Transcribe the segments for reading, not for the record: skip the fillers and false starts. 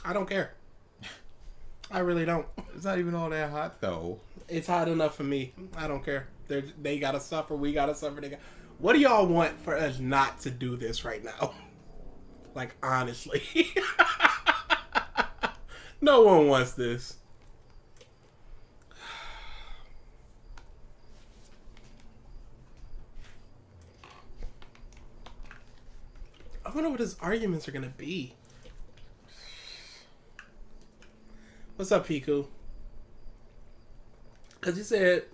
I don't care. I really don't. It's not even all that hot though. It's hot enough for me. I don't care. They gotta suffer. We gotta suffer. What do y'all want for us not to do this right now? Like, honestly. No one wants this. I wonder what his arguments are gonna be. What's up, Piku? Because you said,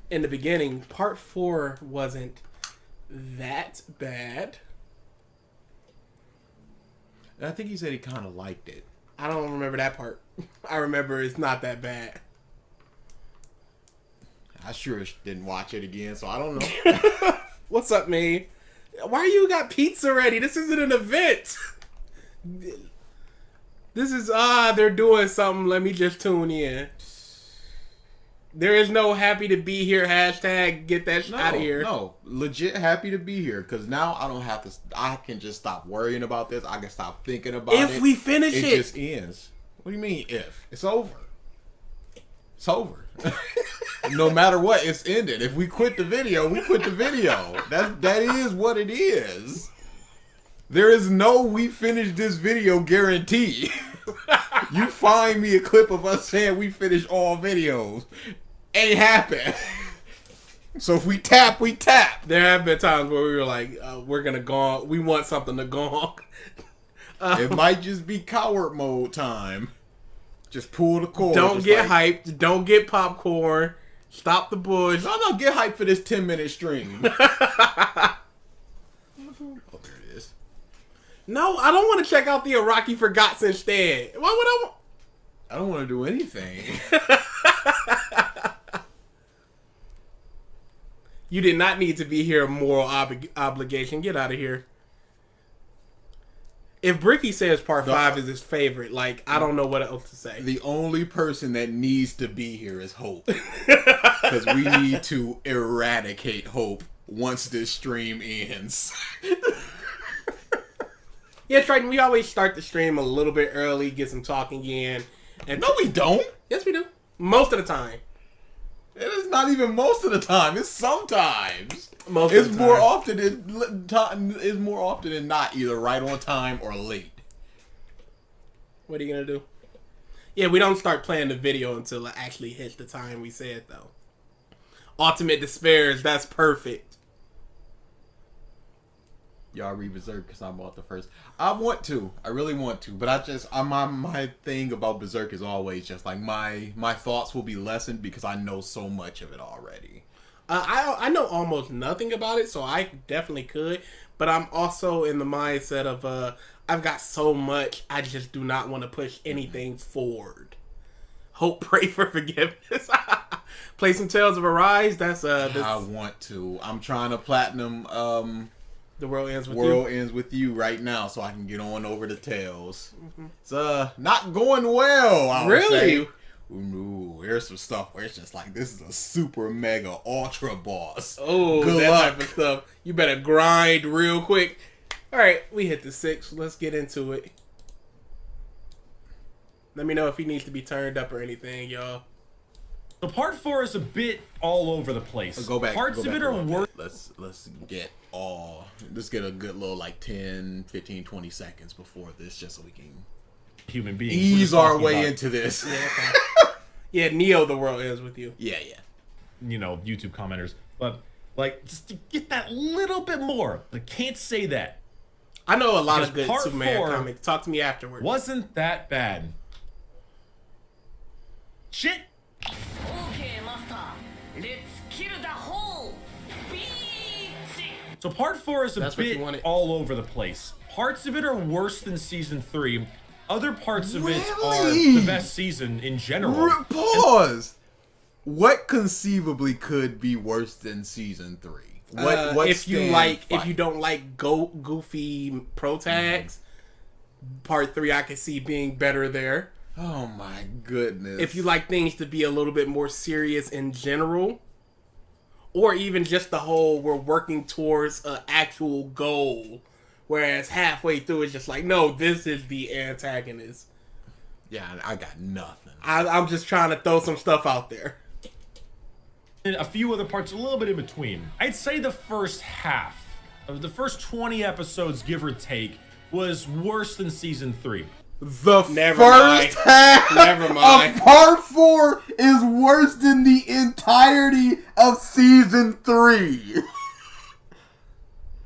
in the beginning, part 4 wasn't that bad. And I think he said he kind of liked it. I don't remember that part. I remember it's not that bad. I sure didn't watch it again, so I don't know. What's up, man? Why you got pizza ready? This isn't an event. This is, they're doing something. Let me just tune in. There is no happy to be here hashtag. Get that out of here. No, legit happy to be here because now I don't have to. I can just stop worrying about this. I can stop thinking about it. If we finish it, it just ends. What do you mean if? It's over. It's over. No matter what, it's ended. If we quit the video, we quit the video. That is what it is. There is no we finished this video guarantee. You find me a clip of us saying we finish all videos. Ain't happen. So if we tap, we tap. There have been times where we were like, we're going to go on. We want something to go on. It might just be coward mode time. Just pull the cord. Don't get hyped. Don't get popcorn. Stop the bush. No, get hyped for this 10-minute stream. Oh, there it is. No, I don't want to check out the Iraqi Forgots instead. Why would I don't want to do anything. You did not need to be here. Moral obligation. Get out of here. If Bricky says part 5 is his favorite, like, I don't know what else to say. The only person that needs to be here is Hope. Because we need to eradicate Hope once this stream ends. Yeah, Triton, we always start the stream a little bit early, get some talking in. And no, we don't. Yes, we do. Most of the time. It is not even most of the time. It's sometimes. It's more often than not either right on time or late. What are you gonna do? Yeah, we don't start playing the video until it actually hits the time we said though. Ultimate Despairs, that's perfect. Y'all read Berserk because I bought the first. I want to. I really want to. But my thing about Berserk is always just like my thoughts will be lessened because I know so much of it already. I know almost nothing about it, so I definitely could. But I'm also in the mindset of I've got so much, I just do not want to push anything forward. Hope, pray for forgiveness. Play some Tales of Arise. That's I want to. I'm trying to platinum. The World Ends With You. Ends With You right now, so I can get on over to Tales. Mm-hmm. It's not going well. I would say. Ooh, there's some stuff where it's just like this is a super mega ultra boss. Oh, good that luck. Type of stuff. You better grind real quick. All right, we hit the 6. Let's get into it. Let me know if he needs to be turned up or anything, y'all. The part 4 is a bit all over the place. Go back. Parts of it are worth. Let's get a good little like 10, 15, 20 seconds before this just so we can human beings ease our way into this. Yeah, okay. Yeah, Neo, The World Ends With You. Yeah. You know, YouTube commenters. But, like, just to get that little bit more. I can't say that. I know a lot of good part Superman 4 comics. Talk to me afterwards. Wasn't that bad. Shit! Okay, master. Let's kill the whole beach. So part 4 is a That's what you bit wanted. all over the place. Parts of it are worse than season 3. Other parts of it are the best season in general. Pause. What conceivably could be worse than season 3? What if you don't like goofy pro tags, part 3 I can see being better there. Oh my goodness. If you like things to be a little bit more serious in general, or even just the whole we're working towards an actual goal Whereas halfway through, it's just like, no, this is the antagonist. Yeah, I got nothing. I'm just trying to throw some stuff out there. And a few other parts a little bit in between. I'd say the first half of the first 20 episodes, give or take, was worse than season 3. The Never first mind. half Never mind. of part 4 is worse than the entirety of season 3.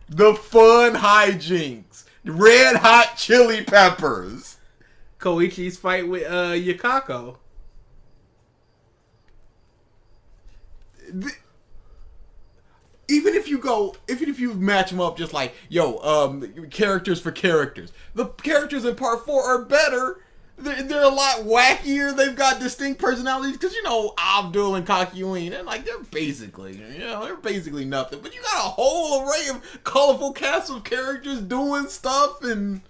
The fun hijinks. Red hot chili peppers. Koichi's fight with Yukako. Even if you match them up just like, characters for characters. The characters in part 4 are better. They're a lot wackier. They've got distinct personalities. Because, Abdul and Kakyoin, they're basically nothing. But you got a whole array of colorful cast of characters doing stuff. And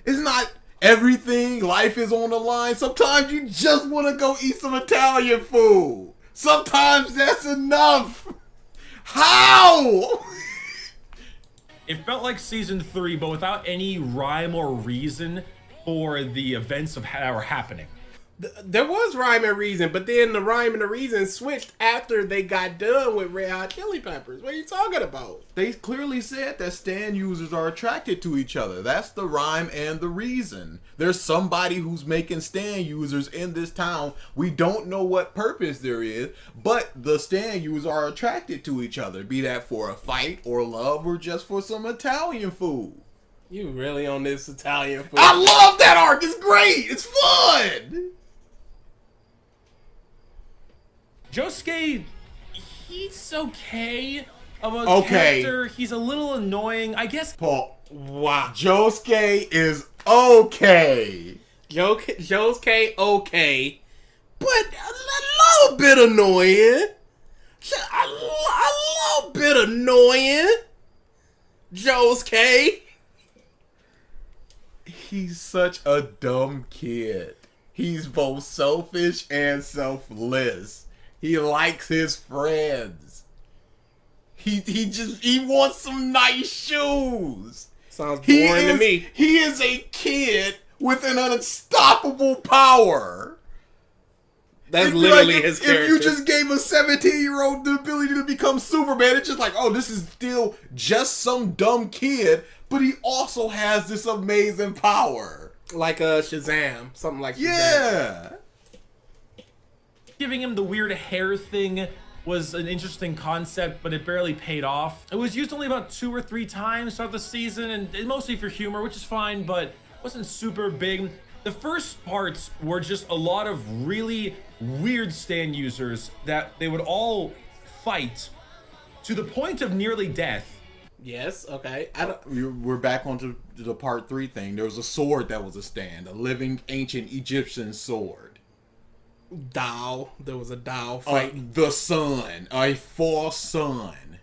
it's not everything. Life is on the line. Sometimes you just want to go eat some Italian food. Sometimes that's enough. How? It felt like season 3, but without any rhyme or reason for the events that are happening. There was rhyme and reason, but then the rhyme and the reason switched after they got done with Red Hot Chili Peppers. What are you talking about? They clearly said that Stan users are attracted to each other. That's the rhyme and the reason. There's somebody who's making Stan users in this town. We don't know what purpose there is, but the Stan users are attracted to each other, be that for a fight or love or just for some Italian food. You really on this Italian food? I love that arc. It's great. It's fun. Josuke, he's okay of a Okay. character. He's a little annoying. I guess Paul, Wow. Josuke is okay. Josuke okay, but a little bit annoying. A little bit annoying. Josuke. He's such a dumb kid. He's both selfish and selfless. He likes his friends. He wants some nice shoes. Sounds boring to me. He is a kid with an unstoppable power. That's It'd be literally like his if character. you just gave a 17-year-old the ability to become Superman, it's just like, oh, this is still just some dumb kid, but he also has this amazing power. Like Shazam, something like Shazam. Yeah. giving him the weird hair thing was an interesting concept, but it barely paid off. It was used only about 2 or 3 times throughout the season, and mostly for humor, which is fine, but wasn't super big. The first parts were just a lot of really weird stand users that they would all fight to the point of nearly death. Yes, okay. We're back onto the part 3 thing. There was a sword that was a stand, a living ancient Egyptian sword. Dao. There was a Dao fight. The sun, a false sun,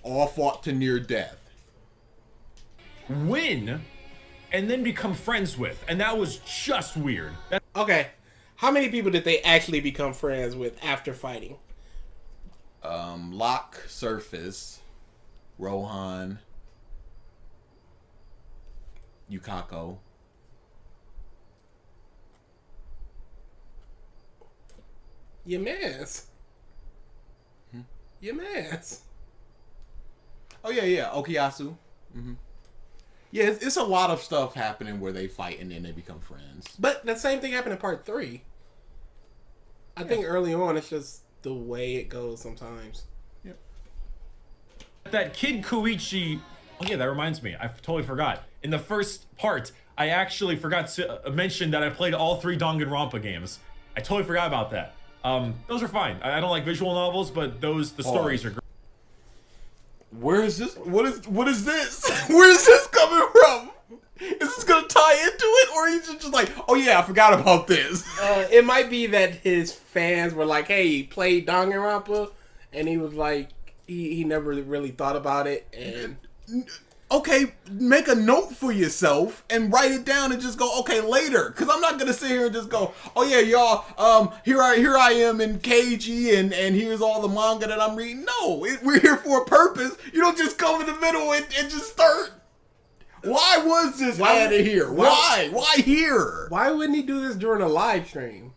all fought to near death. Win, and then become friends with, and that was just weird. Okay. How many people did they actually become friends with after fighting? Locke, Surface, Rohan, Yukako. Your mans. Your mans. Oh yeah, Okuyasu. Mm-hmm. Yeah, it's a lot of stuff happening where they fight and then they become friends. But the same thing happened in part 3. I think early on it's just the way it goes sometimes. Yep. That kid Koichi, oh yeah, that reminds me, I totally forgot. In the first part, I actually forgot to mention that I played all 3 Danganronpa games. I totally forgot about that. Those are fine. I don't like visual novels, but the stories are great. Where is this? What is this? Where is this coming from? Is this gonna tie into it, or are you just like, oh yeah, I forgot about this? It might be that his fans were like, hey, play Danganronpa, and he was like, he never really thought about it, and... Okay, make a note for yourself and write it down and just go, okay, later. Because I'm not going to sit here and just go, oh yeah, y'all, here I am in KG and here's all the manga that I'm reading. No, we're here for a purpose. You don't just come in the middle and just start Why was this added here? Why? Why here? Why wouldn't he do this during a live stream?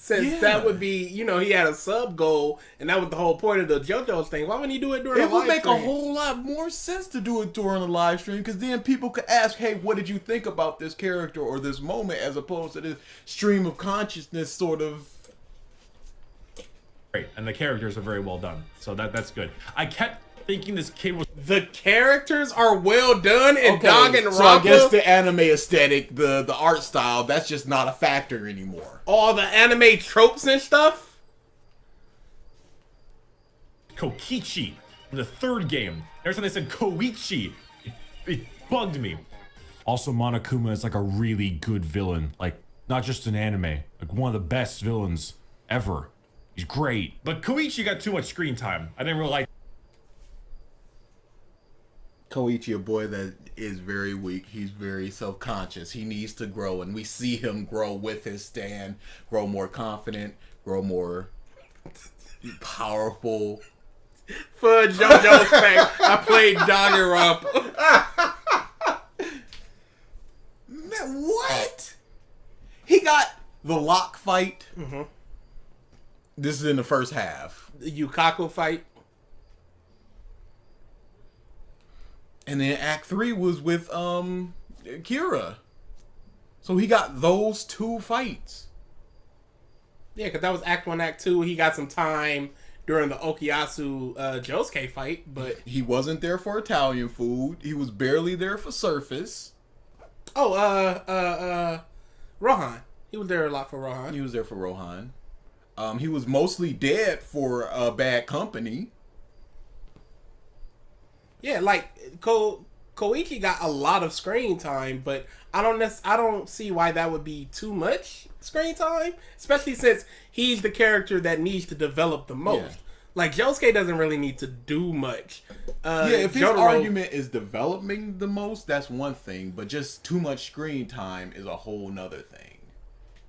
Since Yeah. that would be, he had a sub goal, and that was the whole point of the JoJo's thing. Why wouldn't he do it during a It live would make stream? a whole lot more sense to do it during a live stream, because then people could ask, hey, what did you think about this character or this moment, as opposed to this stream of consciousness sort of. Great, and the characters are very well done, so that's good. I kept thinking this kid was The characters are well done in Danganronpa. So I guess the anime aesthetic, the art style, that's just not a factor anymore. All the anime tropes and stuff. Kokichi in the third game. Every time they said Koichi, it bugged me. Also, Monokuma is like a really good villain, like not just an anime, like one of the best villains ever. He's great, but Koichi got too much screen time. I didn't really like. Koichi, a boy that is very weak. He's very self-conscious. He needs to grow, and we see him grow with his stand, grow more confident, grow more powerful. For JoJo's sake, I played Danganronpa. Man, what? He got the lock fight. Mm-hmm. This is in the first half. The Yukaku fight. And then Act 3 was with Kira. So he got those two fights. Yeah, because that was Act 1, Act 2. He got some time during the Okuyasu Josuke fight, but... He wasn't there for Italian food. He was barely there for surface. Oh, Rohan. He was there a lot for Rohan. He was there for Rohan. He was mostly dead for Bad Company. Yeah, like Koichi got a lot of screen time, but I don't see why that would be too much screen time, especially since he's the character that needs to develop the most. Yeah. Like Josuke doesn't really need to do much. If his Jotaro- argument is developing the most, that's one thing, but just too much screen time is a whole nother thing.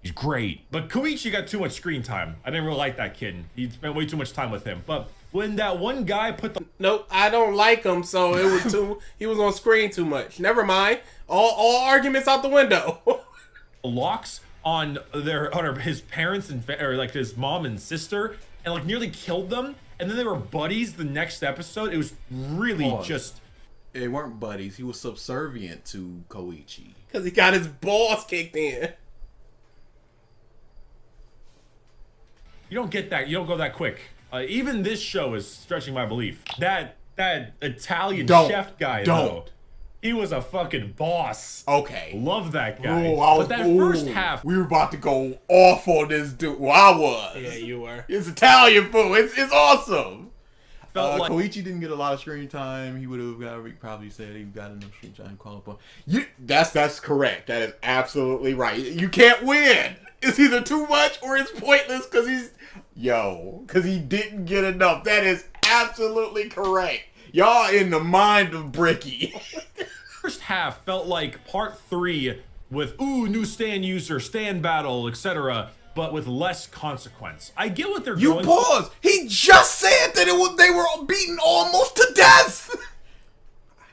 He's great, but Koichi got too much screen time. I didn't really like that kid. He spent way too much time with him. But when that one guy put the Nope, I don't like him, so it was too. He was on screen too much. Never mind. All arguments out the window. locks on his parents and or like his mom and sister, and like nearly killed them, and then they were buddies the next episode. It was really just. They weren't buddies. He was subservient to Koichi. Because he got his balls kicked in. You don't get that. You don't go that quick. Even this show is stretching my belief. That Italian chef guy, though, he was a fucking boss. Okay. Love that guy. But that first half, we were about to go off on this dude. Well, I was. Yeah, you were. It's Italian food. It's awesome. felt like Koichi didn't get a lot of screen time. He would have probably said he got enough screen time. Call upon. That's correct. That is absolutely right. You can't win. It's either too much or it's pointless because he didn't get enough. That is absolutely correct. Y'all in the mind of Bricky. first half felt like part 3 with new stand user, stand battle, etc., but with less consequence. I get what they're You going pause. He just said that they were beaten almost to death,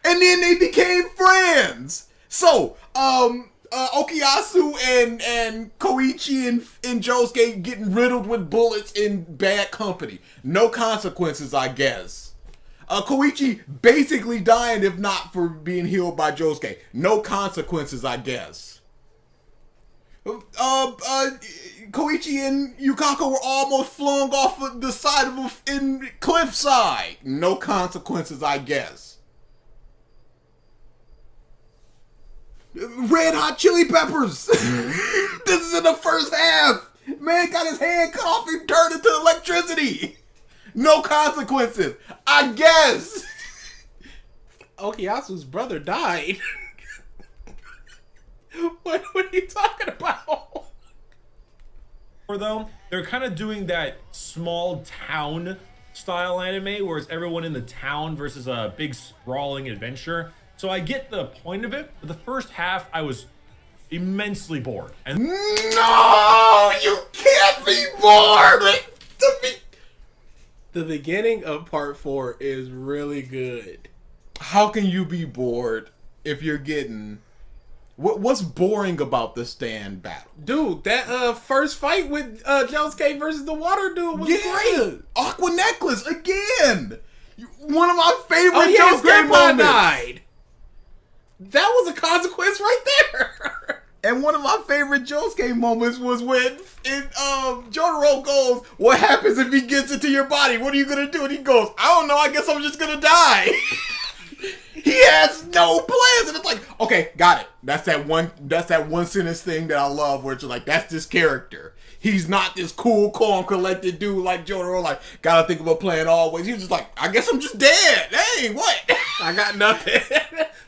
and then they became friends. So, Okuyasu and Koichi and Josuke getting riddled with bullets in bad company. No consequences, I guess. Koichi basically dying if not for being healed by Josuke. No consequences, I guess. Koichi and Yukako were almost flung off of the side of in cliffside. No consequences, I guess. Red Hot Chili Peppers. This is in the first half. Man got his hand cut off and turned into electricity. No consequences, I guess. Okuyasu's brother died. What are you talking about? for, though, they're kind of doing that small town style anime where it's everyone in the town versus a big sprawling adventure. So I get the point of it, but the first half I was immensely bored. And No, you can't be bored. The beginning of part 4 is really good. How can you be bored if you're getting what's boring about the stand battle? Dude, that first fight with Josuke versus the water dude was great. Aqua necklace again. One of my favorite Oh yeah, his Josuke grandpa moments. died. That was a consequence right there. And one of my favorite Josuke moments was when Jotaro goes, "What happens if he gets into your body? What are you gonna do?" And he goes, "I don't know. I guess I'm just gonna die." He has no plans, and it's like, okay, got it. That's that one sentence thing that I love, where it's like, that's this character. He's not this cool, calm, collected dude like Jotaro. Like, gotta think of a plan always. He's just like, I guess I'm just dead. Hey, what? I got nothing.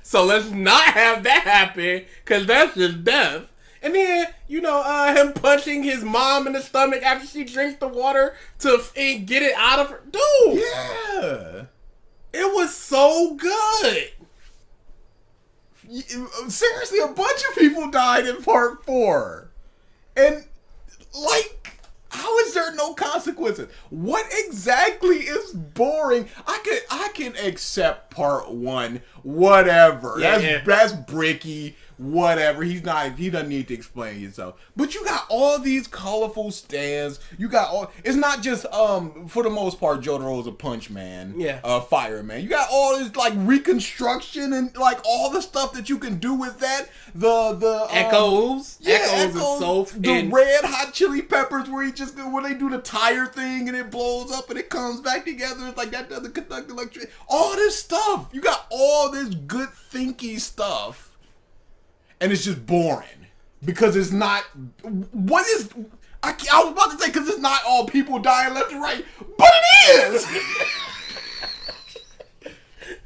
So let's not have that happen, because that's just death. And then, him punching his mom in the stomach after she drinks the water to get it out of her. Dude! Yeah. It was so good. Seriously, a bunch of people died in part 4. And, like, how is there no consequences? What exactly is boring? I can accept part 1, whatever. Yeah, that's Bricky, whatever. He doesn't need to explain himself. But you got all these colorful stands. It's not just for the most part Jotaro is a punch man. Yeah. Fireman. You got all this like reconstruction and like all the stuff that you can do with that. The Echoes. Yeah, Echoes is so the red hot chili peppers where they do the tire thing and it blows up and it comes back together. It's like that doesn't conduct electricity. All this stuff. You got all this good thinky stuff. And it's just boring because it's not. What is? I was about to say because it's not all people dying left and right, but it is.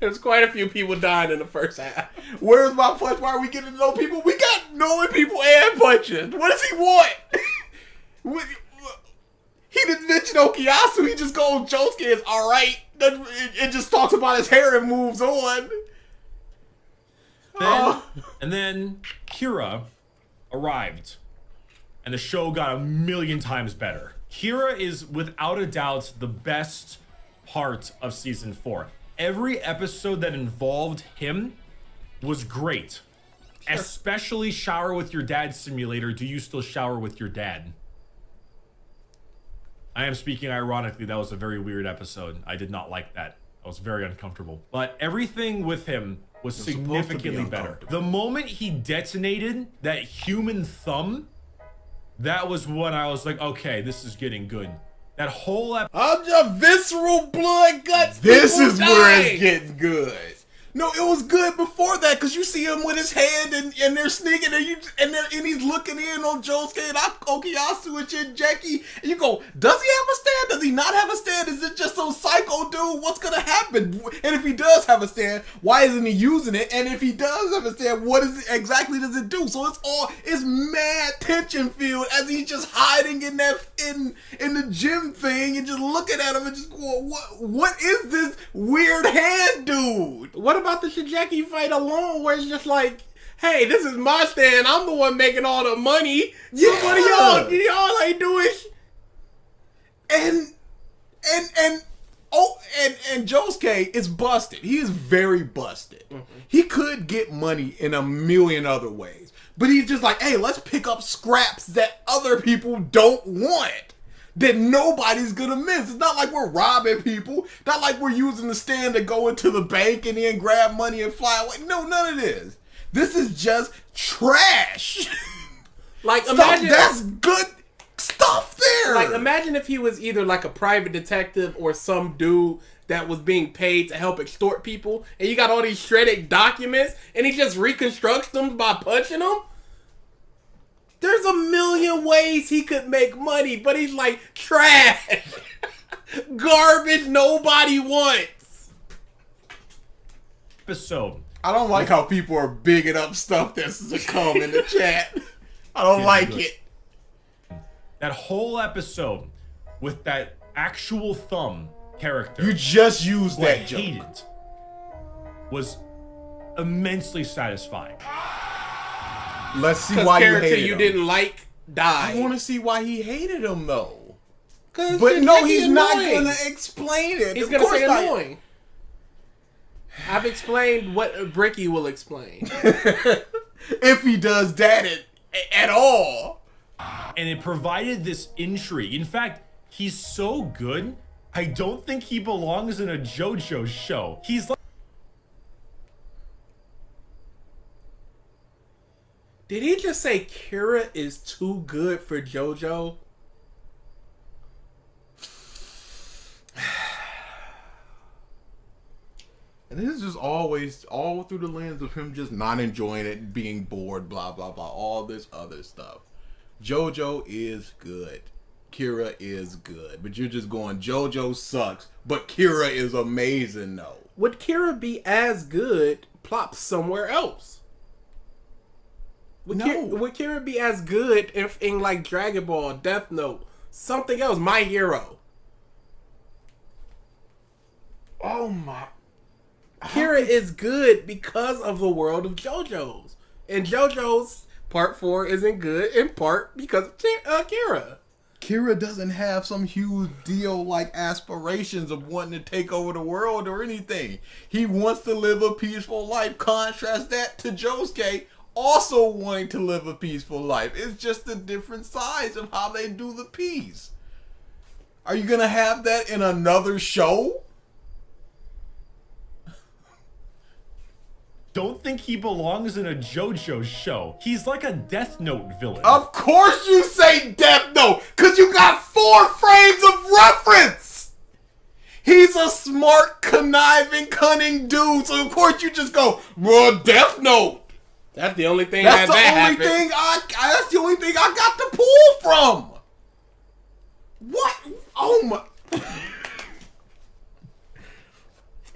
There's quite a few people dying in the first half. Where's my punch? Why are we getting to know people? We got knowing people and punching. What does he want? He didn't mention Okuyasu. He just goes, Josuke is all right. It just talks about his hair and moves on. And then Kira arrived, and the show got a million times better. Kira is without a doubt the best part of season 4. Every episode that involved him was great. Sure. Especially Shower with Your Dad Simulator. Do you still shower with your dad? I am speaking ironically. That was a very weird episode. I did not like that. I was very uncomfortable. But everything with him was significantly better. The moment he detonated that human thumb, that was when I was like, okay, this is getting good. That whole I'm just visceral blood guts. This is where it's getting good. No, it was good before that because you see him with his hand and they're sneaking and he's looking in on Josuke and Okuyasu and Shinjeki and you go, does he have a stand? Does he not have a stand? Is it just some psycho dude? What's gonna happen? And if he does have a stand, why isn't he using it? And if he does have a stand, what exactly does it do? So it's mad tension filled as he's just hiding in the gym thing and just looking at him and just going, what is this weird hand dude? What about the Shinjeki fight alone where it's just like, hey, this is my stand, I'm the one making all the money. Yeah. So what are y'all ain't doing? And Josuke is busted. He is very busted. Mm-hmm. He could get money in a million other ways. But he's just like, hey, let's pick up scraps that other people don't want. That nobody's gonna miss. It's not like we're robbing people. Not like we're using the stand to go into the bank and then grab money and fly away. No, none of this. This is just trash. Like, imagine that's good stuff there. Like, imagine if he was either like a private detective or some dude that was being paid to help extort people, and you got all these shredded documents, and he just reconstructs them by punching them. There's a million ways he could make money, but he's like, trash. Garbage nobody wants. Episode. I don't like how people are bigging up stuff that's to come in the chat. I don't like it. That whole episode with that actual thumb character. You just used that joke. Hated was immensely satisfying. Let's see why you hated him. You didn't like died. I want to see why he hated him though. But no, he's not gonna explain it. He's gonna say annoying. I've explained what Bricky will explain. If he does that at all. And it provided this intrigue. In fact, he's so good, I don't think he belongs in a Jojo show. He's like... Did he just say Kira is too good for JoJo? And this is just always all through the lens of him just not enjoying it, being bored, blah, blah, blah, all this other stuff. JoJo is good. Kira is good. But you're just going, JoJo sucks, but Kira is amazing, though. Would Kira be as good plopped somewhere else? Would Kira be as good if in like Dragon Ball, Death Note, something else, My Hero? Oh my... Kira is good because of the world of JoJo's. And JoJo's Part 4 isn't good in part because of Kira. Kira doesn't have some huge deal like aspirations of wanting to take over the world or anything. He wants to live a peaceful life. Contrast that to Josuke also wanting to live a peaceful life. It's just a different size of how they do the peace. Are you going to have that in another show? Don't think he belongs in a JoJo show. He's like a Death Note villain. Of course you say Death Note, because you got 4 frames of reference. He's a smart, conniving, cunning dude, so of course you just go, well, Death Note. That's the only thing That's the only happened. thing that's the only thing I got to pull from. What? Oh my...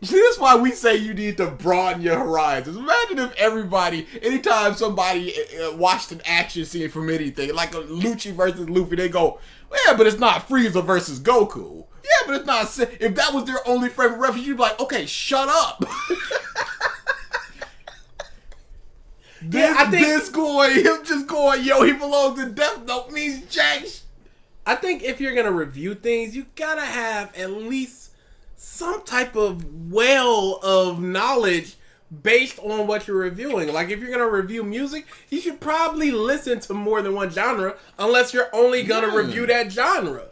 See, that's why we say you need to broaden your horizons. Imagine if everybody, anytime somebody watched an action scene from anything, like a Lucci versus Luffy, they go, yeah, but it's not Frieza versus Goku. Yeah, but it's not... If that was their only frame of reference, you'd be like, okay, shut up. Him just going, yo, he belongs in Death Note means jack. I think if you're going to review things, you got to have at least some type of well of knowledge based on what you're reviewing. Like if you're going to review music, you should probably listen to more than one genre unless you're only going to review that genre.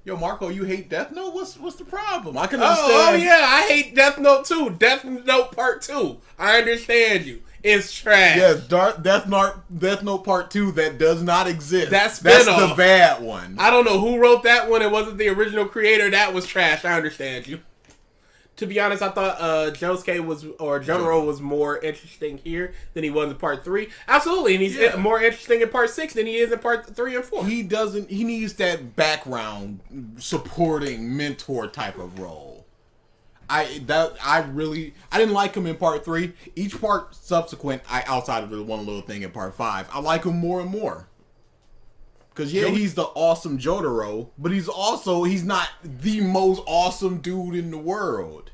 Yo, Marco, you hate Death Note? What's the problem? I can understand. Oh yeah, I hate Death Note too. Death Note Part 2. I understand you. It's trash. Yes, Death Note Part 2 that does not exist. That's the bad one. I don't know who wrote that one. It wasn't the original creator. That was trash. I understand you. To be honest, I thought Jotaro was more interesting here than he was in Part 3. Absolutely, and he's more interesting in Part 6 than he is in Part 3 and 4. He needs that background supporting mentor type of role. I didn't like him in Part 3. Each part subsequent, outside of the one little thing in Part 5, I like him more and more. Because he's the awesome Jotaro, but he's not the most awesome dude in the world.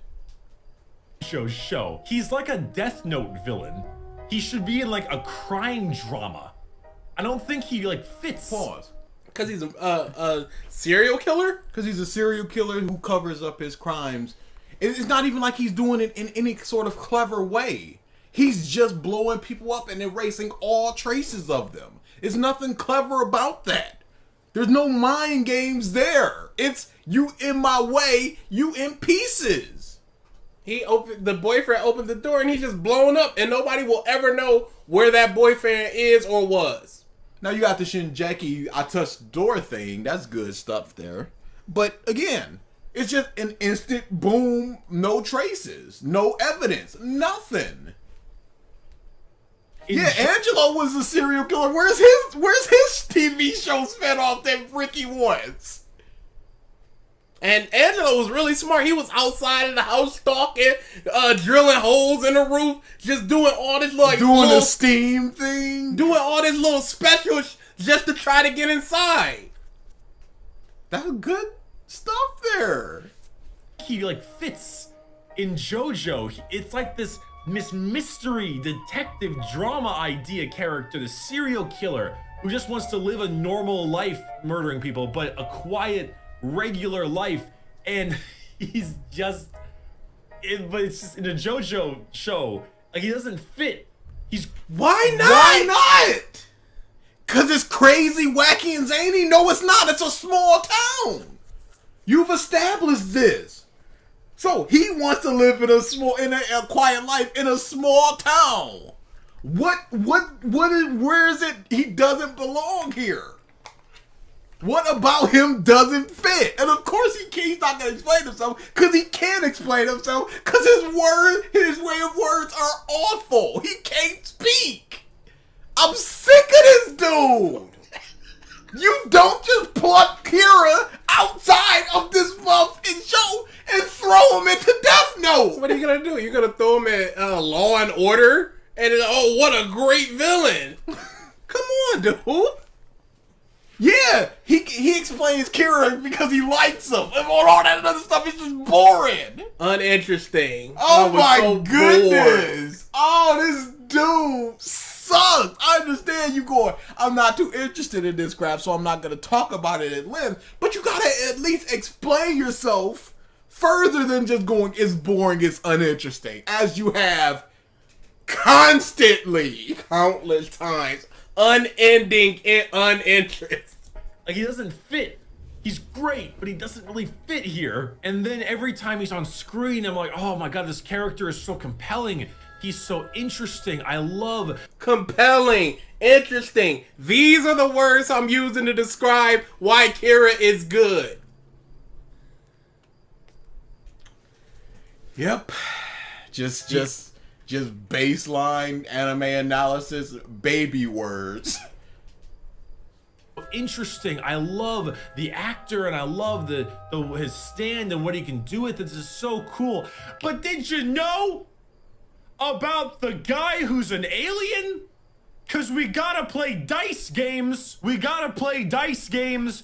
Show. He's like a Death Note villain. He should be in like a crime drama. I don't think he like fits. Pause. Because he's a serial killer? Because he's a serial killer who covers up his crimes. It's not even like he's doing it in any sort of clever way. He's just blowing people up and erasing all traces of them. There's nothing clever about that. There's no mind games there. It's you in my way, you in pieces. The boyfriend opened the door and he's just blown up and nobody will ever know where that boyfriend is or was. Now you got the Shinjeki, I touched the door thing. That's good stuff there. But again, it's just an instant boom, no traces, no evidence, nothing. Yeah, Angelo was a serial killer. Where's his TV show spin off that Bricky was? And Angelo was really smart. He was outside of the house stalking, drilling holes in the roof, just doing all this doing the steam thing, doing all this little special just to try to get inside. That was good stuff there. He like fits in JoJo. It's like this mystery detective drama idea character, the serial killer who just wants to live a normal life murdering people, but a quiet, regular life. And he's just but it's just in a JoJo show. Like, he doesn't fit. He's Why not? Why not? Cause it's crazy, wacky, and zany. No, it's not. It's a small town. You've established this. So he wants to live in a quiet life in a small town. Where is it? He doesn't belong here. What about him doesn't fit? And of course he's not gonna explain himself because he can't explain himself because his way of words are awful. He can't speak. I'm sick of this dude. You don't just pluck Kira outside of this fucking show and throw him into Death Note. What are you gonna do? You're gonna throw him in Law and Order? And oh, what a great villain! Come on, dude. Yeah, he explains Kira because he likes him, and all that other stuff is just boring. Uninteresting. Oh I was my so goodness! Bored. Oh, this dude sucks. I understand you going, I'm not too interested in this crap, so I'm not gonna talk about it at length. But you gotta at least explain yourself further than just going, it's boring, it's uninteresting, as you have constantly, countless times, unending uninterest. like, he doesn't fit. He's great, but he doesn't really fit here. And then every time he's on screen, I'm like, oh my god, this character is so compelling. He's so interesting. I love compelling, interesting. These are the words I'm using to describe why Kira is good. Yep. Just baseline anime analysis, baby words. Interesting. I love the actor and I love his stand and what he can do with it. This is so cool. But did you know about the guy who's an alien? Cause we gotta play dice games. We gotta play dice games.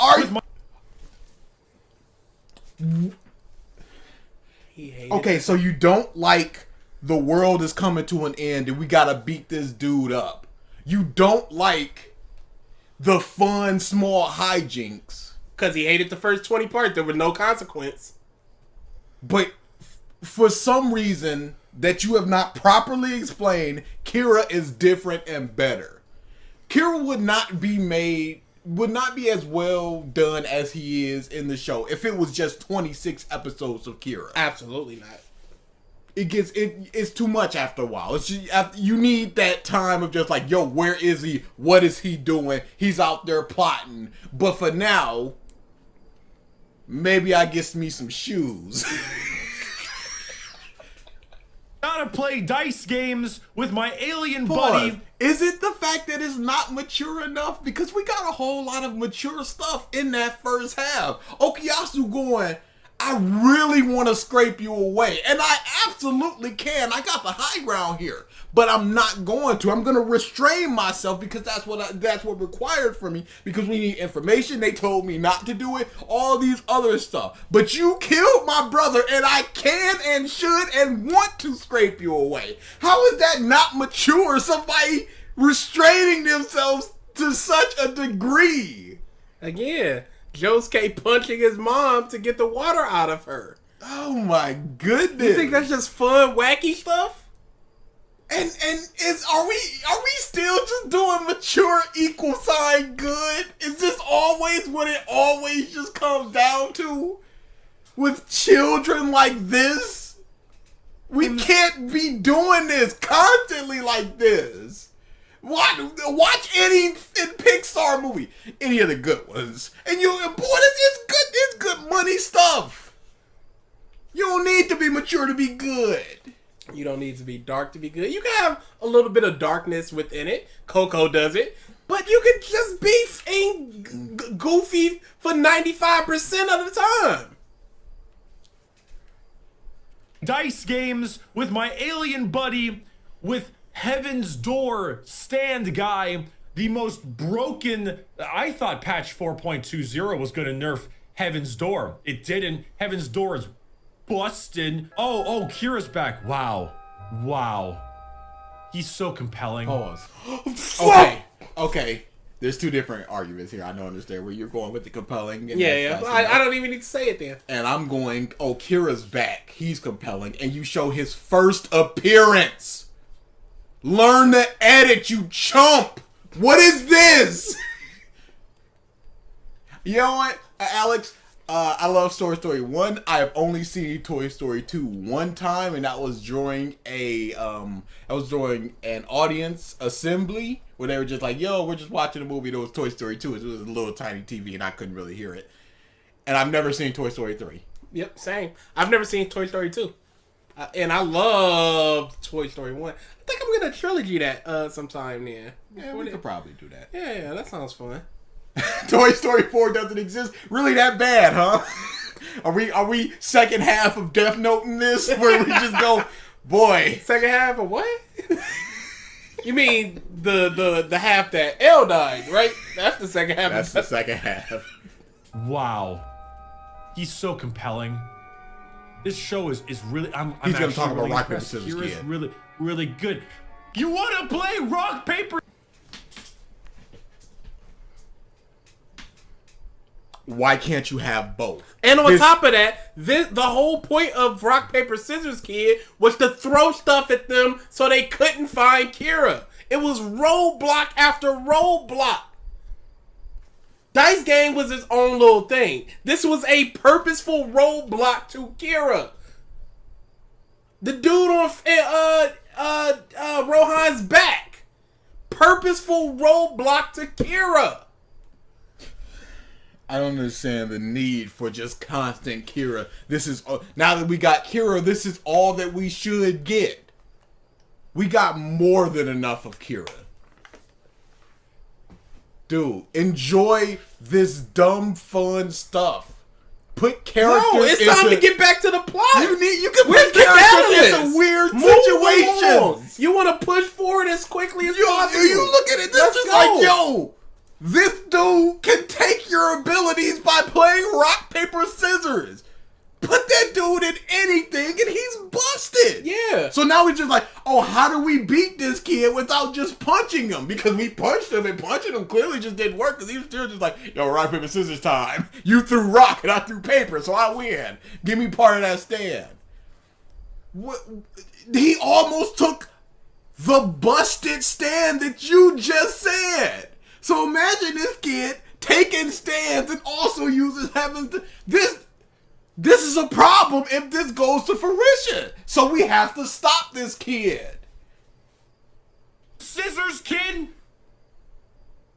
Okay, so you don't like the world is coming to an end and we gotta beat this dude up. You don't like the fun small hijinks. Because he hated the first 20 parts. There was no consequence. But for some reason that you have not properly explained, Kira is different and better. Kira would not be as well done as he is in the show if it was just 26 episodes of Kira. Absolutely not. It's too much after a while. It's just, you need that time of just like, yo, where is he? What is he doing? He's out there plotting. But for now, maybe I get me some shoes. Gotta play dice games with my alien buddy. Is it the fact that it's not mature enough? Because we got a whole lot of mature stuff in that first half. Okuyasu going, I really want to scrape you away. And I absolutely can. I got the high ground here. But I'm not going to. I'm going to restrain myself because that's what required for me. Because we need information. They told me not to do it. All these other stuff. But you killed my brother and I can and should and want to scrape you away. How is that not mature? Somebody restraining themselves to such a degree. Again, Josuke punching his mom to get the water out of her. Oh my goodness. You think that's just fun, wacky stuff? And are we still just doing mature equal sign good? Is this always what it always just comes down to? With children like this? We can't be doing this constantly like this. Watch any Pixar movie, any of the good ones, and it's good money stuff. You don't need to be mature to be good. You don't need to be dark to be good. You can have a little bit of darkness within it. Coco does it, but you can just be goofy for 95% of the time. Dice games with my alien buddy with Heaven's Door stand guy, the most broken. I thought patch 4.20 was going to nerf Heaven's Door. It didn't. Heaven's Door is busted. Oh, Kira's back. Wow. He's so compelling. Pause. Okay. There's two different arguments here. I don't understand where you're going with the compelling. And Yeah. I don't even need to say it then. And I'm going, oh, Kira's back. He's compelling. And you show his first appearance. Learn to edit, you chump. What is this? You know what, Alex? I love Toy Story 1. I have only seen Toy Story 2 one time, and that was during an audience assembly where they were just like, yo, we're just watching a movie that was Toy Story 2. It was a little tiny TV, and I couldn't really hear it. And I've never seen Toy Story 3. Yep, same. I've never seen Toy Story 2. And I love Toy Story 1. I think I'm going to trilogy that sometime then. Yeah, we could probably do that. Yeah, that sounds fun. Toy Story 4 doesn't exist? Really that bad, huh? Are we second half of Death Note in this? Where we just go, boy. Second half of what? You mean the half that L died, right? That's the second half. That's the second half. Wow. He's so compelling. This show is really... He's going to talk about really Rock, Paper, impressed. Scissors, Kira's Kid. really, really good. You want to play Rock, Paper... Why can't you have both? And on top of that, the whole point of Rock, Paper, Scissors Kid was to throw stuff at them so they couldn't find Kira. It was roadblock after roadblock. Dice Game was its own little thing. This was a purposeful roadblock to Kira. The dude on Rohan's back. Purposeful roadblock to Kira. I don't understand the need for just constant Kira. This is now that we got Kira, this is all that we should get. We got more than enough of Kira. Dude, enjoy this dumb fun stuff. Put characters. No, it's time to get back to the plot. You can put characters into weird situations. You want to push forward as quickly as possible. You look at it. This is like, yo. This dude can take your abilities by playing rock, paper, scissors. Put that dude in anything and he's busted. Yeah. So now we're just like, oh, how do we beat this kid without just punching him? Because we punched him and punching him clearly just didn't work because he was still just like, yo, rock, paper, scissors time. You threw rock and I threw paper, so I win. Give me part of that stand. What? He almost took the busted stand that you just said. So imagine this kid taking stands and also uses having to, this is a problem if this goes to fruition. So we have to stop this kid. Scissors, kid!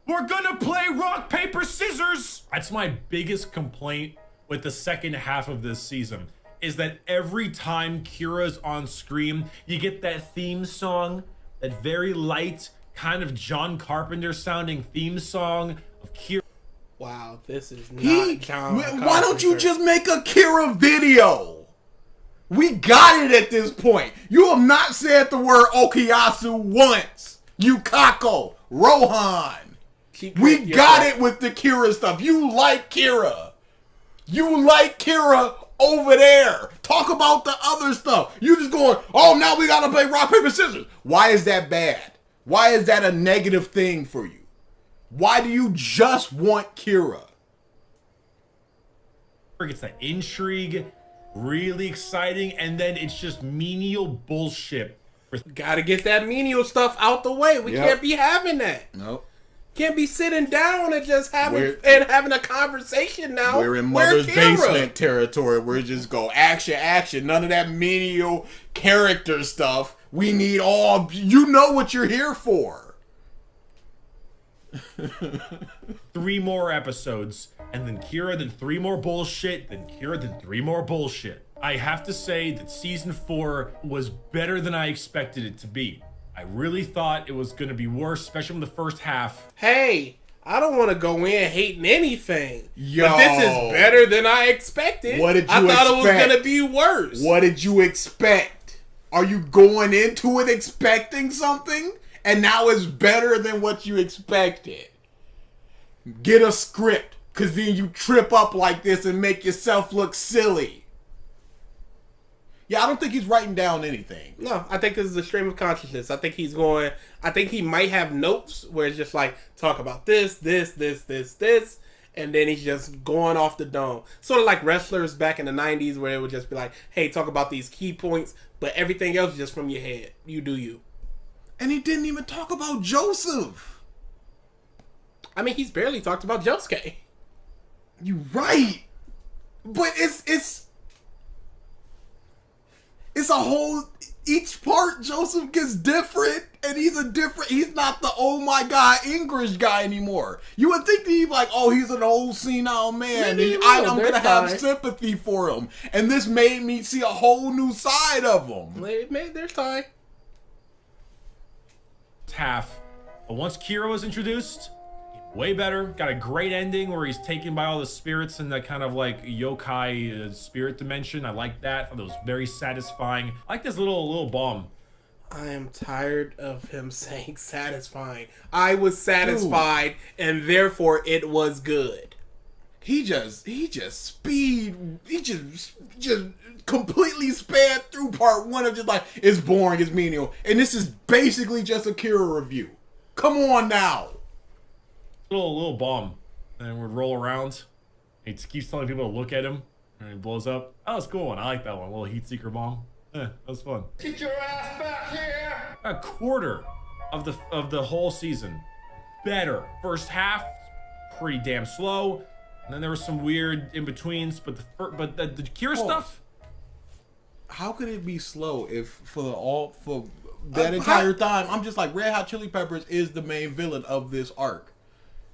We're gonna play rock, paper, scissors! That's my biggest complaint with the second half of this season, is that every time Kira's on screen, you get that theme song, that very light, kind of John Carpenter sounding theme song of Kira. Wow, this is not John Carpenter. Why don't you just make a Kira video? We got it at this point. You have not said the word Okuyasu once. Yukako, Rohan. We got it with the Kira stuff. You like Kira. You like Kira over there. Talk about the other stuff. You just going, oh, now we gotta play rock, paper, scissors. Why is that bad? Why is that a negative thing for you? Why do you just want Kira? It's that intrigue, really exciting, and then it's just menial bullshit. Gotta get that menial stuff out the way. We can't be having that. Nope. Can't be sitting down and just having a conversation now. We're in Mother's Basement territory. We're just go action, action. None of that menial character stuff. We need all. You know what you're here for. 3 more episodes, and then Kira, then 3 more bullshit, then Kira, then 3 more bullshit. I have to say that season 4 was better than I expected it to be. I really thought it was going to be worse, especially in the first half. Hey, I don't want to go in hating anything. Yo. But this is better than I expected. What did you I thought expect? it was going to be worse. What did you expect? Are you going into it expecting something? And now it's better than what you expected. Get a script, because then you trip up like this and make yourself look silly. Yeah, I don't think he's writing down anything. No, I think this is a stream of consciousness. I think he might have notes where it's just like, talk about this, and then he's just going off the dome. Sort of like wrestlers back in the 90s where it would just be like, hey, talk about these key points, but everything else is just from your head. You do you. And he didn't even talk about Joseph. I mean, he's barely talked about Josuke. You're right. But it's a whole, each part Joseph gets different, and he's not the oh my god English guy anymore. You would think that he'd be like, oh, he's an old senile man, and I'm gonna have sympathy for him. And this made me see a whole new side of him. There's time. Half. But once Kira was introduced, way better. Got a great ending where he's taken by all the spirits in that kind of like yokai spirit dimension. I like that. I thought it was very satisfying. I like this little bomb. I am tired of him saying satisfying. I was satisfied, and therefore it was good. He just completely spanned through part one of just like, it's boring, it's menial. And this is basically just a Kira review. Come on now. Little bomb. And would roll around. He keeps telling people to look at him. And he blows up. That was cool one. I like that one. A little heat seeker bomb. That was fun. Get your ass back here! A quarter of the whole season. Better. First half, pretty damn slow. And then there was some weird in-betweens. But the Kira stuff? How could it be slow if for that entire time I'm just like, Red Hot Chili Peppers is the main villain of this arc,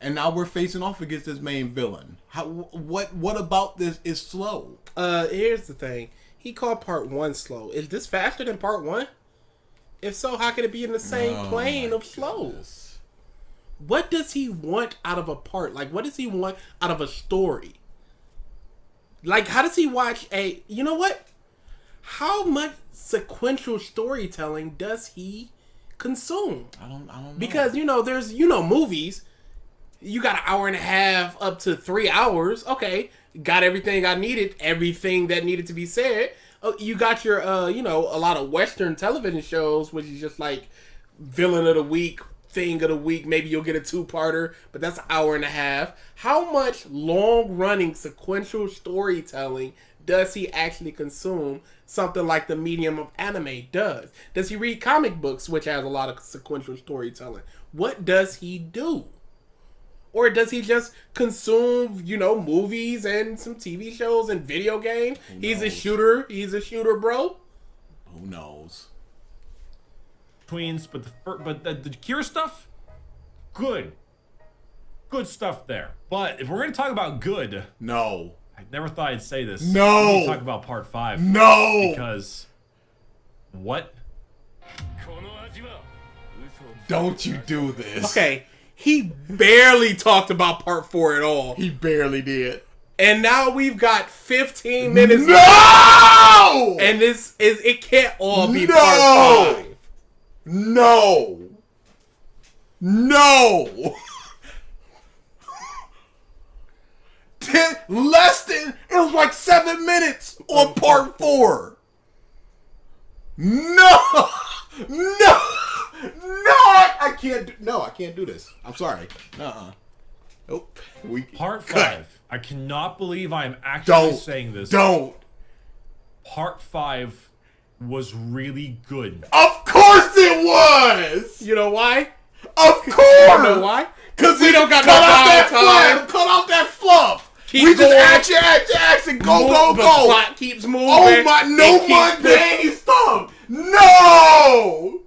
and now we're facing off against this main villain. What about this is slow? Here's the thing. He called part one slow. Is this faster than part one? If so, how could it be in the same plane of slow? What does he want out of a part? Like, what does he want out of a story? Like, how does he watch you know what? How much sequential storytelling does he consume? I don't know. Because, there's, movies. You got an hour and a half up to 3 hours. Okay. Got everything I needed. Everything that needed to be said. You got your, a lot of Western television shows, which is just like villain of the week, thing of the week. Maybe you'll get a 2-parter, but that's an hour and a half. How much long-running sequential storytelling does he actually consume? Something like the medium of anime does. Does he read comic books, which has a lot of sequential storytelling? What does he do? Or does he just consume, movies and some TV shows and video games? He's a shooter. He's a shooter, bro. Who knows? Tweens, but the Kira stuff, good stuff there. But if we're gonna talk about good, no. I never thought I'd say this. No. We need to talk about part 5. No. Because what? Don't you do this. Okay. He barely talked about part 4 at all. He barely did. And now we've got 15 minutes. No! And it can't all be part 5. No. No. It was like 7 minutes on part 4. No, I can't do this. I'm sorry. Nope. Part 5. I cannot believe I am actually saying this. Don't. Part 5 was really good. Of course it was. You know why? Of course. You know why? Because we don't got no time. Cut out that fluff. We just action, go. The plot keeps moving. Oh my, no mundane stuff. No!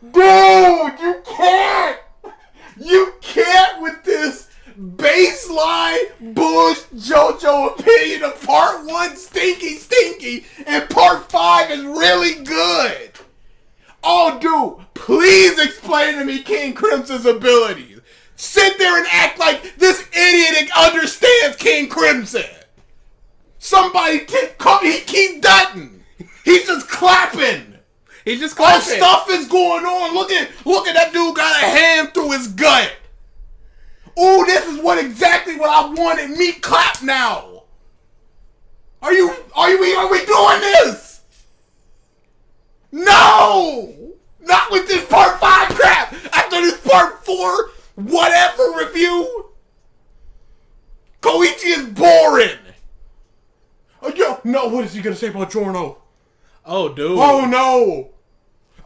Dude, you can't with this baseline Bush Jojo opinion of part 1 stinky, and part 5 is really good. Oh, dude, please explain to me King Crimson's abilities. Sit there and act like this idiot understands King Crimson. Somebody he keep dutting. He's just clapping. He's just clapping. All stuff is going on. Look at that dude got a hand through his gut. Ooh, this is exactly what I wanted. Me clap now. Are we doing this? No! Not with this part 5 crap! After this part 4 whatever review! Koichi is boring! Oh, yo, no, what is he gonna say about Giorno? Oh, dude. Oh, no!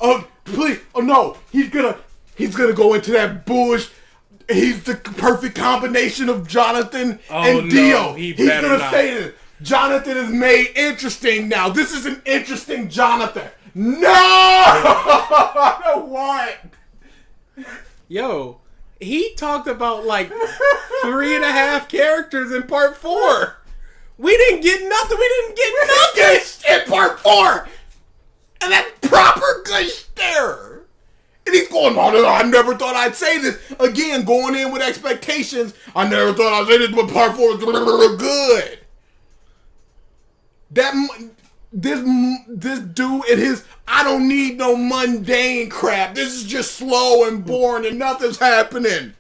Oh, please, oh, no! He's gonna go into that bush. He's the perfect combination of Jonathan and Dio. He's gonna not. say this. Jonathan is made interesting now. This is an interesting Jonathan. No! What? Yo, he talked about like 3.5 characters in part 4. We didn't get nothing. We didn't get nothing In part 4! And that's proper gush there. And he's going, oh, I never thought I'd say this. Again, going in with expectations. I never thought I'd say this, but part 4 is good. This dude and his I don't need no mundane crap. This is just slow and boring and nothing's happening.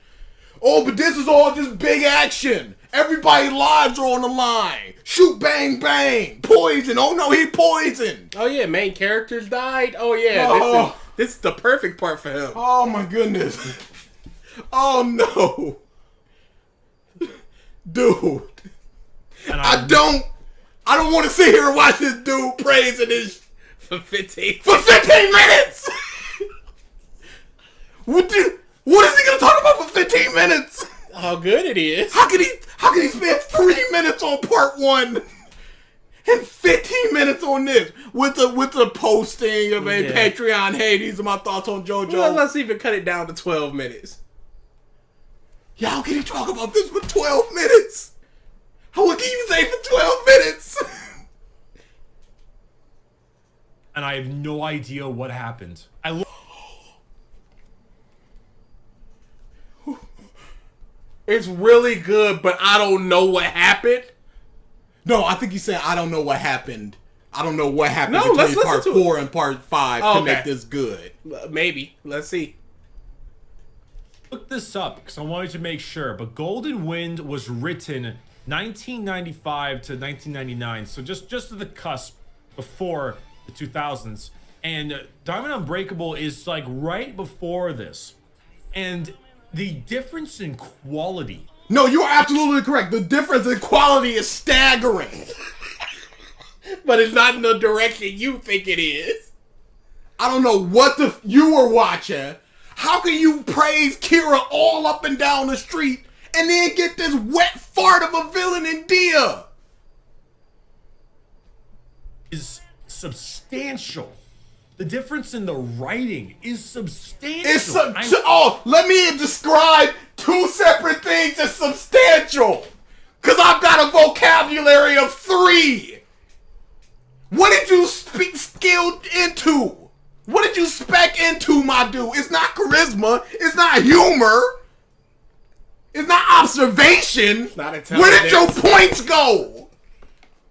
Oh, but this is all just big action. Everybody's lives are on the line. Shoot, bang, bang. Poison. Oh no, he poisoned. Oh yeah, main characters died. Oh yeah, this is the perfect part for him. Oh my goodness. Oh no. Dude. And I don't want to sit here and watch this dude praising his For 15 minutes. What is he gonna talk about for 15 minutes? How good it is. How could he spend 3 minutes on part 1 and 15 minutes on this with the posting of a Patreon? Hey, these are my thoughts on Jojo. Well, let's even cut it down to 12 minutes. Yeah, how can he talk about this for 12 minutes? What can you say for 12 minutes? And I have no idea what happened. It's really good, but I don't know what happened. No, I think he's saying I don't know what happened. I don't know what happened No, let's between part listen to 4 and part 5 to make this good. Maybe. Let's see. Look this up because I wanted to make sure. But Golden Wind was written 1995 to 1999, so just at the cusp before the 2000s. And Diamond Unbreakable is like right before this. And the difference in quality. No, you are absolutely correct. The difference in quality is staggering. But it's not in the direction you think it is. I don't know what you were watching. How can you praise Kira all up and down the street and then get this wet fart of a villain in Dia? Is substantial. The difference in the writing is substantial. Let me describe 2 separate things as substantial. Because I've got a vocabulary of 3. What did you skilled into? What did you spec into, my dude? It's not charisma. It's not humor. It's not observation. It's not Where did your intelligence. points go?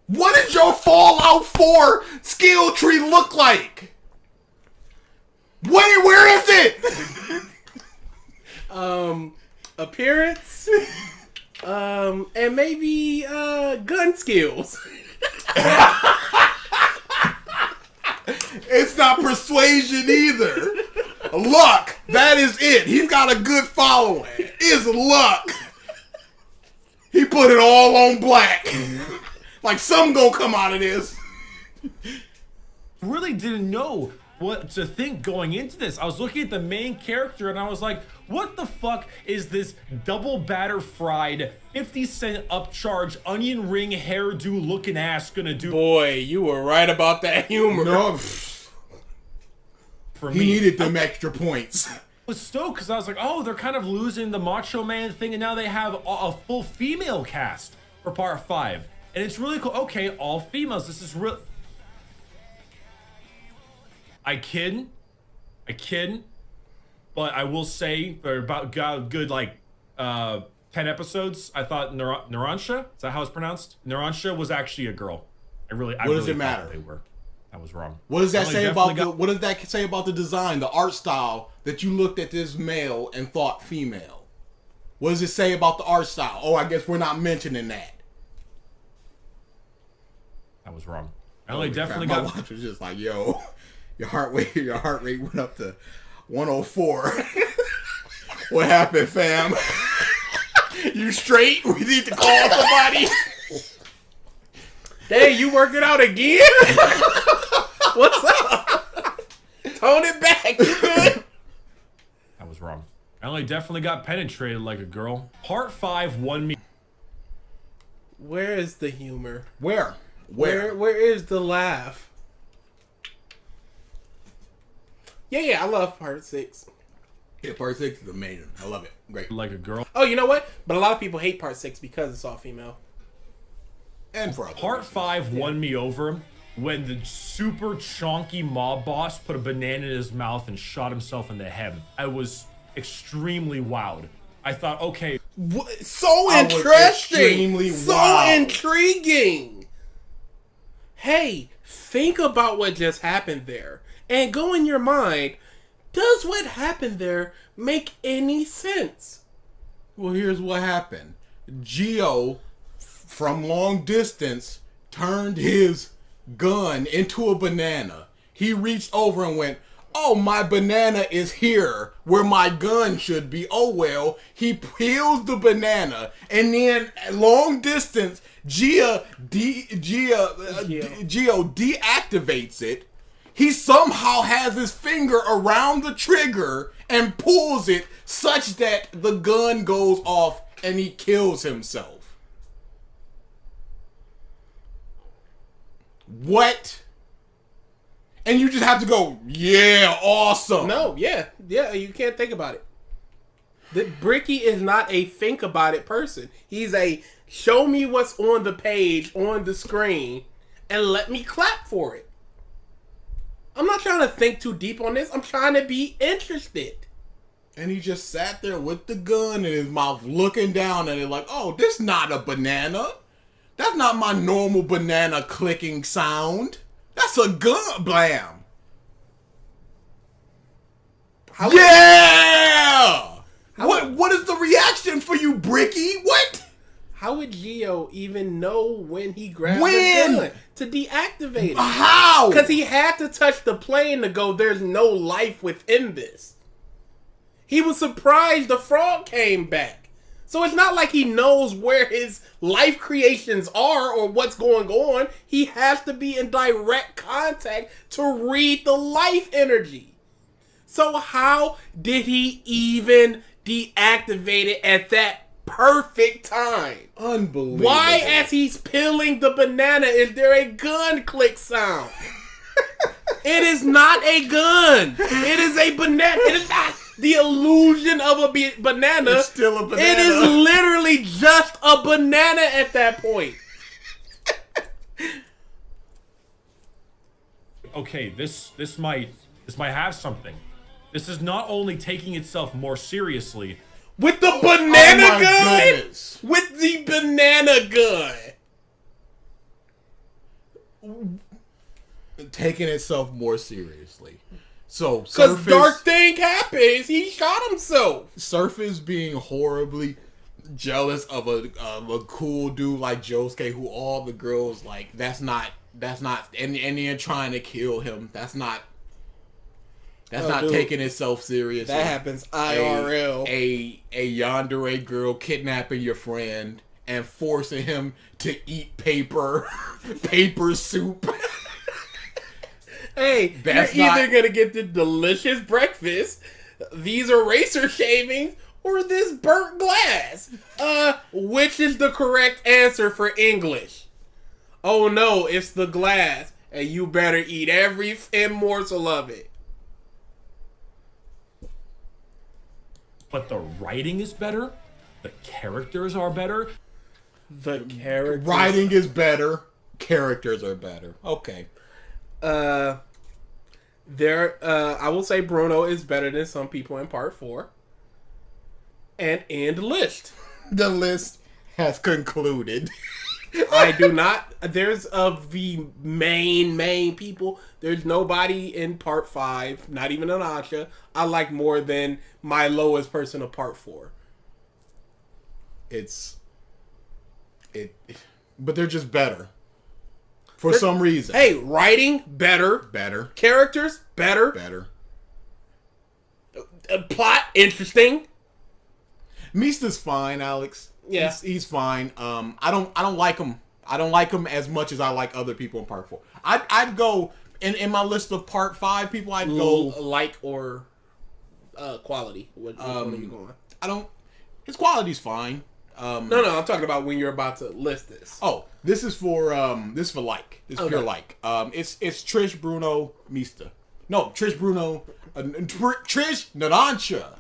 What does your Fallout 4 skill tree look like? Where is it? Appearance, and maybe gun skills. It's not persuasion either. Luck. That is it. He's got a good following. It's luck. He put it all on black. Like something gonna come out of this. Really didn't know what to think going into this. I was looking at the main character and I was like, what the fuck is this double batter fried 50-cent upcharge onion ring hairdo looking ass gonna do? Boy, you were right about that humor. No, For he me? needed them extra points. I was stoked because I was like, oh, they're kind of losing the Macho Man thing and now they have a full female cast for part 5. And it's really cool. Okay, all females. This is real. I kid, but I will say for about good like 10 episodes, I thought Narancia, is that how it's pronounced? Narancia was actually a girl. What does it matter? They were. That was wrong. What does that say Definitely about what does that say about the design, the art style that you looked at this male and thought female? What does it say about the art style? Oh, I guess we're not mentioning that. I was wrong. I only definitely got. My watch was just like, yo, your heart rate went up to 104. What happened, fam? You straight? We need to call somebody. Hey, you working out again? What's up? Tone it back. You good? I was wrong. I only definitely got penetrated like a girl. Part 5 won me. Where is the humor? Where is the laugh? Yeah, I love part 6. Yeah, part 6 is amazing. I love it. Great. Like a girl. Oh, you know what? But a lot of people hate part 6 because it's all female. And for other Part reasons. 5 won me over when the super chonky mob boss put a banana in his mouth and shot himself in the head. I was extremely wowed. I thought, okay, So I was interesting. extremely So wowed. intriguing. Hey, think about what just happened there. And go in your mind, does what happened there make any sense? Well, here's what happened. Geo, from long distance, turned his gun into a banana. He reached over and went, oh, my banana is here where my gun should be. Oh, well. He peels the banana, and then at long distance, Geo deactivates it. He somehow has his finger around the trigger and pulls it such that the gun goes off and he kills himself. What? And you just have to go, yeah, awesome. No, yeah, you can't think about it. Bricky is not a think about it person. He's a show me what's on the page, on the screen, and let me clap for it. I'm not trying to think too deep on this. I'm trying to be interested. And he just sat there with the gun in his mouth looking down at it like, oh, this not a banana. That's not my normal banana clicking sound. That's a gun. Blam. Yeah! What is the reaction for you, Bricky? What? How would Geo even know when he grabbed When? the gun to deactivate it? How? Because he had to touch the plane to go, there's no life within this. He was surprised the frog came back. So it's not like he knows where his life creations are or what's going on. He has to be in direct contact to read the life energy. So how did he even deactivate it at that perfect time? Unbelievable. Why, as he's peeling the banana, is there a gun click sound? It is not a gun. It is a banana. It is not the illusion of a banana. It's still a banana. It is literally just a banana at that point. okay, this might have something. This is not only taking itself more seriously. With the banana my gun? goodness. With the banana gun. Taking itself more seriously. So Because dark thing happens. He shot himself. Surface being horribly jealous of a cool dude like Josuke who all the girls like, that's not and then trying to kill him. That's not dude, taking itself seriously. That happens IRL. A yandere girl kidnapping your friend and forcing him to eat paper soup. Hey, That's you're not- either going to get the delicious breakfast, these eraser shavings, or this burnt glass. Which is the correct answer for English? Oh no, it's the glass, and you better eat every morsel of it. But the writing is better. The characters are better. The characters. Writing is better. Characters are better. Okay. I will say Bruno is better than some people in part 4. And end list. The list has concluded. I do not. There's of the main people. There's nobody in part 5, not even Anasha, I like more than my lowest person of part 4. But they're just better. For some reason. Hey, writing better, Better. characters better, Better. Plot interesting. Mista's fine, Alex. Yeah. He's fine. I don't like him. I don't like him as much as I like other people in part 4. I'd go in my list of part 5 people. I'd go Like or quality. What are you going? I don't. His quality's fine. No, I'm talking about when you're about to list this. Oh, this is for like. This is pure like. It's Trish, Bruno, Mista. No, Trish, Bruno, Trish, Narancia,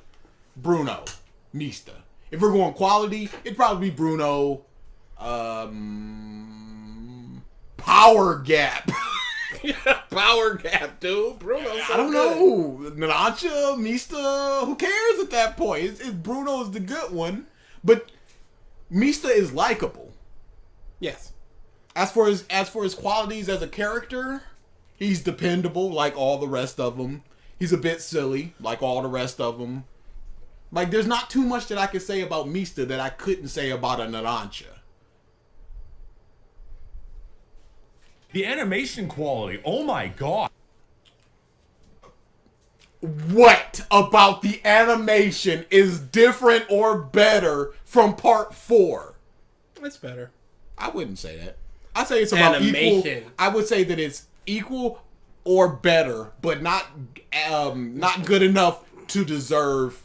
Bruno, Mista. If we're going quality, it'd probably be Bruno. Power gap. Power gap, dude. Bruno's so I don't good. know. Narancia, Mista. Who cares at that point? It's Bruno's the good one, but Mista is likable. Yes. As for his qualities as a character, he's dependable like all the rest of them. He's a bit silly like all the rest of them. Like, there's not too much that I could say about Mista that I couldn't say about a Narancia. The animation quality, oh my god. What about the animation is different or better from part 4? It's better. I wouldn't say that. I'd say it's about Animation. equal. I would say that it's equal or better, but not good enough to deserve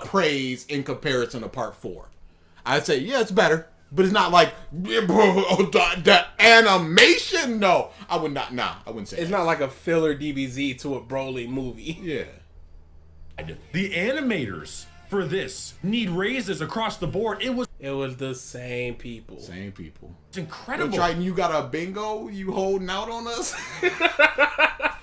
praise in comparison to part 4. I'd say it's better, but it's not like the animation. No, I would not. Nah, I wouldn't say It's that. not like a filler DBZ to a Broly movie. Yeah. The animators for this need raises across the board. It was the same people. Same people. incredible. Triton, you got a bingo? You holding out on us?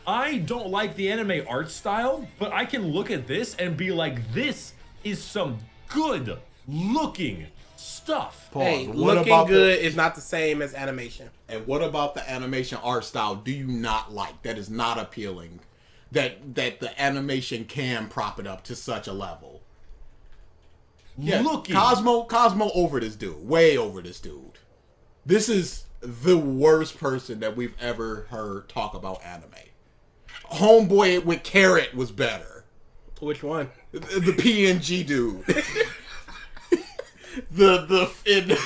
I don't like the anime art style, but I can look at this and be like, this is some good looking stuff. Pause. Hey, What looking about good is not the same as animation. And what about the animation art style do you not like? That is not appealing. That the animation can prop it up to such a level. Yeah, Looking. Cosmo over this dude. Way over this dude. This is the worst person that we've ever heard talk about anime. Homeboy with Carrot was better. Which one? The PNG dude. the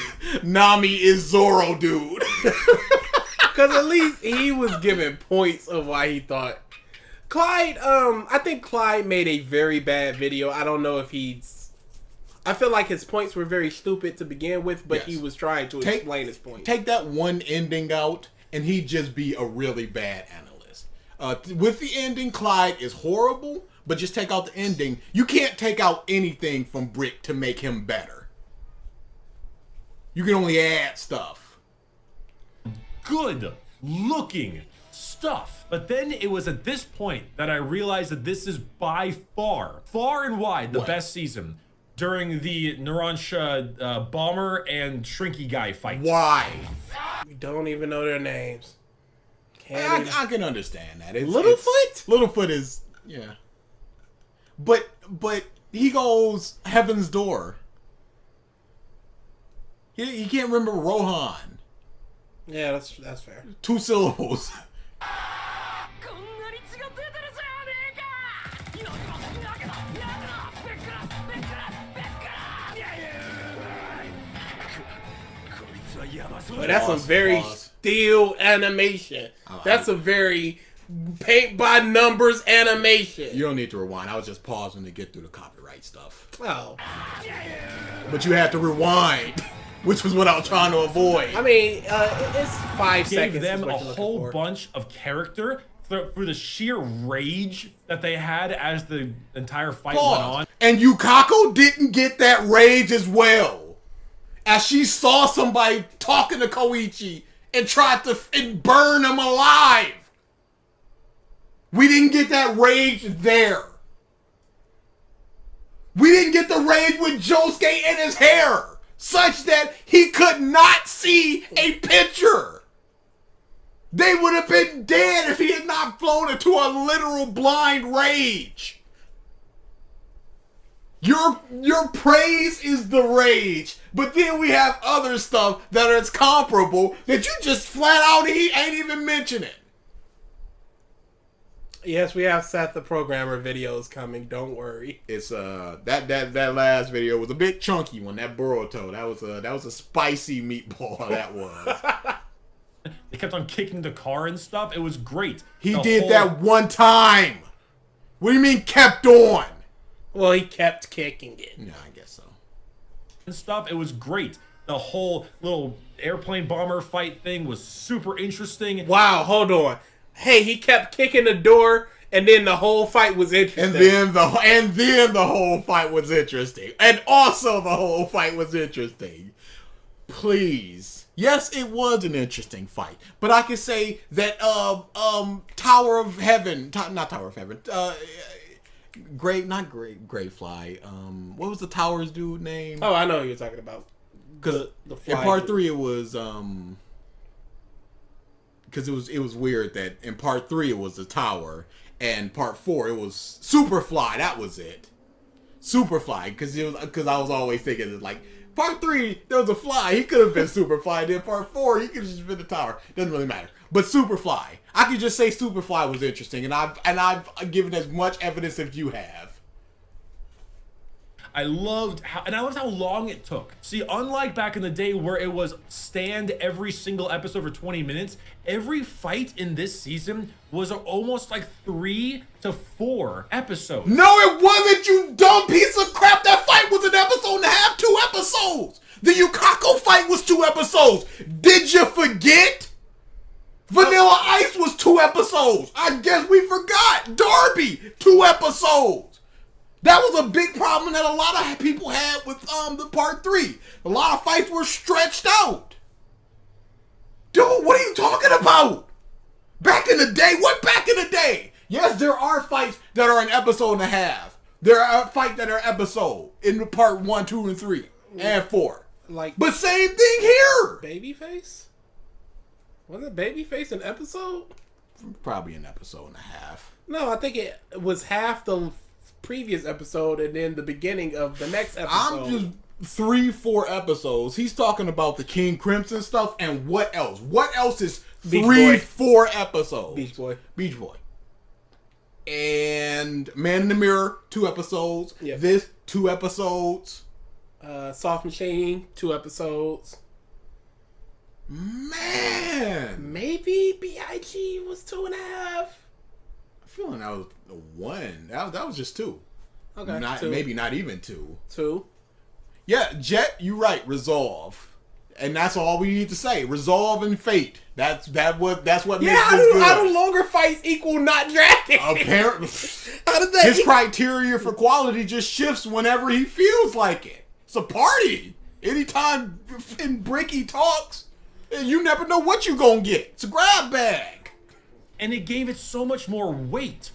Nami is Zoro dude. Because at least he was given points of why he thought. Clyde, I think Clyde made a very bad video. I don't know if I feel like his points were very stupid to begin with, but he was trying to explain his point. Take that one ending out, and he'd just be a really bad analyst. With the ending, Clyde is horrible, but just take out the ending. You can't take out anything from Brick to make him better. You can only add stuff. Good looking stuff. But then it was at this point that I realized that this is by far and wide the best season during the Narancia bomber and Shrinky guy fight. Why? We don't even know their names. I can understand that. Littlefoot? Littlefoot is, yeah. But he goes Heaven's Door. He can't remember Rohan. Yeah, that's fair. 2 syllables. こんなに血が出てるじゃねえかやけどべっからいやこいつはやばそう But that's some very still animation. That's a very paint by numbers animation. You don't need to rewind. I was just pausing to get through the copyright stuff. Oh. But you had to rewind, which was what I was trying to avoid. I mean, it's 5 seconds. Gave them is what a you're looking whole for. bunch of character for the sheer rage that they had as the entire fight went on. And Yukako didn't get that rage as well. As she saw somebody talking to Koichi and tried to burn him alive. We didn't get that rage there. We didn't get the rage with Josuke in his hair, such that he could not see a picture. They would have been dead if he had not flown into a literal blind rage. Your praise is the rage, but then we have other stuff that is comparable that you just flat out ain't even mentioning. Yes, we have Seth the Programmer videos coming. Don't worry. It's that last video was a bit chunky one. That Boruto, that was a spicy meatball. That was. They kept on kicking the car and stuff. It was great. He did that one time. What do you mean kept on? Well, he kept kicking it. Yeah, I guess so. And stuff. It was great. The whole little airplane bomber fight thing was super interesting. Wow, hold on. Hey, he kept kicking the door, and then the whole fight was interesting. And then the whole fight was interesting. And also the whole fight was interesting. Please. Yes, it was an interesting fight. But I can say that Tower of Heaven, not Tower of Heaven, Greyfly. What was the Tower's dude name? Oh, I know who you're talking about. Because the in part 3 it was because it was weird that in part 3 it was the Tower, and part 4 it was Superfly. That was it, Superfly. Because I was always thinking that, like, part 3 there was a fly, he could have been Superfly. Then part 4 he could have just been the Tower. Doesn't really matter. But Superfly, I could just say Superfly was interesting, and I've given as much evidence as you have. I loved how long it took. See, unlike back in the day where it was stand every single episode for 20 minutes, every fight in this season was almost like 3 to 4 episodes. No, it wasn't, you dumb piece of crap. That fight was an episode and a half, 2 episodes. The Yukako fight was 2 episodes. Did you forget? Vanilla Ice was 2 episodes. I guess we forgot. Darby, 2 episodes. That was a big problem that a lot of people had with the part 3. A lot of fights were stretched out. Dude, what are you talking about? Back in the day? What back in the day? Yes, there are fights that are an episode and a half. There are fights that are episode in part 1, 2, and 3, and 4. Like, but same thing here. Babyface? Wasn't Babyface an episode? Probably an episode and a half. No, I think it was half the previous episode and then the beginning of the next episode. I'm just 3-4 episodes. He's talking about the King Crimson stuff and what else? What else is 3-4 episodes? Beach Boy. And Man in the Mirror, 2 episodes. Yep. This, 2 episodes. Soft Machine, 2 episodes. Man, maybe B.I.G. was 2.5. I'm feeling that was 1. That was just 2. Okay, 2. Maybe not even 2. 2. Yeah, Jet, you're right. Resolve, and that's all we need to say. Resolve and Fate. That's what makes this good. How do longer fights equal not dragging? Apparently, how did that? His criteria for quality just shifts whenever he feels like it. It's a party. Anytime Bricky talks, you never know what you're gonna get. It's a grab bag. And it gave it so much more weight.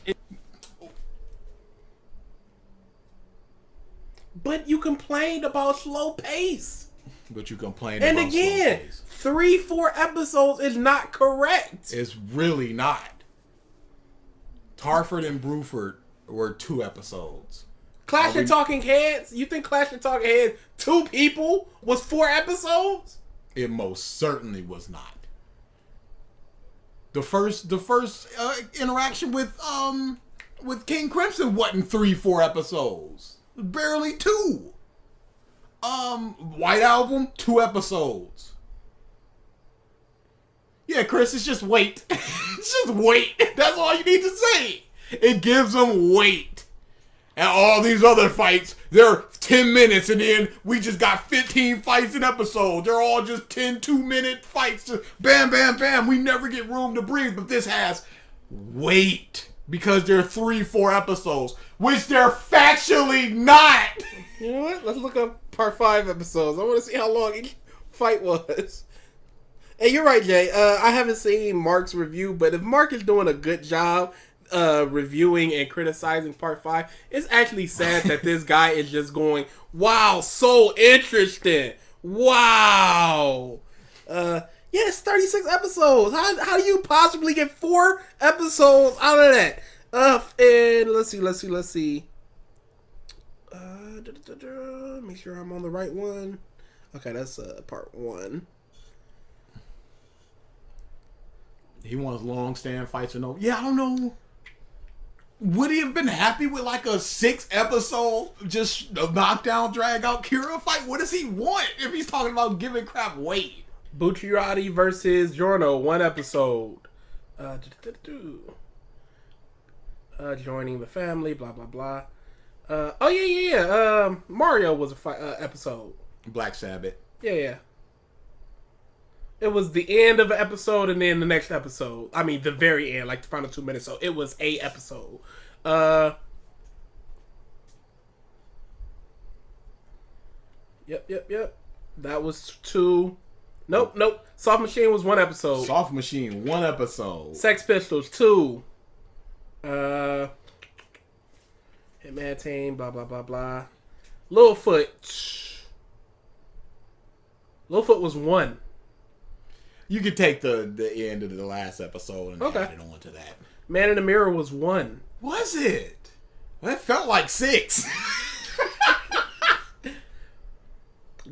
But you complained about slow pace. But you complained and about again, slow pace. 3-4 episodes is not correct. It's really not. Tarford and Bruford were 2 episodes. Clash of Talking Heads? You think Clash of Talking Heads, 2 people, was 4 episodes? It most certainly was not. The first interaction with King Crimson wasn't 3-4 episodes. Barely 2. White Album, 2 episodes. Yeah, Chris, it's just weight. It's just weight. That's all you need to say. It gives them weight. And all these other fights, they're 10 minutes, and then we just got 15 fights an episode. They're all just 10 2-minute fights. Just bam, bam, bam. We never get room to breathe, but this has weight because they're 3-4 episodes, which they're factually not. You know what? Let's look up part 5 episodes. I want to see how long each fight was. Hey, you're right, Jay. I haven't seen Mark's review, but if Mark is doing a good job reviewing and criticizing part 5, it's actually sad that this guy is just going, wow, so interesting. Wow. Yeah, it's 36 episodes. How do you possibly get 4 episodes out of that? And let's see. Make sure I'm on the right one. Okay, that's part 1. He wants long stand fights and no. Yeah, I don't know. Would he have been happy with like a 6 episode just a knockdown drag out Kira fight? What does he want if he's talking about giving crap weight? Bucciarati versus Giorno, 1 episode. Joining the family, blah blah blah. Mario was a fight episode. Black Sabbath. Yeah. It was the end of an episode and then the next episode. I mean, the very end, like the final 2 minutes. So it was a episode. Yep. That was 2. Nope. Soft Machine was 1 episode. Soft Machine, 1 episode. Sex Pistols, 2. Hitman Team, blah blah blah blah. Littlefoot was 1. You could take the end of the last episode and add it on to that. Man in the Mirror was 1. Was it? That felt like 6.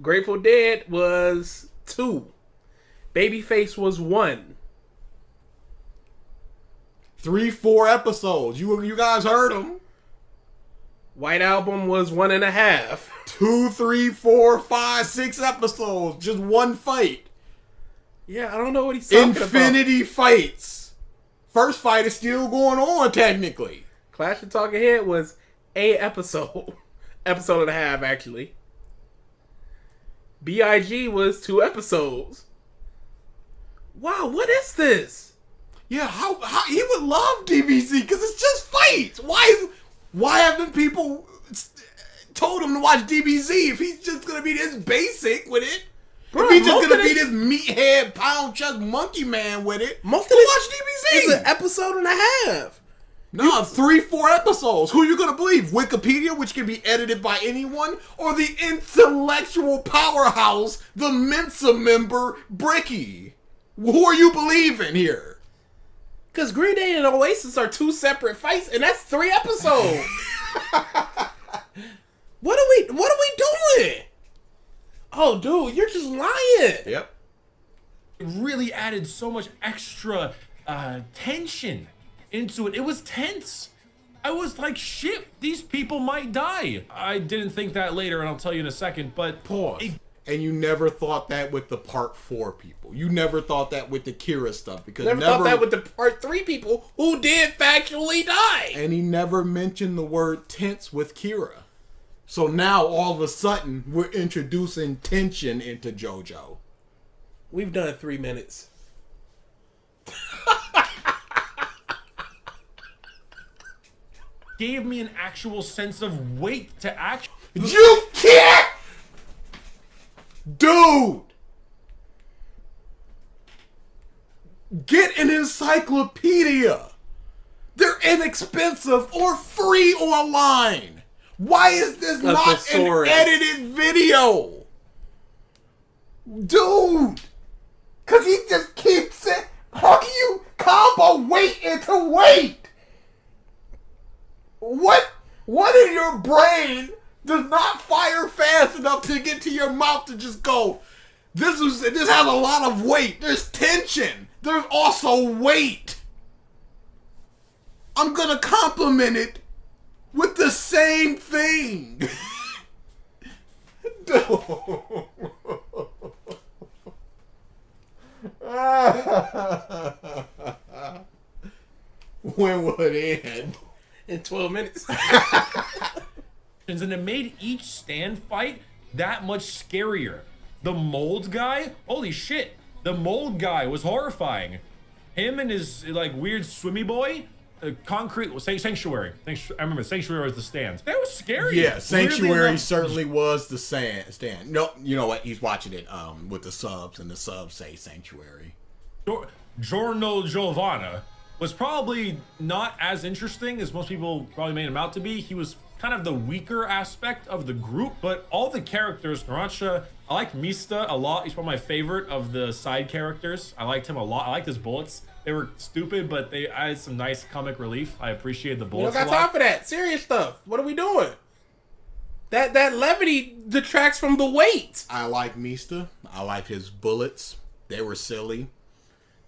Grateful Dead was 2. Babyface was 1. 3-4 episodes. You guys heard them. White Album was 1.5. 2, 3, 4, 5, 6 episodes. Just 1 fight. Yeah, I don't know what he's talking Infinity fights. First fight is still going on, technically. Clash of Talking Head was a episode. Episode and a half, actually. B.I.G. was 2 episodes. Wow, what is this? Yeah, how he would love DBZ because it's just fights. Why haven't people told him to watch DBZ if he's just gonna be this basic with it? Bro, if he's just gonna be this meathead pound chuck monkey man with it, Most of watch this DBZ. is an episode and a half. No, 3-4 episodes. Who you gonna believe? Wikipedia, which can be edited by anyone, or the intellectual powerhouse, the Mensa member, Bricky? Who are you believing here? Because Green Day and Oasis are 2 separate fights, and that's 3 episodes. What are we doing? Oh, dude, you're just lying. Yep. It really added so much extra tension into it. It was tense. I was like, shit, these people might die. I didn't think that later, and I'll tell you in a second, but Pause. And you never thought that with the part 4 people. You never thought that with the Kira stuff because Never thought that with the part 3 people who did factually die. And he never mentioned the word tense with Kira. So now all of a sudden we're introducing tension into JoJo. We've done 3 minutes. gave me an actual sense of weight to action. You can't! Dude! Get an encyclopedia. They're inexpensive or free online. Why is this not an thesaurus. edited video? Dude! Cause he just keeps it. How can you combo weight into weight? What in your brain does not fire fast enough to get to your mouth to just go, this has a lot of weight. There's tension. There's also weight. I'm gonna compliment it with the same thing. When will it end? In 12 minutes. And it made each stand fight that much scarier. The mold guy, holy shit, the mold guy was horrifying. Him and his like weird swimmy boy, concrete sanctuary. I remember sanctuary was the stands. That was scary. Yeah, sanctuary Weirdly enough, certainly was the stand. No, you know what? He's watching it with the subs, and the subs say sanctuary. Giorno Giovanna was probably not as interesting as most people probably made him out to be. He was kind of the weaker aspect of the group, but all the characters, Narancia, I liked Mista a lot. He's one of my favorite of the side characters. I liked him a lot. I liked his bullets. They were stupid, but they added some nice comic relief. I appreciate the We don't bullets got a time lot. for that. Serious stuff. What are we doing? That levity detracts from the weight. I like Mista. I like his bullets. They were silly.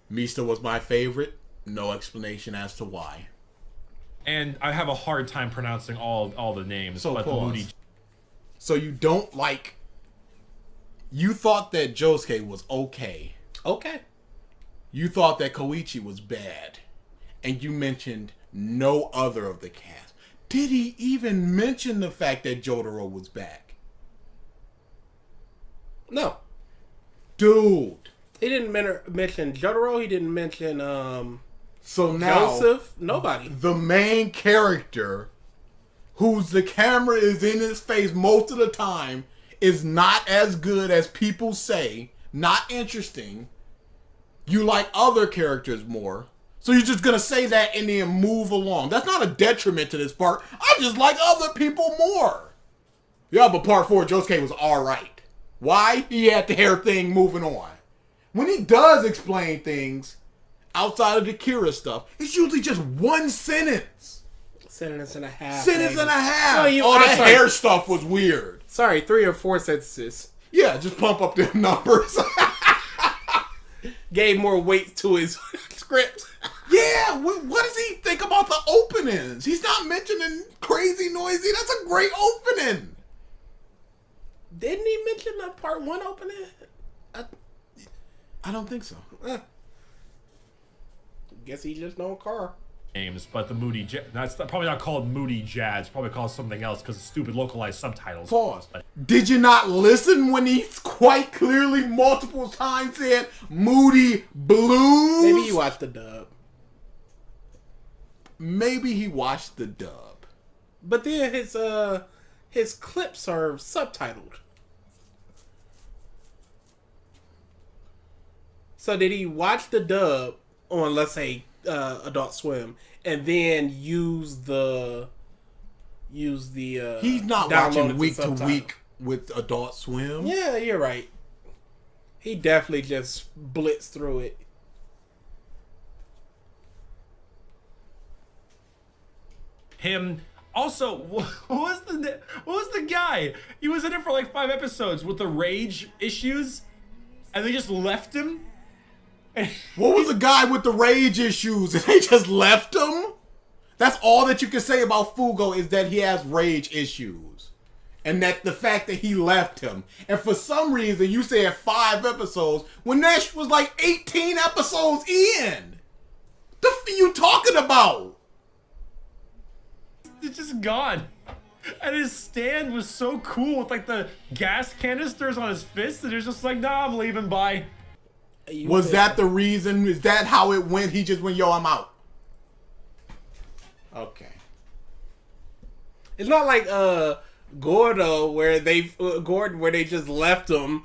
Mista was my favorite. No explanation as to why. And I have a hard time pronouncing all the names. So but the pause. Moody. So you don't like... You thought that Josuke was okay. Okay. You thought that Koichi was bad. And you mentioned no other of the cast. Did he even mention the fact that Jotaro was back? No. Dude. He didn't mention Jotaro. He didn't mention So now... Joseph. Nobody. The main character, whose the camera is in his face most of the time, is not as good as people say. Not interesting. You like other characters more. So you're just gonna say that and then move along. That's not a detriment to this part. I just like other people more. Yeah, but part 4, Josuke was alright. Why? He had the hair thing moving on. When he does explain things outside of the Kira stuff, it's usually just one sentence. Sentence and a half. Sentence maybe. and a half. No, All I'm that sorry. hair stuff was weird. Sorry, 3 or 4 sentences. Yeah, just pump up the numbers. Gave more weight to his script. Yeah, what does he think about the openings? He's not mentioning Crazy Noisy. That's a great opening. Didn't he mention the part 1 opening? I don't think so. Guess he just know car. Names, but the Moody. That's probably not called Moody Jazz. It's probably called something else because of stupid localized subtitles. Pause. Did you not listen when he quite clearly multiple times said Moody Blues? Maybe you watched the dub. Maybe he watched the dub. But then his clips are subtitled. So did he watch the dub on, let's say, Adult Swim, and then use the He's not download watching it week to subtitle. week with Adult Swim. Yeah, you're right. He definitely just blitzed through it. Him. Also, what was the guy? He was in it for like 5 episodes with the rage issues, and they just left him. What was the guy with the rage issues and they just left him? That's all that you can say about Fugo is that he has rage issues. And that the fact that he left him. And for some reason you said 5 episodes when Nash was like 18 episodes in. The f are you talking about? It's just gone. And his stand was so cool with like the gas canisters on his fist, and he was just like, nah, I'm leaving, bye. Was that the reason? Is that how it went? He just went, yo, I'm out. Okay. It's not like Gordo where they just left him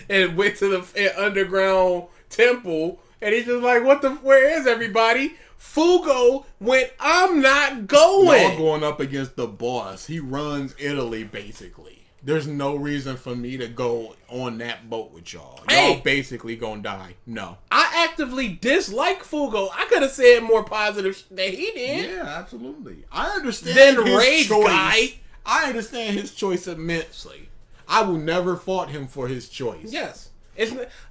and went to the underground temple, and he's just like, where is everybody? Fugo went, I'm not going. Y'all going up against the boss. He runs Italy, basically. There's no reason for me to go on that boat with y'all. Hey! Y'all basically gonna die. No. I actively dislike Fugo. I could have said more positive than he did. Yeah, absolutely. I understand Then his Rage choice. Guy. I understand his choice immensely. I will never fault him for his choice. Yes.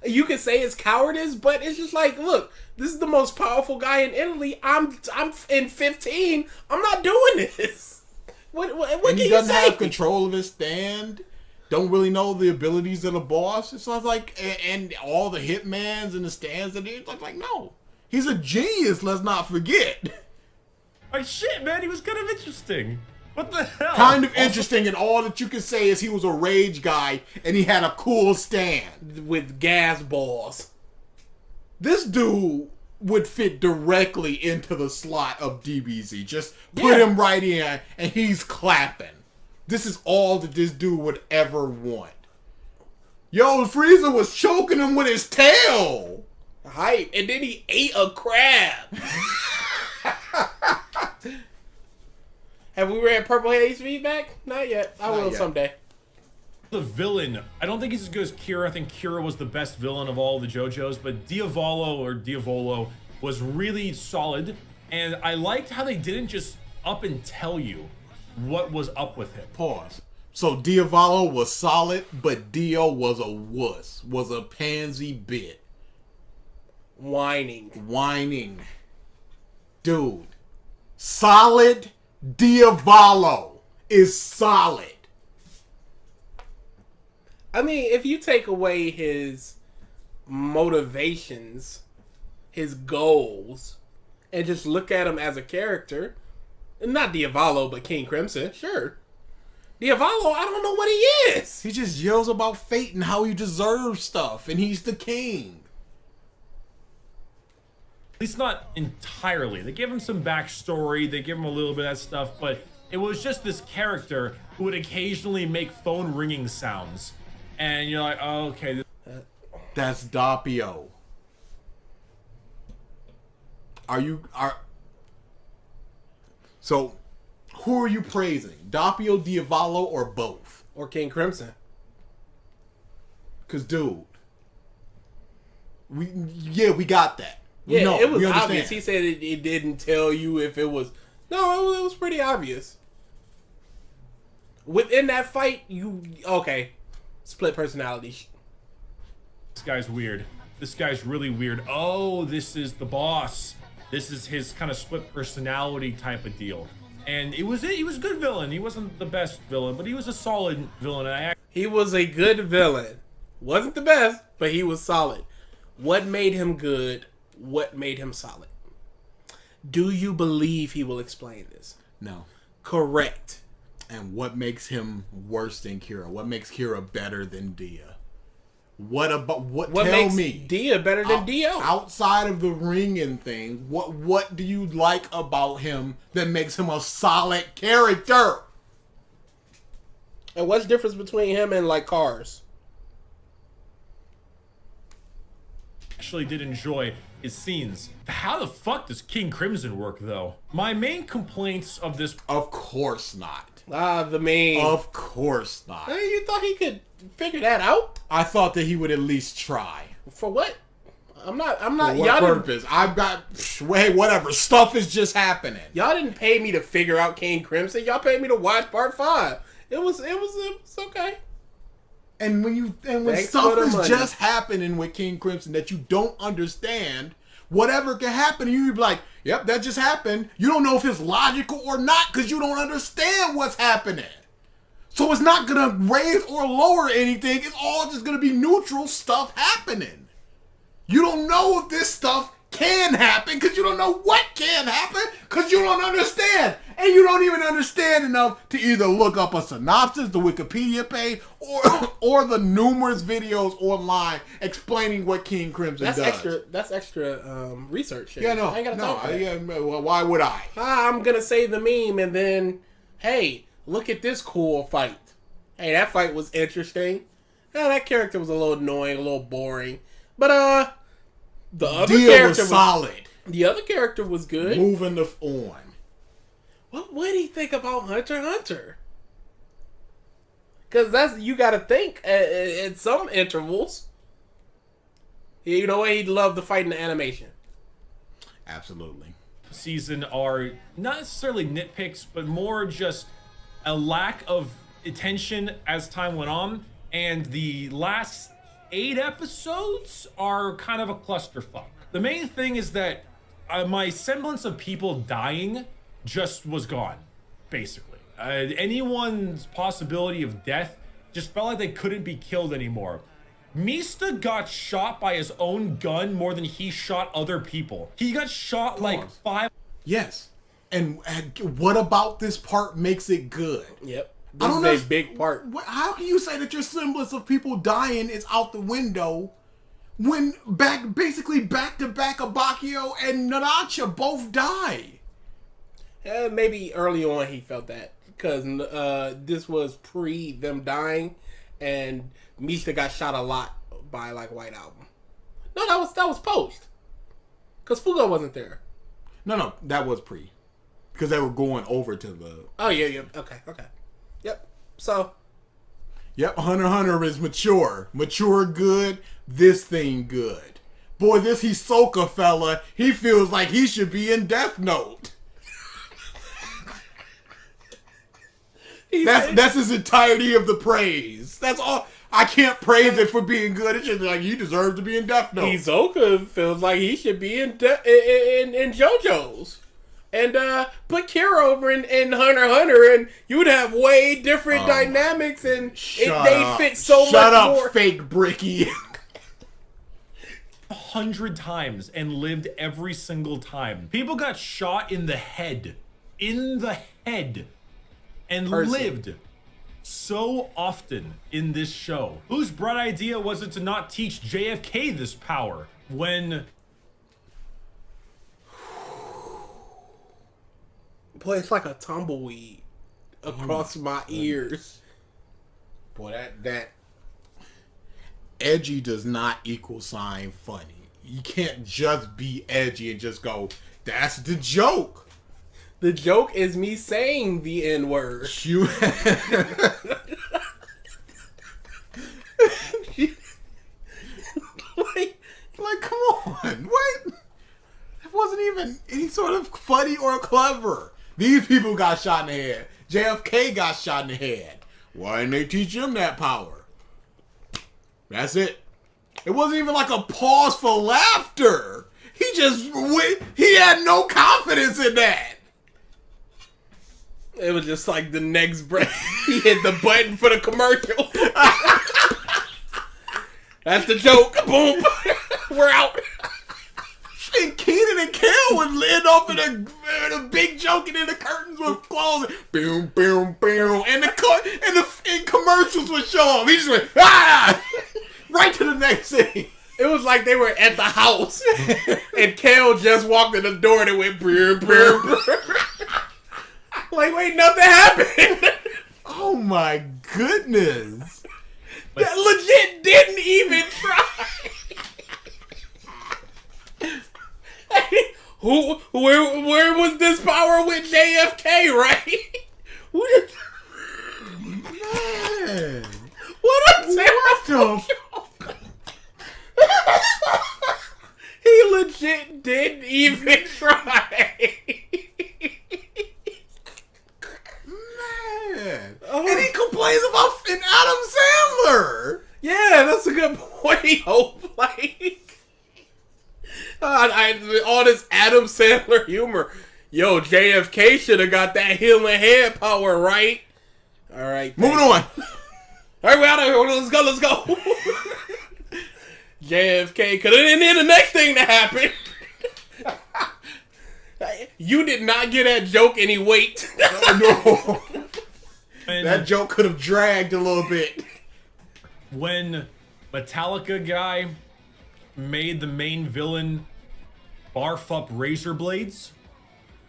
You can say it's cowardice, but it's just like, look, this is the most powerful guy in Italy. I'm in 15. I'm not doing this. What And can he you doesn't say? have control of his stand. Don't really know the abilities of the boss. It sounds like, and all the hitmans and the stands that he like no. He's a genius, let's not forget. Like, shit, man, he was kind of interesting. What the hell? Kind of interesting, and all that you can say is he was a rage guy and he had a cool stand. With gas balls. This dude would fit directly into the slot of DBZ. Just put Yeah. him right in and he's clapping. This is all that this dude would ever want. Yo, Frieza was choking him with his tail. Hype. And then he ate a crab. Have we read Purple Haze feedback? Not yet. I Not will yet. someday. The villain, I don't think he's as good as Kira. I think Kira was the best villain of all the JoJos, but Diavolo was really solid, and I liked how they didn't just up and tell you what was up with him. Pause. So Diavolo was solid, but Dio was a wuss. Was a pansy bit. Whining. Dude. Solid Diavolo is solid. I mean, if you take away his motivations, his goals, and just look at him as a character, not Diavolo, but King Crimson, sure. Diavolo, I don't know what he is. He just yells about fate and how he deserves stuff, and he's the king. At least not entirely. They give him some backstory, they give him a little bit of that stuff, but it was just this character who would occasionally make phone ringing sounds. And you're like, oh, okay. That's Doppio. So, who are you praising? Doppio, Diavolo, or both? Or King Crimson. Because, dude, we got that. Yeah, it was obvious. He said it didn't tell you if it was... No, it was pretty obvious. Within that fight, okay, split personality. This guy's weird. This guy's really weird. Oh, this is the boss. This is his kind of split personality type of deal. And he was a good villain. He wasn't the best villain, but he was a solid villain. And he was a good villain. Wasn't the best, but he was solid. What made him good? What made him solid? Do you believe he will explain this? No. Correct. And what makes him worse than Kira? What makes Kira better than Dia? What tell makes me Dia better than Dio? Outside of the ringing thing, what do you like about him that makes him a solid character? And what's the difference between him and like Cars? actually did enjoy his scenes. How the fuck does King Crimson work, though? My main complaints of this... Of course not. The main... Of course not. Hey, you thought he could figure that out? I thought that he would at least try. For what? I'm not... For what purpose? I've got... Hey, whatever. Stuff is just happening. Y'all didn't pay me to figure out King Crimson. Y'all paid me to watch part 5. It was okay. And when stuff is just happening with King Crimson that you don't understand, whatever can happen, you be like, yep, that just happened. You don't know if it's logical or not because you don't understand what's happening. So it's not going to raise or lower anything. It's all just going to be neutral stuff happening. You don't know if this stuff can happen because you don't know what can happen because you don't understand. And you don't even understand enough to either look up a synopsis, the Wikipedia page, or the numerous videos online explaining what King Crimson does. That's extra research. Yeah, no. I ain't gotta talk about it. Well, why would I? I'm going to say the meme and then, hey, look at this cool fight. Hey, that fight was interesting. That character was a little annoying, a little boring. But, the other character was solid. The other character was good. Moving on. What would he think about Hunter x Hunter? Because you got to think at some intervals. You know what? He'd love the fight in the animation. Absolutely. Season are not necessarily nitpicks, but more just a lack of attention as time went on. And the last 8 episodes are kind of a clusterfuck. The main thing is that my semblance of people dying just was gone, basically. Anyone's possibility of death just felt like they couldn't be killed anymore. Mista got shot by his own gun more than he shot other people. He got shot like 5. Yes. And what about this part makes it good? Yep. This is a big part. How can you say that your semblance of people dying is out the window when basically back-to-back Abakio and Naracha both die? Maybe early on he felt that because this was pre them dying, and Mista got shot a lot by like White Album. No, that was post because Fugo wasn't there. No, that was pre because they were going over to the. Oh yeah, okay, yep. So, yep, Hunter x Hunter is mature good. This thing good, boy. This Hisoka fella, he feels like he should be in Death Note. That's his entirety of the praise. That's all. I can't praise it for being good. It's just like you deserve to be in Death Note. Hisoka feels like he should be in JoJo's. And put Kira over in Hunter x Hunter, and you would have way different dynamics, and they fit so much more. Shut up, fake Bricky. 100 times and lived every single time. People got shot in the head. In the head. And lived so often in this show. Whose bright idea was it to not teach JFK this power when... Boy, it's like a tumbleweed across my ears. Boy, that edgy does not equal sign funny. You can't just be edgy and just go, that's the joke. The joke is me saying the N-word. You like, come on. What? That wasn't even any sort of funny or clever. These people got shot in the head. JFK got shot in the head. Why didn't they teach him that power? That's it. It wasn't even like a pause for laughter. He just went. He had no confidence in that. It was just like the next breath. He hit the button for the commercial. That's the joke. Boom. We're out. And Keenan and Kel would end off in a big joke, and then the curtains would close. Boom, boom, boom, and the commercials would show up. He just went right to the next scene. It was like they were at the house, and Kel just walked in the door and it went boom, boom, boom. Like, wait, nothing happened. Oh my goodness! That legit didn't even try. Where was this power with JFK, right? Man, What a terrible joke. He legit didn't even try. Man. And he complains about an Adam Sandler. Yeah, that's a good point, Hope. Like, all this Adam Sandler humor. Yo, JFK should have got that healing head power, right? All right. Moving on. All right, we're out of here. Let's go. JFK could have been in the next thing to happen. You did not get that joke any weight. No. And That joke could have dragged a little bit. when Metallica guy made the main villain barf up razor blades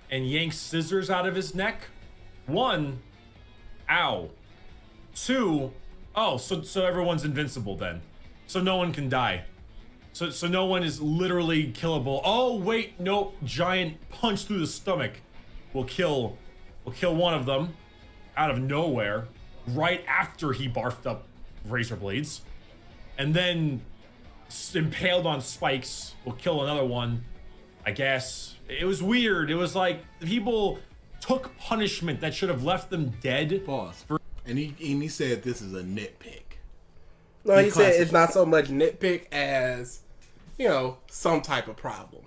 and yank scissors out of his neck. 1, ow. 2, oh, so everyone's invincible then. So no one can die. So no one is literally killable. Oh wait, nope. Giant punch through the stomach will kill one of them out of nowhere right after he barfed up razor blades. And then impaled on spikes will kill another one, I guess. It was weird. It was like people took punishment that should have left them dead. Pause. And he said this is a nitpick. No, he said it's not so much nitpick as, some type of problem.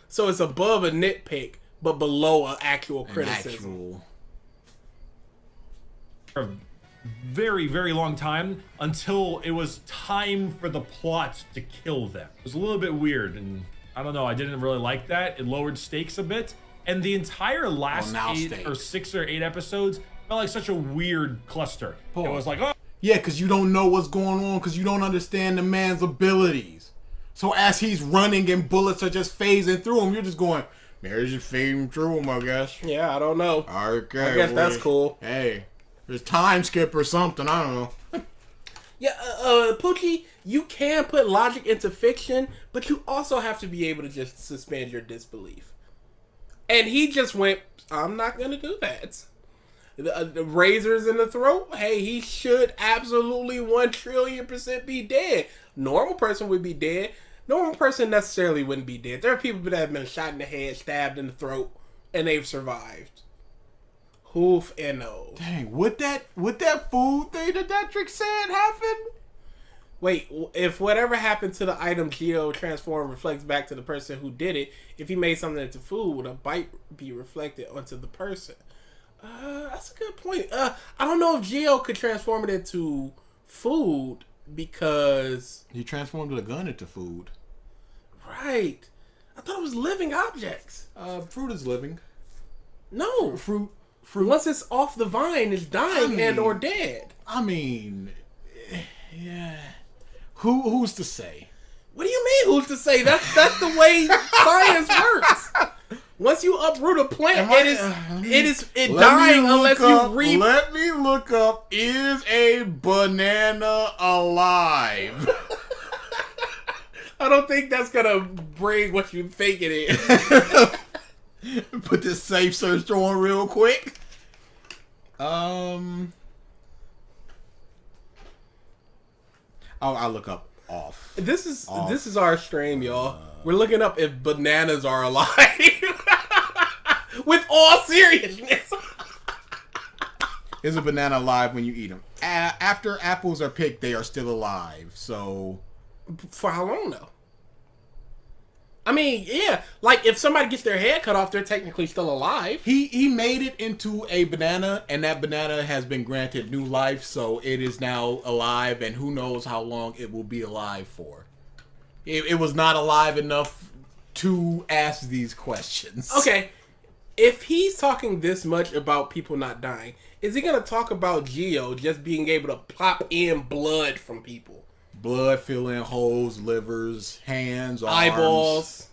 So it's above a nitpick, but below an actual criticism. For a very, very long time until it was time for the plot to kill them. It was a little bit weird, and I don't know, I didn't really like that. It lowered stakes a bit. And the entire last 6 or 8 episodes felt like such a weird cluster. It was like, oh. Yeah, because you don't know what's going on, because you don't understand the man's abilities. So as he's running and bullets are just phasing through him, you're just going, there's just fading through him, I guess. Yeah, I don't know. Okay. I guess that's cool. Hey, there's time skip or something, I don't know. Yeah, Poochie, you can put logic into fiction, but you also have to be able to just suspend your disbelief. And he just went, I'm not going to do that. The razors in the throat, hey, he should absolutely 1,000,000,000% be dead. Normal person would be dead. Normal person necessarily wouldn't be dead. There are people that have been shot in the head, stabbed in the throat, and they've survived. Hoof and no. Dang, would that food thing that trick said happen? Wait, if whatever happened to the item Geo transform reflects back to the person who did it, if he made something into food, would a bite be reflected onto the person? That's a good point. I don't know if Geo could transform it into food because... He transformed a gun into food. Right. I thought it was living objects. Fruit is living. No. Fruit. Once it's off the vine, it's dying and or dead. I mean, yeah. Who's to say? What do you mean? Who's to say? That's the way science works. Once you uproot a plant, it is dying unless you reap. Let me look up. Is a banana alive? I don't think that's gonna bring what you think it is. Put this safe search on real quick. I'll look up off. This is our stream, y'all. We're looking up if bananas are alive. With all seriousness. Is a banana alive when you eat them? After apples are picked, they are still alive. So, for how long though? I mean, yeah, like if somebody gets their head cut off, they're technically still alive. He made it into a banana, and that banana has been granted new life, so it is now alive, and who knows how long it will be alive for. It was not alive enough to ask these questions. Okay, if he's talking this much about people not dying, is he gonna talk about Geo just being able to pop in blood from people? Blood filling holes, livers, hands, arms, eyeballs,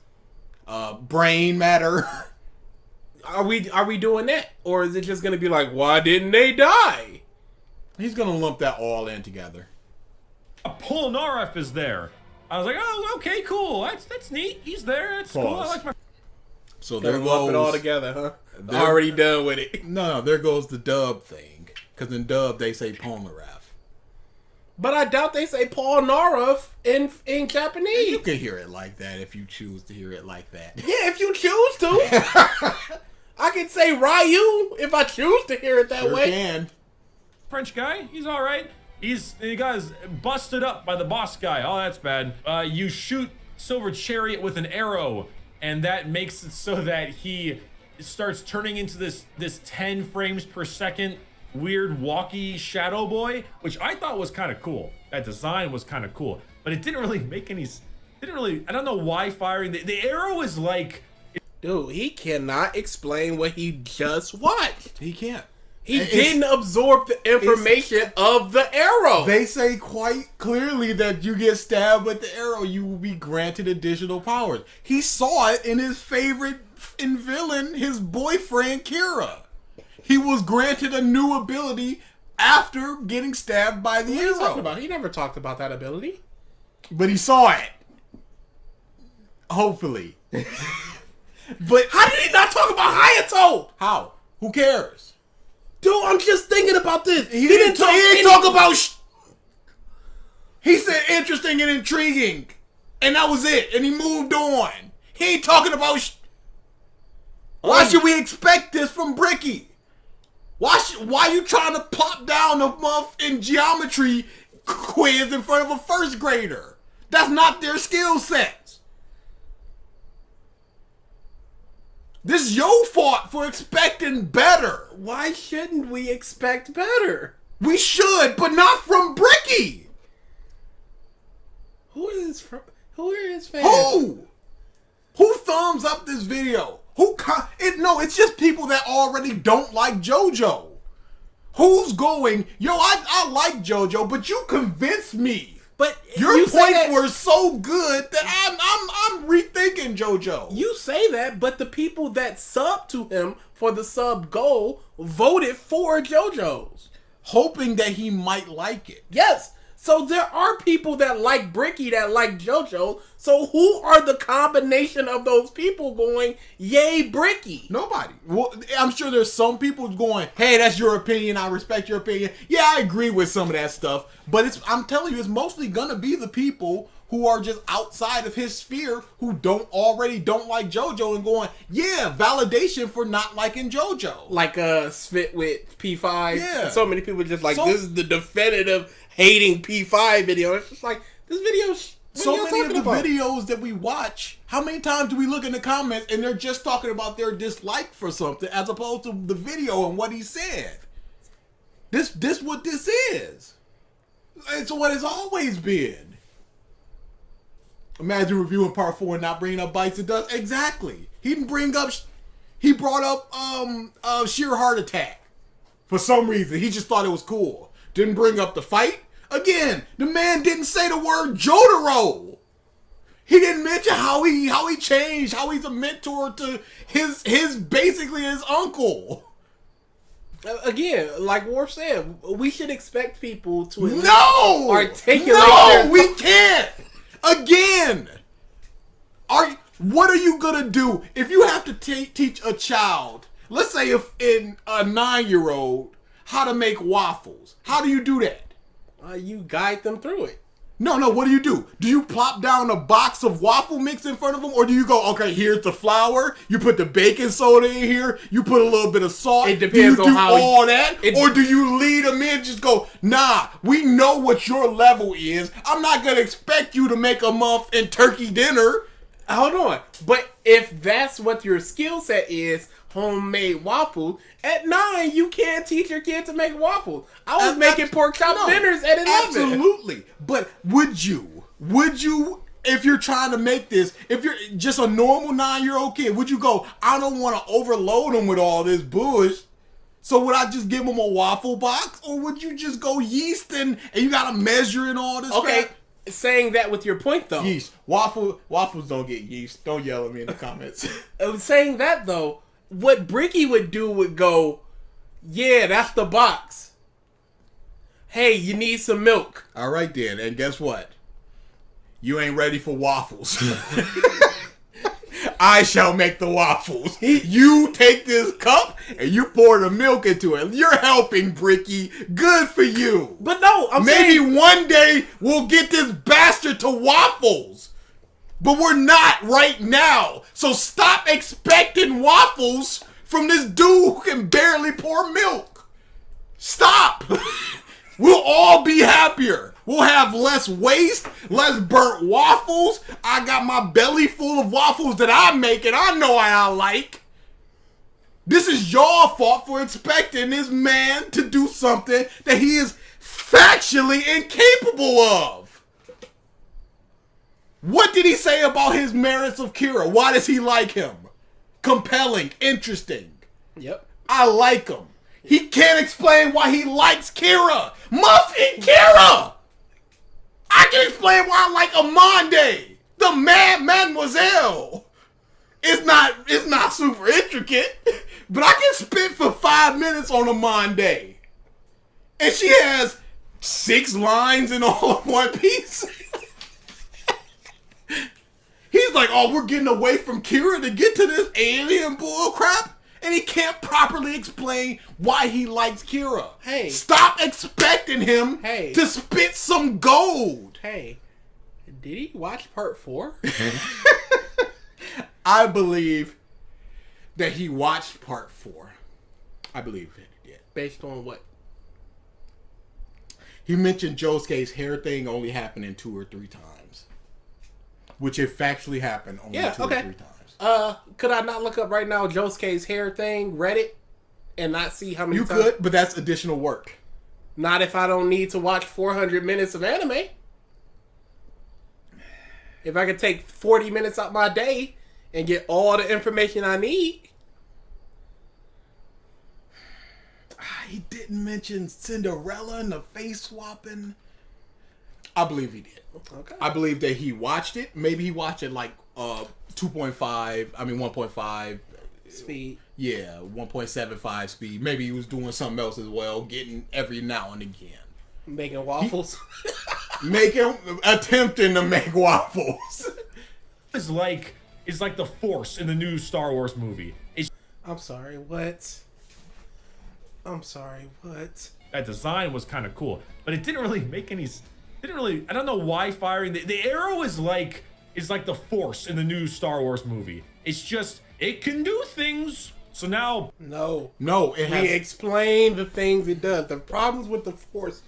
brain matter. Are we doing that, or is it just gonna be like, why didn't they die? He's gonna lump that all in together. Polnareff is there. I was like, oh, okay, cool. That's neat. He's there. That's cool. I like my. So there goes lump it all together, huh? Already done with it. No, there goes the dub thing. Because in dub they say Polnareff. But I doubt they say Polnareff in Japanese. You can hear it like that if you choose to hear it like that. Yeah, if you choose to. I can say Ryu if I choose to hear it that Sure way. Can. French guy. He's all right. He got busted up by the boss guy. Oh, that's bad. You shoot Silver Chariot with an arrow, and that makes it so that he starts turning into this 10 frames per second weird walkie shadow boy, which I thought was kind of cool. That design was kind of cool, but it didn't really make any. I don't know why firing the arrow is like. Dude, he cannot explain what he just watched. He can't. He didn't absorb the information of the arrow. They say quite clearly that you get stabbed with the arrow, you will be granted additional powers. He saw it in his favorite villain, his boyfriend, Kira. He was granted a new ability after getting stabbed by the What are you arrow. talking about? He never talked about that ability. But he saw it. Hopefully. But how did he not talk about Hayato? How? Who cares? Dude, I'm just thinking about this. He didn't talk about He said interesting and intriguing. And that was it. And he moved on. He ain't talking about Why should we expect this from Bricky? Why you trying to plop down a month in geometry quiz in front of a first grader? That's not their skill sets. This is your fault for expecting better. Why shouldn't we expect better? We should, but not from Bricky. Who are his fans? Who thumbs up this video? It's just people that already don't like Jojo. Who's going, I like Jojo, but you convinced me. But Your you say points that- were so good that I'm rethinking JoJo. You say that, but the people that sub to him for the sub goal voted for JoJo's. Hoping that he might like it. Yes. So there are people that like Bricky that like JoJo. So who are the combination of those people going, yay, Bricky? Nobody. Well, I'm sure there's some people going, hey, that's your opinion. I respect your opinion. Yeah, I agree with some of that stuff. But I'm telling you, it's mostly going to be the people who are just outside of his sphere who don't like JoJo and going, yeah, validation for not liking JoJo. Like Spit with P5. Yeah. So many people just like, this is the definitive hating P5 video. It's just like, this video... So many of the videos that we watch, how many times do we look in the comments and they're just talking about their dislike for something as opposed to the video and what he said? This what this is. It's what it's always been. Imagine reviewing part 4 and not bringing up bites and dust. Exactly. He brought up sheer heart attack. For some reason. He just thought it was cool. Didn't bring up the fight. Again, the man didn't say the word Jotaro. He didn't mention how he changed, how he's a mentor to his basically his uncle. Again, like Worf said, we should expect people to articulate. No, we can't. Again, what are you gonna do if you have to teach a child? Let's say if in a 9-year-old how to make waffles. How do you do that? You guide them through it. No, what do? Do you plop down a box of waffle mix in front of them? Or do you go, okay, here's the flour, you put the baking soda in here, you put a little bit of salt. It depends on how all that? Or do you lead them in, just go, nah, we know what your level is. I'm not going to expect you to make a muff and turkey dinner. Hold on. But if that's what your skill set is, homemade waffles, at 9 you can't teach your kid to make waffles. I was making pork chop dinners at 11. Absolutely. But would you, if you're trying to make this, if you're just a normal 9-year-old kid, would you go, I don't want to overload them with all this bush, so would I just give them a waffle box? Or would you just go yeast and you got to measure and all this crap? Saying that with your point though. Yeast. Waffles don't get yeast. Don't yell at me in the comments. Saying that though, what Bricky would do would go, yeah, that's the box. Hey, you need some milk. All right then, and guess what? You ain't ready for waffles. I shall make the waffles. You take this cup and you pour the milk into it. You're helping, Bricky. Good for you. But no, maybe one day we'll get this bastard to waffles. But we're not right now. So stop expecting waffles from this dude who can barely pour milk. Stop. We'll all be happier. We'll have less waste, less burnt waffles. I got my belly full of waffles that I make and I know I like. This is your fault for expecting this man to do something that he is factually incapable of. What did he say about his merits of Kira? Why does he like him? Compelling, interesting. Yep. I like him. He can't explain why he likes Kira. Muffin Kira! I can explain why I like Amande, the Mad Mademoiselle. It's not super intricate, but I can spit for 5 minutes on Amande. And she has 6 lines in all of One Piece. He's like, oh, we're getting away from Kira to get to this alien bull crap. And he can't properly explain why he likes Kira. Hey. Stop expecting him to spit some gold. Hey, did he watch part 4? I believe that he watched part 4. I believe that he did. Based on what? He mentioned Josuke's hair thing only happening 2 or 3 times. Which it factually happened only 2 or 3 times. Could I not look up right now Josuke's hair thing, Reddit, and not see how many times? You could, but that's additional work. Not if I don't need to watch 400 minutes of anime. If I could take 40 minutes out my day and get all the information I need. He didn't mention Cinderella and the face swapping. I believe he did. Okay. I believe that he watched it. Maybe he watched it like 1.5 speed. Yeah, 1.75 speed. Maybe he was doing something else as well, getting every now and again. Making waffles. attempting to make waffles. Is like the Force in the new Star Wars movie. I'm sorry, what? That design was kind of cool, but it didn't really make any. I don't know why firing the arrow is like the Force in the new Star Wars movie. It's just it can do things. So now No, it we has. explain the things it does. The problems with the Force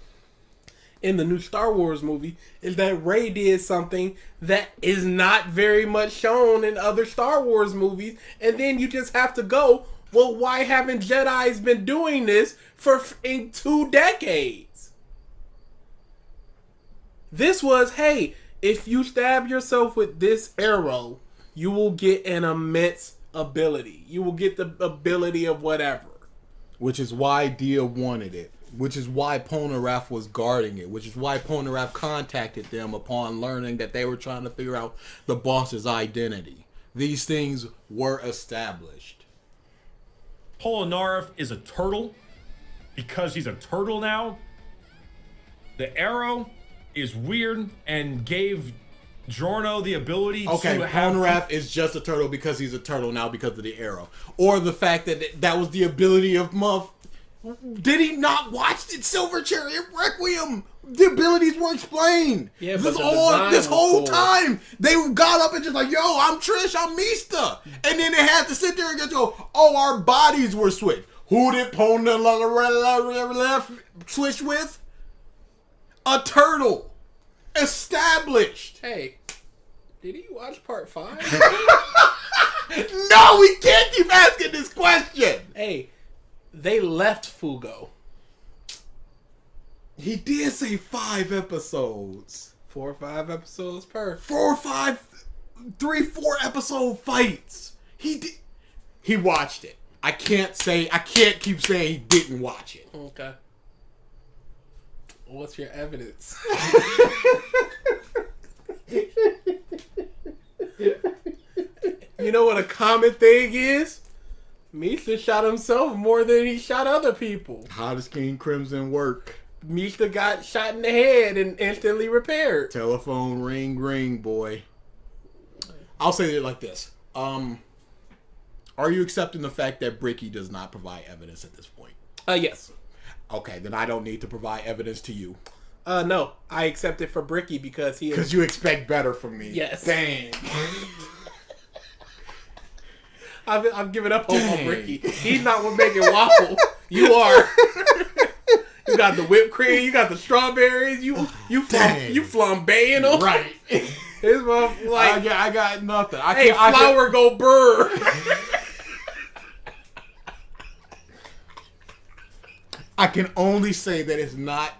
in the new Star Wars movie is that Rey did something that is not very much shown in other Star Wars movies, and then you just have to go, well, why haven't Jedi's been doing this in 2 decades? This was, hey, if you stab yourself with this arrow, you will get an immense ability. You will get the ability of whatever. Which is why Dia wanted it. Which is why Polnareff was guarding it. Which is why Polnareff contacted them upon learning that they were trying to figure out the boss's identity. These things were established. Polnareff is a turtle because he's a turtle now. The arrow is weird and gave Giorno the ability to have... Polnareff is just a turtle because he's a turtle now because of the arrow. Or the fact that that was the ability of Muff. Did he not watch the Silver Chariot Requiem? The abilities were explained. Yeah, this but the design this whole was cool. time they got up and just like, yo, I'm Trish, I'm Mista. And then they had to sit there and just go, oh, our bodies were switched. Who did Polnareff switch with? A turtle. Established. Hey, did he watch part 5? No, we can't keep asking this question. Hey, they left Fugo. He did say 5 episodes. 4 or 5 episodes per. 4 episode fights. He did. He watched it. I can't keep saying he didn't watch it. Okay. What's your evidence? You know what a common thing is? Mista shot himself more than he shot other people. How does King Crimson work? Mista got shot in the head and instantly repaired. Telephone ring, ring, boy. I'll say it like this. Are you accepting the fact that Bricky does not provide evidence at this point? Yes. Okay, then I don't need to provide evidence to you. No. I accept it for Bricky because he is... Because you expect better from me. Yes. Dang. I've given up hope on Bricky. He's not one making waffle. You are. You got the whipped cream. You got the strawberries. You flambeing them. Right. His mom like I got nothing. hey, flour go burr. I can only say that it's not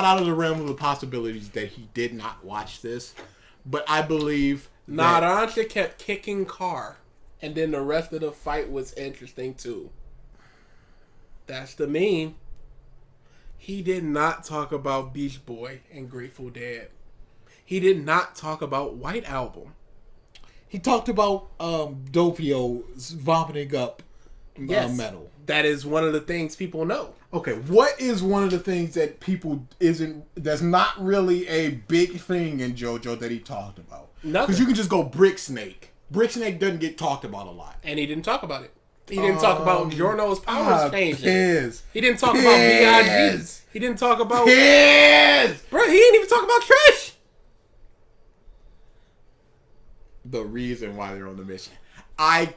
out of the realm of the possibilities that he did not watch this, but I believe Arantxa kept kicking Carr, and then the rest of the fight was interesting too. That's the meme. He did not talk about Beach Boy and Grateful Dead. He did not talk about White Album. he talked about Doppio vomiting up metal. That is one of the things people know. Okay, what is one of the things that that's not really a big thing in JoJo that he talked about? Nothing. Because you can just go Brick Snake. Brick Snake doesn't get talked about a lot. And he didn't talk about it. He didn't talk about Giorno's powers changing. He didn't talk about B.I.G. He didn't talk about... Bro, he didn't even talk about Trish. The reason why they're on the mission. I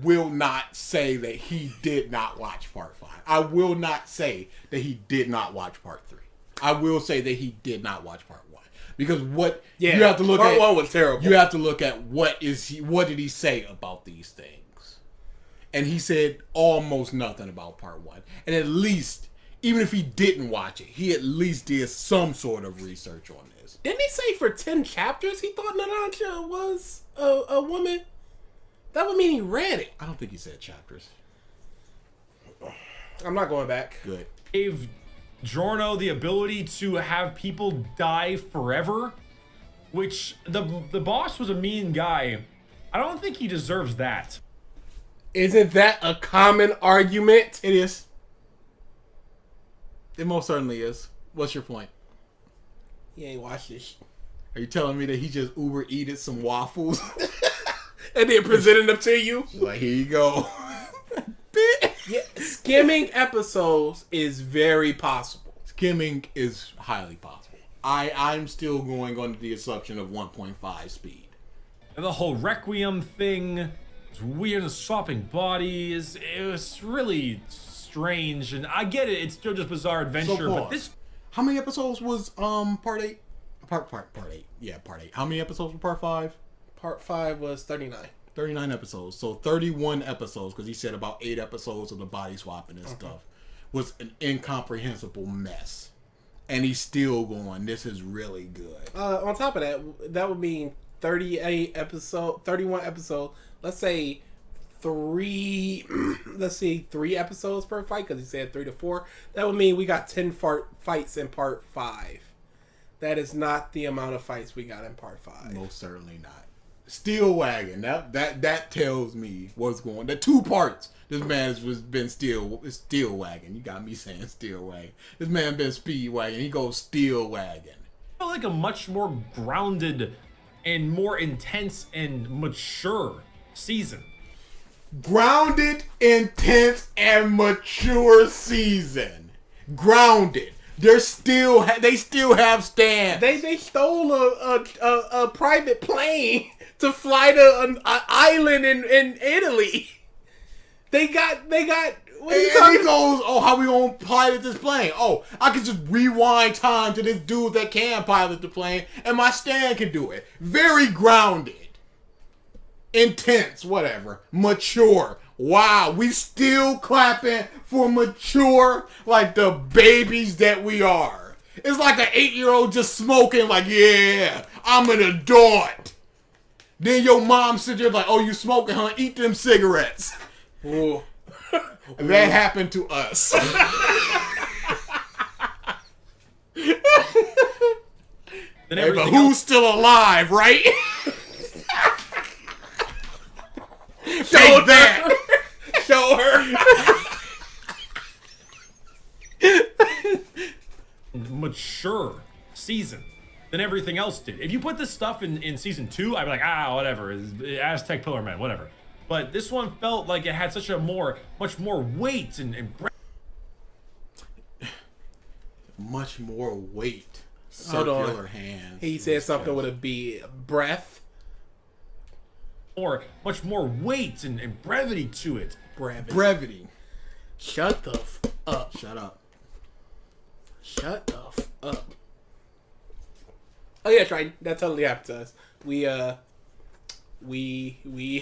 will not say that he did not watch part 5. I will not say that he did not watch part 3. I will say that he did not watch part 1. Because you have to look at... Part 1 was terrible. You have to look at what did he say about these things. And he said almost nothing about part 1. And at least, even if he didn't watch it, he at least did some sort of research on this. Didn't he say for 10 chapters he thought Naranja was a woman? That would mean he read it. I don't think he said chapters. I'm not going back. Good. Gave Giorno the ability to have people die forever, which the boss was a mean guy. I don't think he deserves that. Isn't that a common argument? It is. It most certainly is. What's your point? He ain't watched this. Are you telling me that he just Uber eated some waffles? And then presented them to you? Like, here you go. Yeah, skimming episodes is very possible. Skimming is highly possible. I'm still going under the assumption of 1.5 speed. And the whole Requiem thing, it's weird, the swapping bodies, it was really strange. And I get it, it's still just bizarre adventure, but this... How many episodes was part 8? Part 8. Yeah, part 8. How many episodes were part 5? Part 5 was 39. 39 episodes. So 31 episodes, because he said about 8 episodes of the body swapping and stuff, was an incomprehensible mess. And he's still going, this is really good. On top of that, that would mean 31 episodes. Let's say 3 episodes per fight, because he said 3 to 4. That would mean we got 10 fights in part 5. That is not the amount of fights we got in part 5. Most certainly not. Steel wagon. That tells me what's going. The 2 parts. This man has been steel wagon. You got me saying steel wagon. This man been speed wagon. He goes steel wagon. I feel like a much more grounded and more intense and mature season. Grounded, intense, and mature season. Grounded. They still have stands. They stole a private plane to fly to an island in Italy. They got. What and he goes, oh, how we gonna pilot this plane? Oh, I can just rewind time to this dude that can pilot the plane, and my stand can do it. Very grounded, intense, whatever, mature. Wow, we still clapping for mature like the babies that we are. It's like an 8-year-old just smoking like, yeah, I'm an adult. Then your mom sits there like, oh, you smoking, huh? Eat them cigarettes. Ooh. That happened to us. Hey, but who's still alive, right? Take that. Show her. Mature season than everything else did. If you put this stuff in season 2, I'd be like, whatever, Aztec Pillar Man, whatever. But this one felt like it had such a much more weight and much more weight. Circular hands. He said something with a B. Breath. much more weight and brevity to it. Brevity. Shut the up. Shut up. Shut the up. Oh yeah, Triton. That totally happened to us. We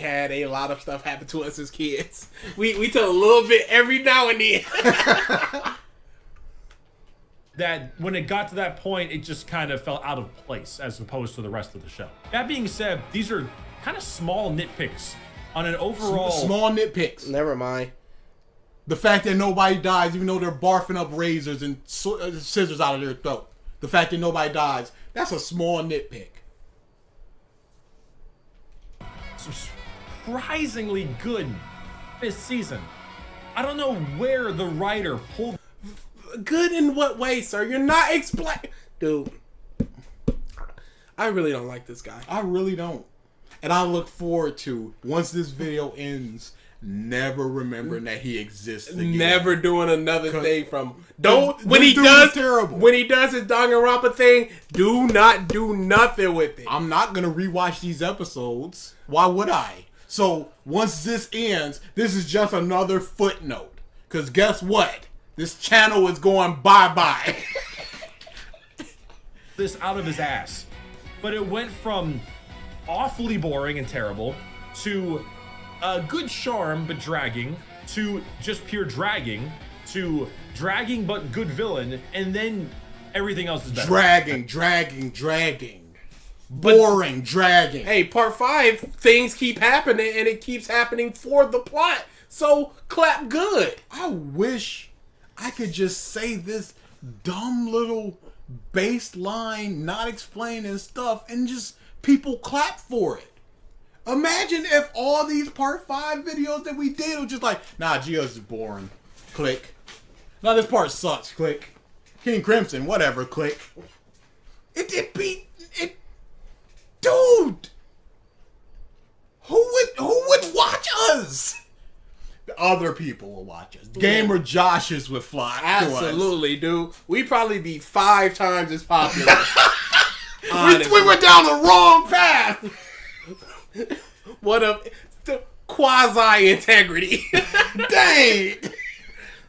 had a lot of stuff happen to us as kids. We took a little bit every now and then. That when it got to that point, it just kind of fell out of place as opposed to the rest of the show. That being said, these are kind of small nitpicks on an overall... Small nitpicks. Never mind. The fact that nobody dies, even though they're barfing up razors and scissors out of their throat. The fact that nobody dies, that's a small nitpick. Surprisingly good this season. I don't know where the writer pulled... Good in what way, sir? You're not explaining... Dude. I really don't like this guy. I really don't. And I look forward to, once this video ends, never remembering that he exists again. Never doing another thing from... When he does his Danganronpa thing, do not do nothing with it. I'm not going to rewatch these episodes. Why would I? So, once this ends, this is just another footnote. Because guess what? This channel is going bye-bye. This out of his ass. But it went from awfully boring and terrible to a good charm but dragging to just pure dragging to dragging but good villain, and then everything else is better. Dragging. Boring, dragging. Hey, part 5, things keep happening and it keeps happening for the plot. So, clap good. I wish I could just say this dumb little baseline, not explaining stuff, and just people clap for it. Imagine if all these part 5 videos that we did were just like, nah, Geo's is boring. Click. Nah, this part sucks. Click. King Crimson, whatever. Click. It beat it, dude. Who would watch us? Other people will watch us. Gamer Joshes would fly. Absolutely, dude. We'd probably be 5 times as popular. We went down the wrong path. What a quasi integrity. Dang.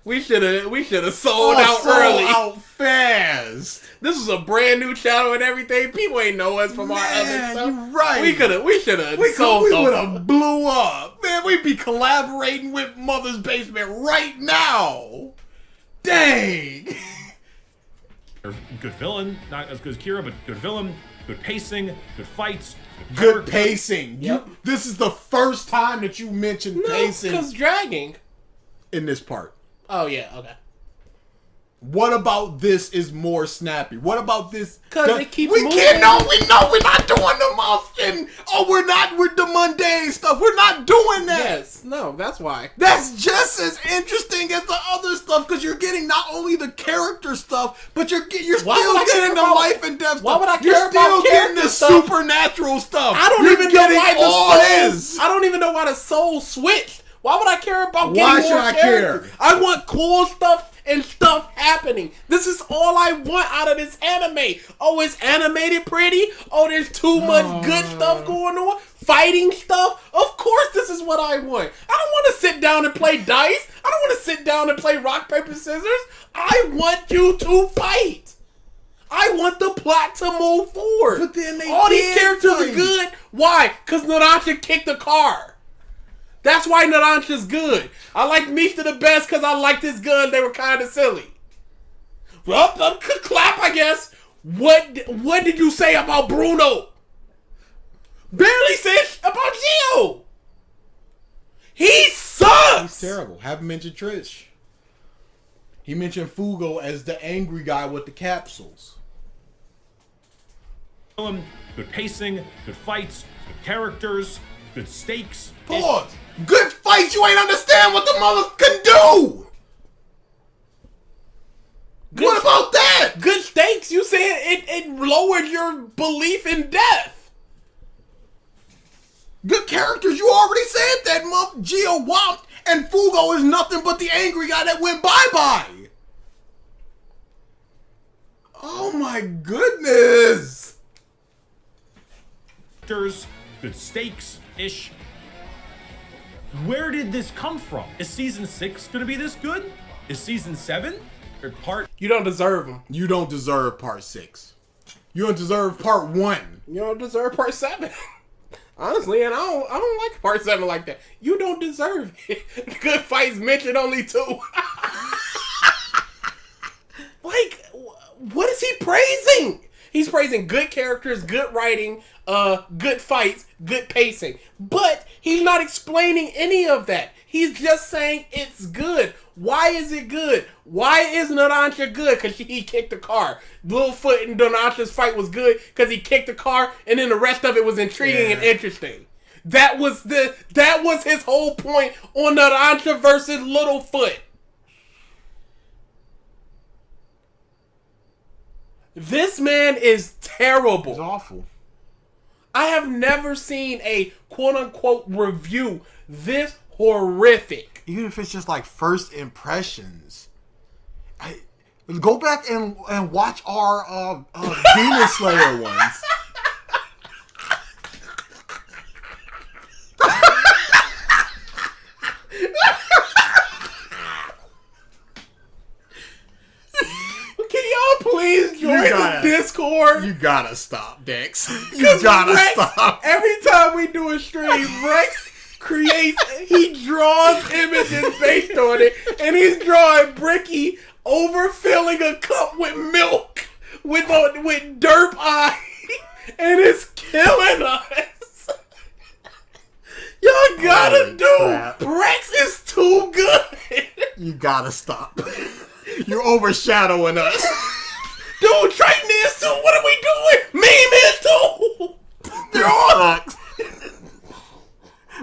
We should have sold out early. Out fast. This is a brand new channel and everything. People ain't know us from our other stuff. You're right. We should have We sold would have blew up. Man, we'd be collaborating with Mother's Basement right now. Dang. Good villain, not as good as Kira, but good villain, good pacing, good fights, Good pacing. Yep. This is the first time that you mentioned pacing because dragging. in this part. Oh yeah, okay. What about this is more snappy? What about this? Because it keeps we moving. can't. No, we're not doing the muffin. Oh, we're not with the mundane stuff. We're not doing that. Yes, no, that's why. That's just as interesting as the other stuff because you're getting not only the character stuff, but you're Why still would I care getting the about- life and death why stuff. would I You're care still about getting character the stuff? supernatural stuff. I don't You're even know getting why the all soul. this. I don't even know why the soul switched. Why would I care about getting Why more should I characters? care? I want cool stuff and stuff happening. This is all I want out of this anime. Oh, it's animated pretty. Oh, there's too much good stuff going on. Fighting stuff. Of course, this is what I want. I don't want to sit down and play dice. I don't want to sit down and play rock, paper, scissors. I want you to fight. I want the plot to move forward. But then they all these did characters are fight. good. Why? Because Narancia kicked the car. That's why Narancia's good. I like Mista the best because I liked his gun. They were kind of silly. Well, clap, I guess. What did you say about Bruno? Barely said about Gio. He sucks. He's terrible. Haven't mentioned Trish. He mentioned Fugo as the angry guy with the capsules. villain, good pacing, good fights, good characters, good stakes. Pause. Good fights. You ain't understand what the mother can do. What about that? Good stakes. You said it lowered your belief in death. Good characters. You already said that. Gio whopped, and Fugo is nothing but the angry guy that went bye-bye. Oh my goodness. Characters, good stakes-ish. Where did this come from? Is season 6 gonna be this good? Is season 7? Or part You don't deserve them. You don't deserve part 6. You don't deserve part 1. You don't deserve part 7. Honestly, and I don't like part 7 like that. You don't deserve it. Good fights mentioned only 2. Like, what is he praising? He's praising good characters, good writing, good fights, good pacing. But he's not explaining any of that. He's just saying it's good. Why is it good? Why is Narancia good? Because he kicked the car. Littlefoot and Narancia's fight was good because he kicked the car, and then the rest of it was intriguing and interesting. That was his whole point on Narancia versus Littlefoot. This man is terrible. It's awful. I have never seen a quote-unquote review this horrific. Even if it's just like first impressions. Go back and watch our Demon Slayer ones. Can y'all please join the Discord? You gotta stop, Dex. You gotta Rex, stop. Every time we do a stream, Rex he draws images based on it, and he's drawing Bricky overfilling a cup with milk with derp eye, and it's killing us. Y'all gotta do. Rex is too good. You gotta stop. You're overshadowing us. Dude, Triton is too. What are we doing? Meme is too. They're all.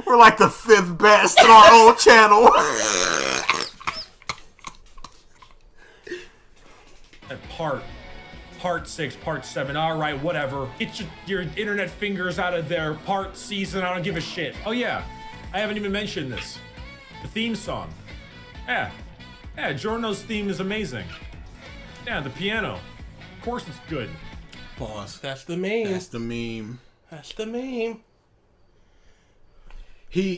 We're like the 5th best in our own channel. part 6, part 7. All right, whatever. Get your internet fingers out of there. Part season, I don't give a shit. Oh yeah, I haven't even mentioned this. The theme song. Yeah, Giorno's theme is amazing. Yeah, the piano. Of course it's good. Pause. That's the meme. That's the meme. That's the meme.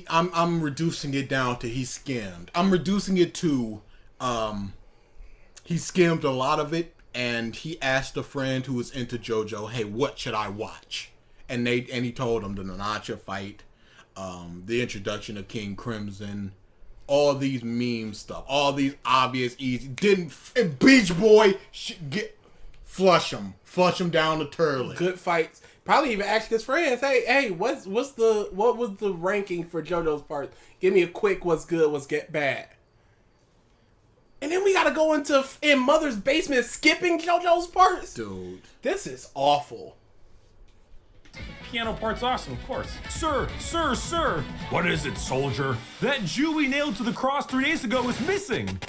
I'm reducing it down to he skimmed. I'm reducing it to he skimmed a lot of it, and he asked a friend who was into JoJo, hey, what should I watch? And he told him the Nanacha fight, the introduction of King Crimson, all these meme stuff, all these obvious easy Beach Boy flush him down the toilet. Good fights. Probably even ask his friends, hey, what was the ranking for JoJo's part? Give me a quick what's good, what's bad. And then we gotta go in Mother's basement skipping JoJo's parts? Dude. This is awful. Piano part's awesome, of course. Sir. What is it, soldier? That Jew we nailed to the cross 3 days ago is missing.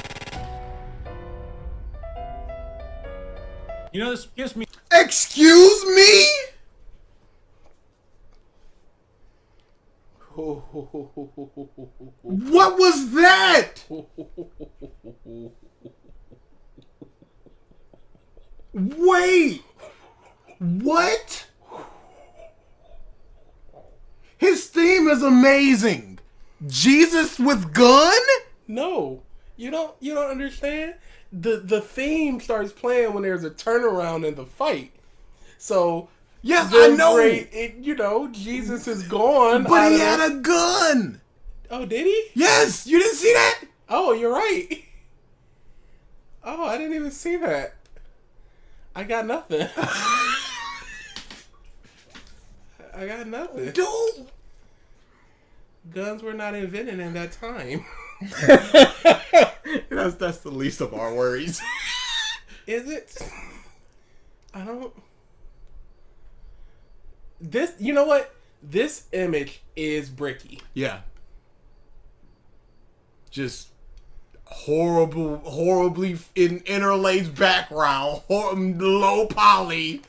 You know, this gives me... Excuse me? What was that? Wait. What? His theme is amazing. Jesus with gun? No. You don't understand? The theme starts playing when there's a turnaround in the fight. So yes, I know. Jesus is gone. But he had a gun. Oh, did he? Yes, you didn't see that? Oh, you're right. Oh, I didn't even see that. I got nothing. I got nothing. Dude. Guns were not invented in that time. That's the least of our worries. Is it? I don't... This, you know what? This image is Bricky. Yeah. Just horribly interlaced background, low poly.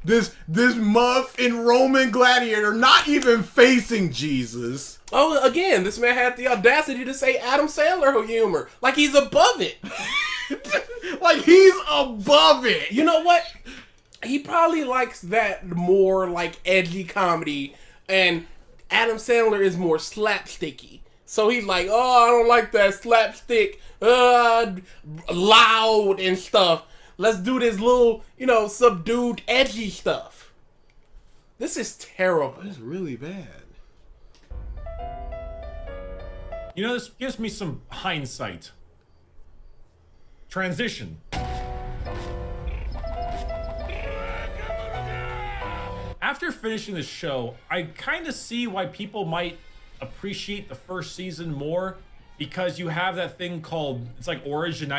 This muff in Roman gladiator, not even facing Jesus. Oh, again, this man had the audacity to say Adam Sandler humor, like he's above it. Like he's above it. You know what? He probably likes that more like edgy comedy, and Adam Sandler is more slapsticky. So he's like, oh, I don't like that slapstick, loud and stuff. Let's do this little, subdued, edgy stuff. This is terrible. It's really bad. You know, this gives me some hindsight. Transition. After finishing the show, I kind of see why people might appreciate the first season more, because you have that thing called, it's like origin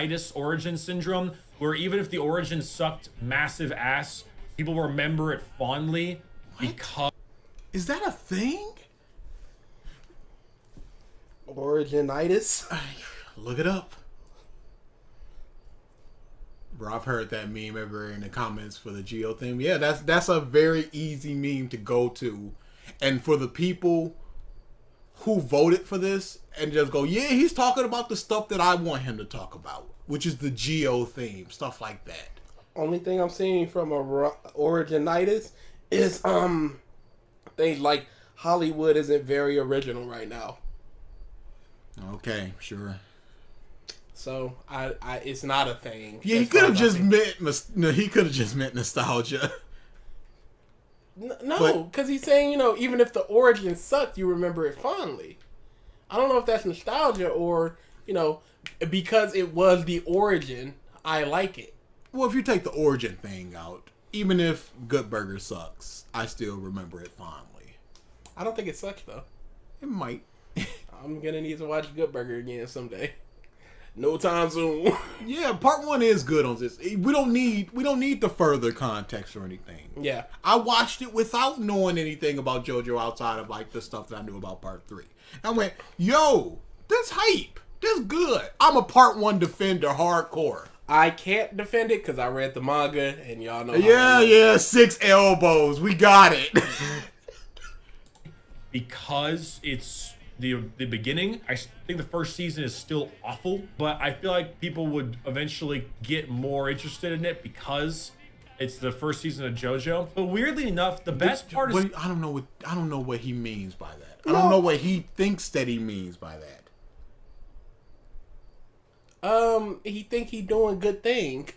syndrome, where even if the origin sucked massive ass, people remember it fondly. Because... Is that a thing? Originitis? Look it up. Bro, I've heard that meme everywhere in the comments for the Geo thing. Yeah, that's a very easy meme to go to. And for the people who voted for this and just go, yeah, he's talking about the stuff that I want him to talk about, which is the Geo theme, stuff like that. Only thing I'm seeing from Originitis is things like Hollywood isn't very original right now. Okay, sure. So I it's not a thing. Yeah, he could have just meant nostalgia. No, because he's saying, even if the origin sucked, you remember it fondly. I don't know if that's nostalgia or, because it was the origin, I like it. Well, if you take the origin thing out, even if Good Burger sucks, I still remember it fondly. I don't think it sucks, though. It might. I'm going to need to watch Good Burger again someday. No time soon. Yeah, part 1 is good on this. We don't need the further context or anything. Yeah. I watched it without knowing anything about JoJo outside of like the stuff that I knew about part 3. I went, yo, this hype. This good. I'm a part 1 defender hardcore. I can't defend it because I read the manga, and y'all know. Yeah, 6 elbows. We got it. Because it's the beginning. I think the first season is still awful, but I feel like people would eventually get more interested in it because it's the first season of JoJo. But weirdly enough, the best part is I don't know what he means by that. I don't know what he thinks that he means by that. He think he doing good thing.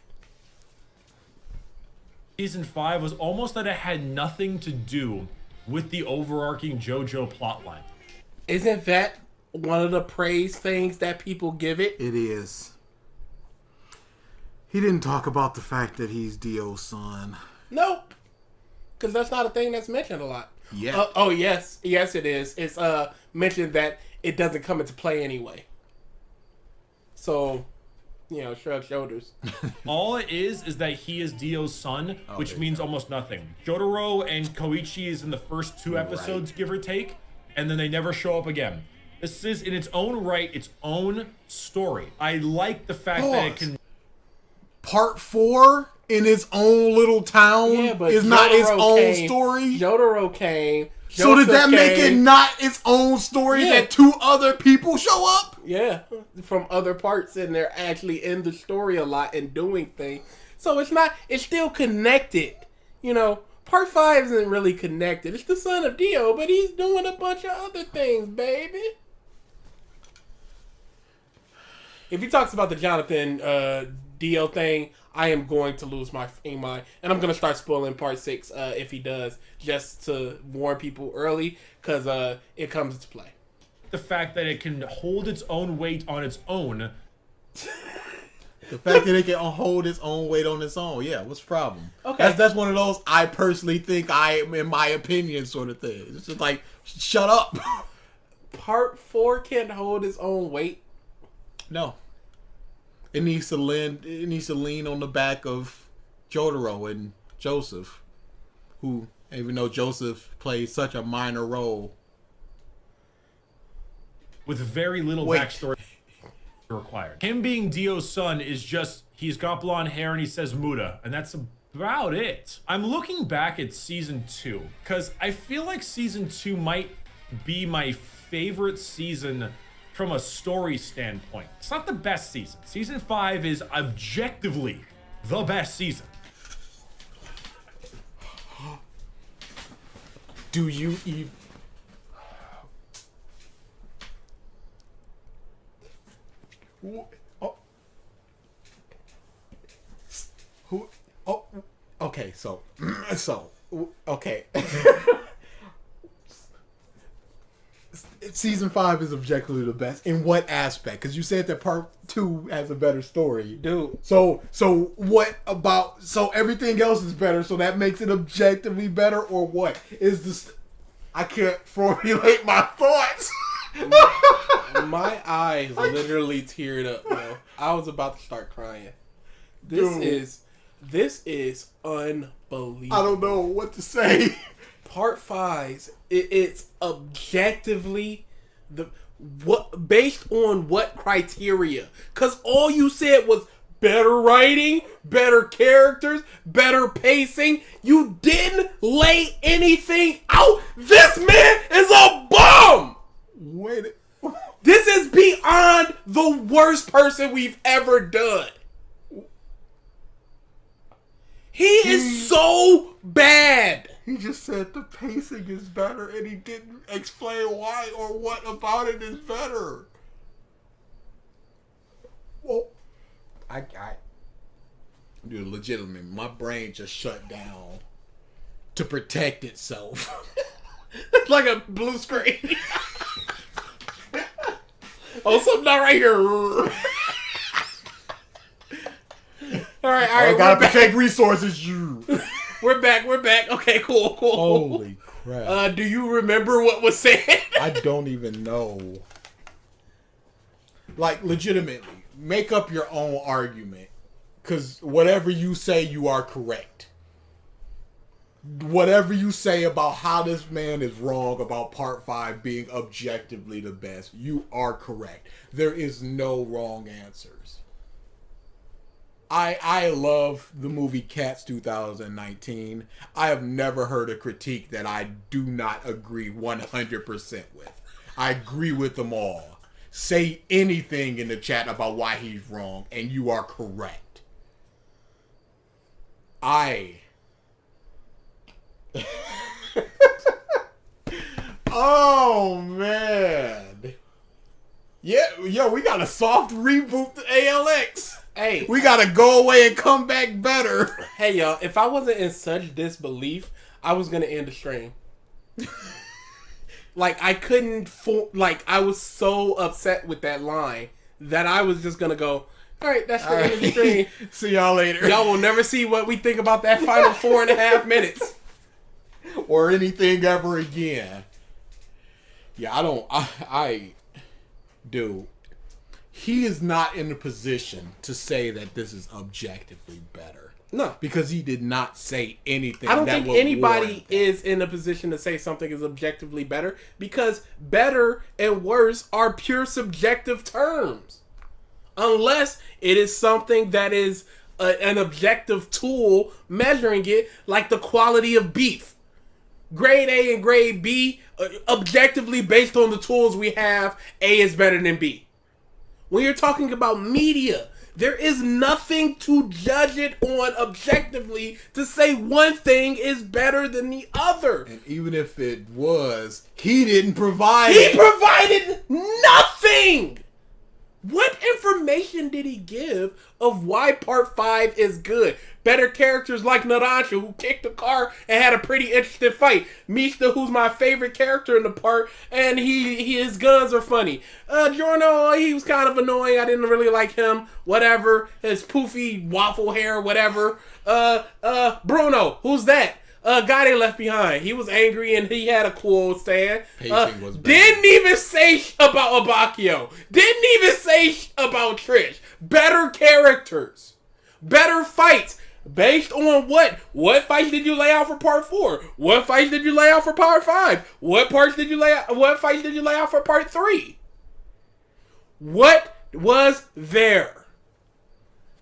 season 5 was almost that it had nothing to do with the overarching JoJo plotline. Isn't that one of the praise things that people give it? It is. He didn't talk about the fact that he's Dio's son. Nope. Because that's not a thing that's mentioned a lot. Yeah. Oh, yes. Yes, it is. It's mentioned that it doesn't come into play anyway. So, shrug shoulders. All it is that he is Dio's son, which means almost nothing. Jotaro and Koichi is in the first 2 episodes, give or take, and then they never show up again. This is, in its own right, its own story. I like the fact that it can... Part 4 in its own little town is not its own story. Jotaro came. So did that make it not its own story that 2 other people show up? Yeah, from other parts, and they're actually in the story a lot and doing things. So it's still connected. Part 5 isn't really connected. It's the son of Dio, but he's doing a bunch of other things, baby. If he talks about the Jonathan Dio thing, I am going to lose my mind, and I'm going to start spoiling part 6 if he does, just to warn people early, because it comes into play. The fact that it can hold its own weight on its own. The fact that it can hold its own weight on its own. Yeah, what's the problem? Okay. That's one of those I personally think I am in my opinion sort of thing. It's just like, shut up. Part 4 can't hold its own weight. No. It needs to lean on the back of Jotaro and Joseph, who, even though Joseph plays such a minor role, with very little backstory required. Him being Dio's son is just, he's got blonde hair and he says Muda, and that's about it. I'm looking back at season 2, because I feel like season 2 might be my favorite season from a story standpoint. It's not the best season. Season 5 is objectively the best season. do you even... Okay, okay. Season 5 is objectively the best. In what aspect? Because you said that part 2 has a better story. Dude. So what about... So everything else is better, so that makes it objectively better, or what? Is this... I can't formulate my thoughts. My eyes literally teared up, bro. I was about to start crying. This is unbelievable. I don't know what to say. Part 5, it's objectively based on what criteria? Because all you said was better writing, better characters, better pacing. You didn't lay anything out. This man is a bum. Wait. This is beyond the worst person we've ever done. He is so bad. He just said the pacing is better, and he didn't explain why or what about it is better. Well, dude, legitimately, my brain just shut down to protect itself. It's like a blue screen. Oh, something not right here. All right. I gotta protect resources. We're back. Okay, cool. Holy crap. Do you remember what was said? I don't even know. Like, legitimately, make up your own argument. Because whatever you say, you are correct. Whatever you say about how this man is wrong about part 5 being objectively the best, you are correct. There is no wrong answers. I love the movie Cats 2019. I have never heard a critique that I do not agree 100% with. I agree with them all. Say anything in the chat about why he's wrong, and you are correct. Oh, man. Yeah, yo, we got a soft reboot to ALX. Hey, We gotta go away and come back better. hey, y'all. If I wasn't in such disbelief, I was gonna end the stream. Like I couldn't. I was so upset with that line that I was just gonna go. All right, that's the end of the stream. See y'all later. Y'all will never see what we think about that final 4.5 minutes. Or anything ever again. Yeah, dude. He is not in a position to say that this is objectively better. No. Because he did not say anything. I don't that think would anybody warrant that. is in a position to say something is objectively better because better and worse are pure subjective terms. Unless it is something that is an objective tool measuring it, like the quality of beef. Grade A and grade B, objectively based on the tools we have, A is better than B. When you're talking about media, there is nothing to judge it on objectively to say one thing is better than the other. And even if it was, he didn't provide He it. provided nothing! What information did he give of why part 5 is good? Better characters like Narancia, who kicked the car and had a pretty interesting fight. Mista, who's my favorite character in the part, and his guns are funny. Giorno, he was kind of annoying. I didn't really like him. Whatever. His poofy waffle hair, whatever. Bruno, who's that? Guy they left behind. He was angry and he had a cool stand. Pacing was bad. Didn't even say about Abakio. Didn't even say about Trish. Better characters. Better fights. Based on what? What fights did you lay out for part 4? What fights did you lay out for part 5? What fights did you lay out for part 3? What was there?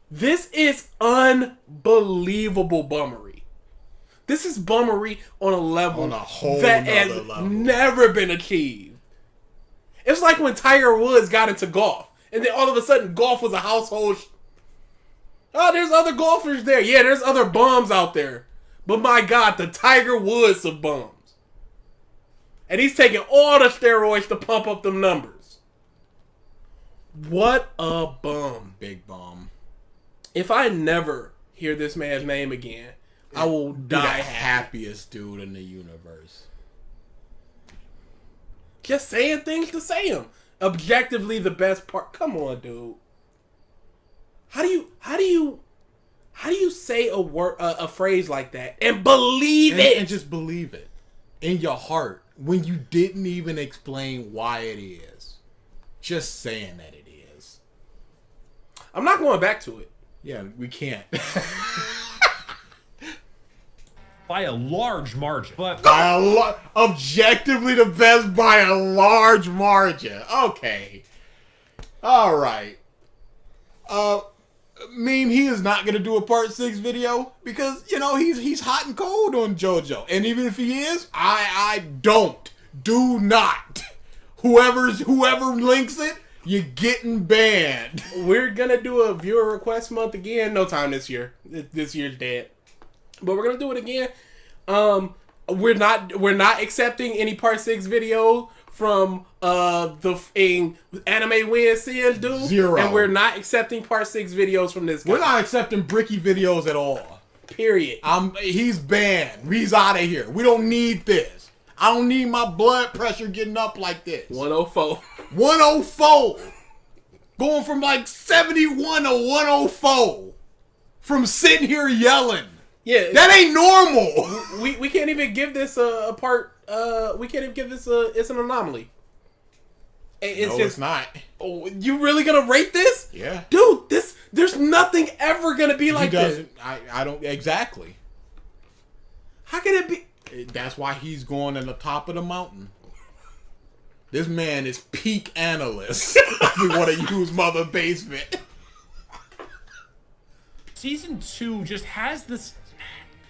This is unbelievable bummery. This is bummery on a level On a whole that nother has level. never been achieved. It's like when Tiger Woods got into golf, and then all of a sudden golf was a household. Oh, there's other golfers there. Yeah, there's other bums out there. But my God, the Tiger Woods of bums. And he's taking all the steroids to pump up them numbers. What a bum. Big bomb. If I never hear this man's name again, I will The die happy. happiest dude in the universe. Just saying things to say them. Objectively, the best part. Come on, dude. How do you say a word, a phrase like that and believe it? And just believe it in your heart when you didn't even explain why it is. Just saying that it is. I'm not going back to it. Yeah, we can't. By a large margin. But By objectively the best by a large margin. Okay. All right. Meme, he is not gonna do a part 6 video because he's hot and cold on JoJo, and even if he is, I do not. Whoever links it, you're getting banned. We're gonna do a viewer request month again. No time this year. This year's dead. But we're gonna do it again. We're not accepting any part 6 video from the anime win Sins do. 0. And we're not accepting part 6 videos from this guy. We're not accepting Bricky videos at all. Period. He's banned. He's out of here. We don't need this. I don't need my blood pressure getting up like this. 104. 104. Going from like 71 to 104. From sitting here yelling. Yeah. That ain't normal. We can't even give this a part. We can't even give this it's an anomaly. It's not. Oh, you really gonna rate this? Yeah. Dude, there's nothing ever gonna be like He this. doesn't. I don't. Exactly. How can it be? That's why he's going in the top of the mountain. This man is peak analyst. If we want to use Mother Basement. Season 2 just has this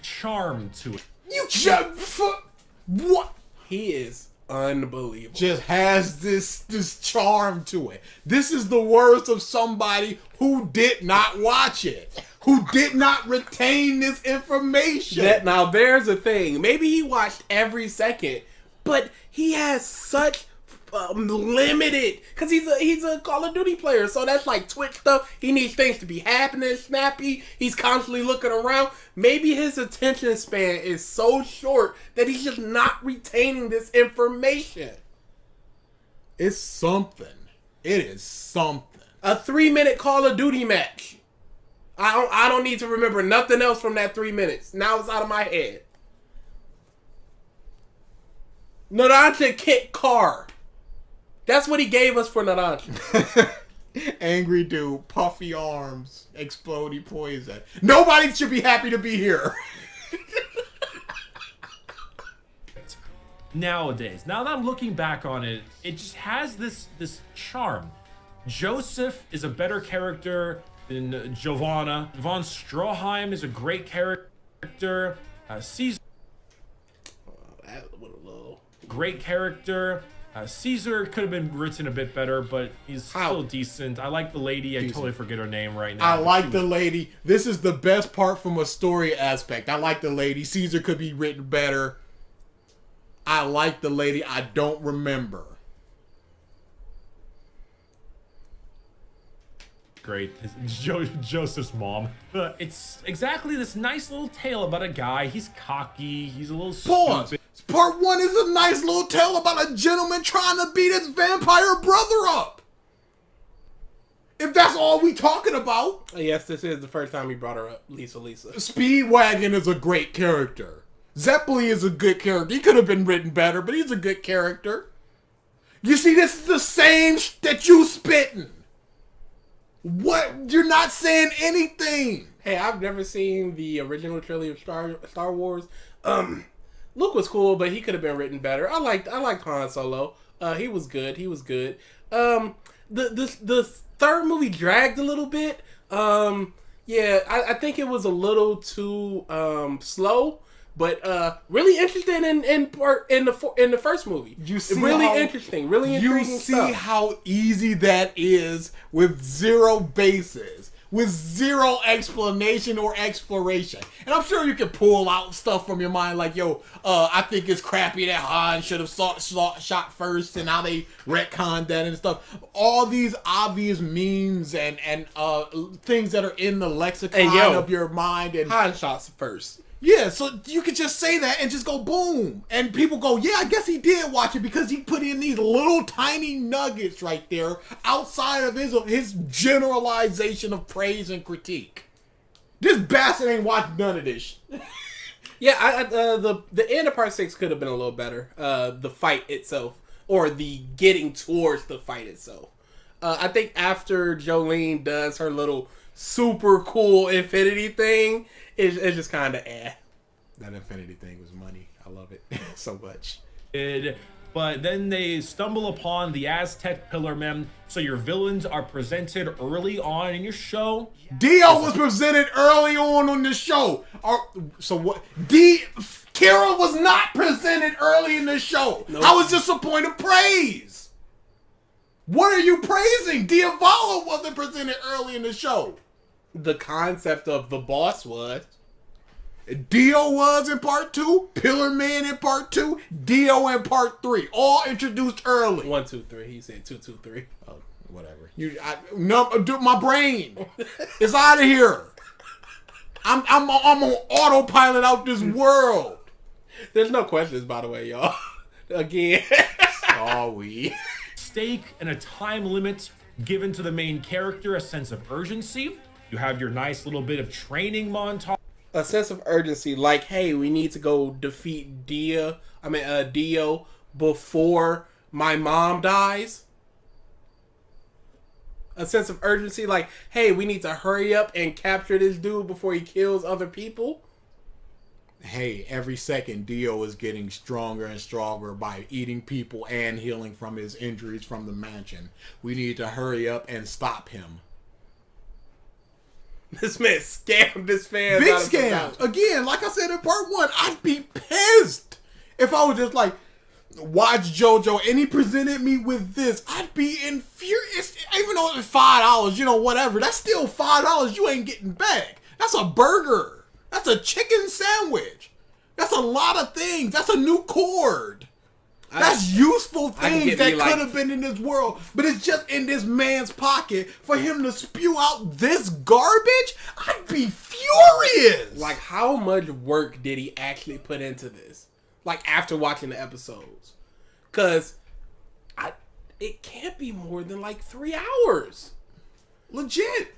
charm to it. You just what? He is unbelievable. Just has this charm to it. This is the words of somebody who did not watch it, who did not retain this information. Now there's a thing. Maybe he watched every second, but he has such limited, because he's a Call of Duty player, so that's like Twitch stuff. He needs things to be happening, snappy. He's constantly looking around. Maybe his attention span is so short that he's just not retaining this information. It's something. It is something. A 3-minute Call of Duty match. I don't need to remember nothing else from that 3 minutes. Now it's out of my head. Naranja kicked car. That's what he gave us for Naranja. Angry dude, puffy arms, exploding poison. Nobody should be happy to be here. Nowadays, now that I'm looking back on it, it just has this charm. Joseph is a better character than Giovanna. Von Stroheim is a great character. Caesar, great character. Caesar could have been written a bit better, but he's still decent. I like the lady. I totally forget her name right now. I like the lady. This is the best part from a story aspect. I like the lady. Caesar could be written better. I like the lady. I don't remember. Great. Joseph's mom. It's exactly this nice little tale about a guy. He's cocky. He's a little Pause. stupid. Part 1 is a nice little tale about a gentleman trying to beat his vampire brother up. If that's all we talking about. Yes, this is the first time he brought her up, Lisa. Speedwagon is a great character. Zeppeli is a good character. He could have been written better, but he's a good character. You see, this is the same that you spitting. What? You're not saying anything. Hey, I've never seen the original trilogy of Star Wars. Luke was cool, but he could have been written better. I liked Han Solo. He was good. The third movie dragged a little bit. Yeah, I think it was a little too slow. But really interesting in the first movie. You see really how, interesting, really intriguing You see stuff. how easy that is with zero bases, with zero explanation or exploration. And I'm sure you can pull out stuff from your mind like, yo, I think it's crappy that Han should have shot first and how they retconned that and stuff. All these obvious memes and things that are in the lexicon of your mind. And Han shots first. yeah, so you could just say that and just go boom. And people go, yeah, I guess he did watch it because he put in these little tiny nuggets right there outside of his generalization of praise and critique. This bastard ain't watched none of this. Yeah, the end of part 6 could have been a little better. The fight itself, or the getting towards the fight itself. I think after Jolene does her little super cool infinity thing, it's just kind of That infinity thing was money. I love it so much. But then they stumble upon the Aztec Pillar Men, so your villains are presented early on in your show. Dio was presented early on the show. So what? Kira was not presented early in the show. Nope. How is this a point of praise? What are you praising? Diavolo wasn't presented early in the show. the concept of the boss was. Dio was in part 2, Pillar Man in part 2, Dio in part 3, all introduced early. 1, 2, 3. He said 2, 2, 3. Oh, whatever. My brain is out of here. I'm on autopilot out this world. There's no questions, by the way, y'all. Again. Are we? Stake and a time limit given to the main character, a sense of urgency. You have your nice little bit of training montage. A sense of urgency, like, hey, we need to go defeat Dio before my mom dies. A sense of urgency, like, hey, we need to hurry up and capture this dude before he kills other people. Hey, every second Dio is getting stronger and stronger by eating people and healing from his injuries from the mansion. We need to hurry up and stop him. This man scammed his fans. Big out of scam. $1,000. Again, like I said in part 1, I'd be pissed if I was just like, watch JoJo and he presented me with this. I'd be infuriated. Even though it's $5, whatever. That's still $5 you ain't getting back. That's a burger. That's a chicken sandwich. That's a lot of things. That's a new cord. That's useful things that could have been in this world, but it's just in this man's pocket for him to spew out this garbage. I'd be furious. Like, how much work did he actually put into this? Like, after watching the episodes, because it can't be more than like 3 hours. Legit.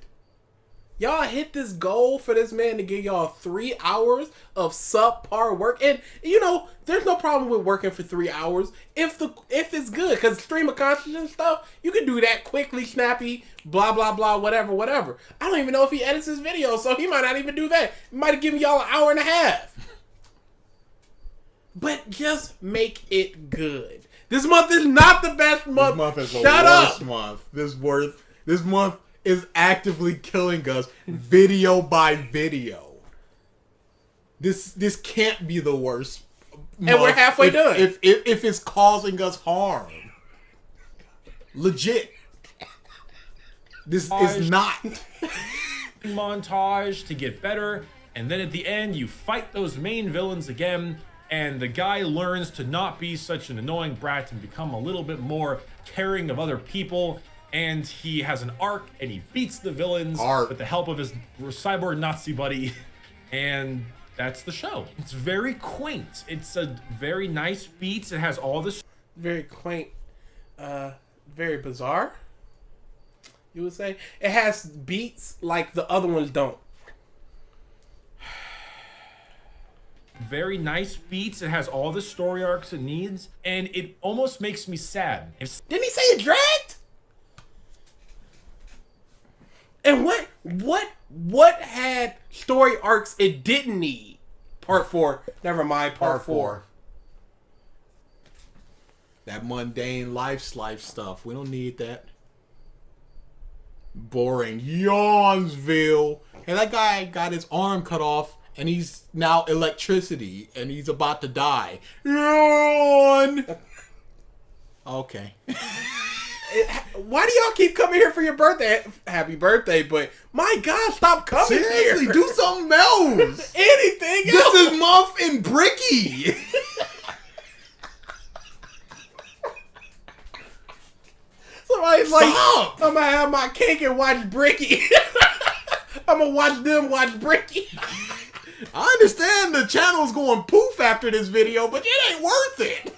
Y'all hit this goal for this man to give y'all 3 hours of subpar work, and there's no problem with working for 3 hours if it's good, because stream of consciousness stuff, you can do that quickly, snappy, blah blah blah, whatever. I don't even know if he edits his videos, so he might not even do that. He might have given y'all an hour and a half. But just make it good. This month is not the best month. This month is the Shut worst up. month. This month is actively killing us video by video. This can't be the worst month. And we're halfway done. If it's causing us harm. Legit. This is not. Montage to get better, and then at the end you fight those main villains again, and the guy learns to not be such an annoying brat and become a little bit more caring of other people, and he has an arc and he beats the villains with the help of his cyborg Nazi buddy, and that's the show. It's very quaint. It's a very nice beats. It has all this very quaint, very bizarre, you would say. It has beats like the other ones don't. very nice beats. It has all the story arcs it needs, and it almost makes me sad. Didn't he say it dragged? And what had story arcs it didn't need? Part 4. Never mind, part 4. That mundane life stuff. We don't need that. Boring. Yawnsville. And that guy got his arm cut off and he's now electricity and he's about to die. Yawn! Okay. Why do y'all keep coming here for your birthday? Happy birthday, but my God, stop coming Seriously, here. do something else. Anything This else. is Muff and Bricky. Somebody's like, Stop. I'm gonna have my cake and watch Bricky. I'm gonna watch them watch Bricky. I understand the channel's going poof after this video, but it ain't worth it.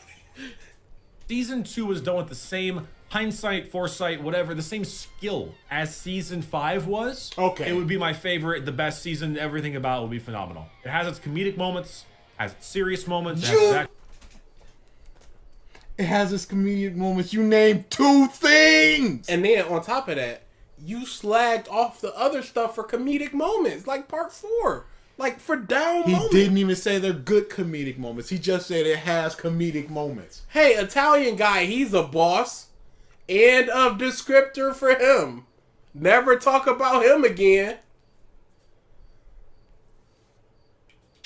Season 2 was done with the same hindsight, foresight, whatever, the same skill as season 5 was. Okay. It would be my favorite, the best season. Everything about it would be phenomenal. It has its comedic moments, has its serious moments. It has its comedic moments. You named 2 things. And then on top of that, you slagged off the other stuff for comedic moments, like part 4. Like for down He moments. didn't even say they're good comedic moments. He just said it has comedic moments. Hey, Italian guy, he's a boss. End of descriptor for him. Never talk about him again.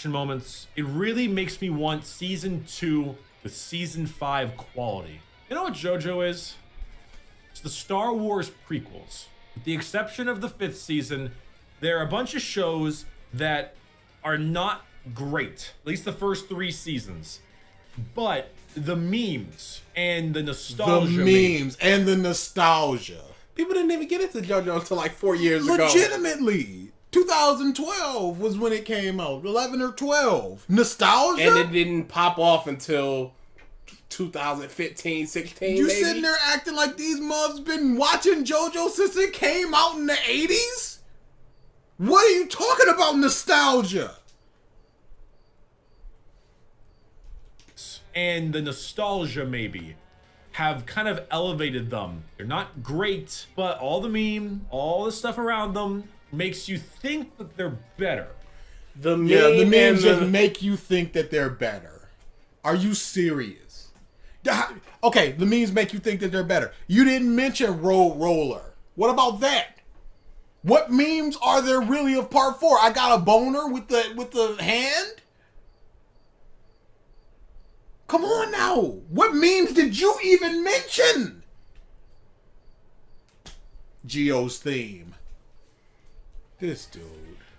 Moments. It really makes me want season 2 with season 5 quality. You know what JoJo is? It's the Star Wars prequels. With the exception of the 5th season, there are a bunch of shows that are not great. At least the first 3 seasons. But the memes and the nostalgia. The memes and the nostalgia. People didn't even get into JoJo until like 4 years ago. Legitimately. 2012 was when it came out. 11 or 12. Nostalgia? And it didn't pop off until 2015, 16, You maybe? sitting there acting like these mubs been watching JoJo since it came out in the 80s? What are you talking about, nostalgia? And the nostalgia maybe have kind of elevated them. They're not great, but all the meme, all the stuff around them makes you think that they're better. The meme Yeah, the memes and just make you think that they're better. Are you serious? Okay, the memes make you think that they're better. You didn't mention Road Roller. What about that? What memes are there really of part 4? I got a boner with the hand? Come on now. What memes did you even mention? Geo's theme. This dude.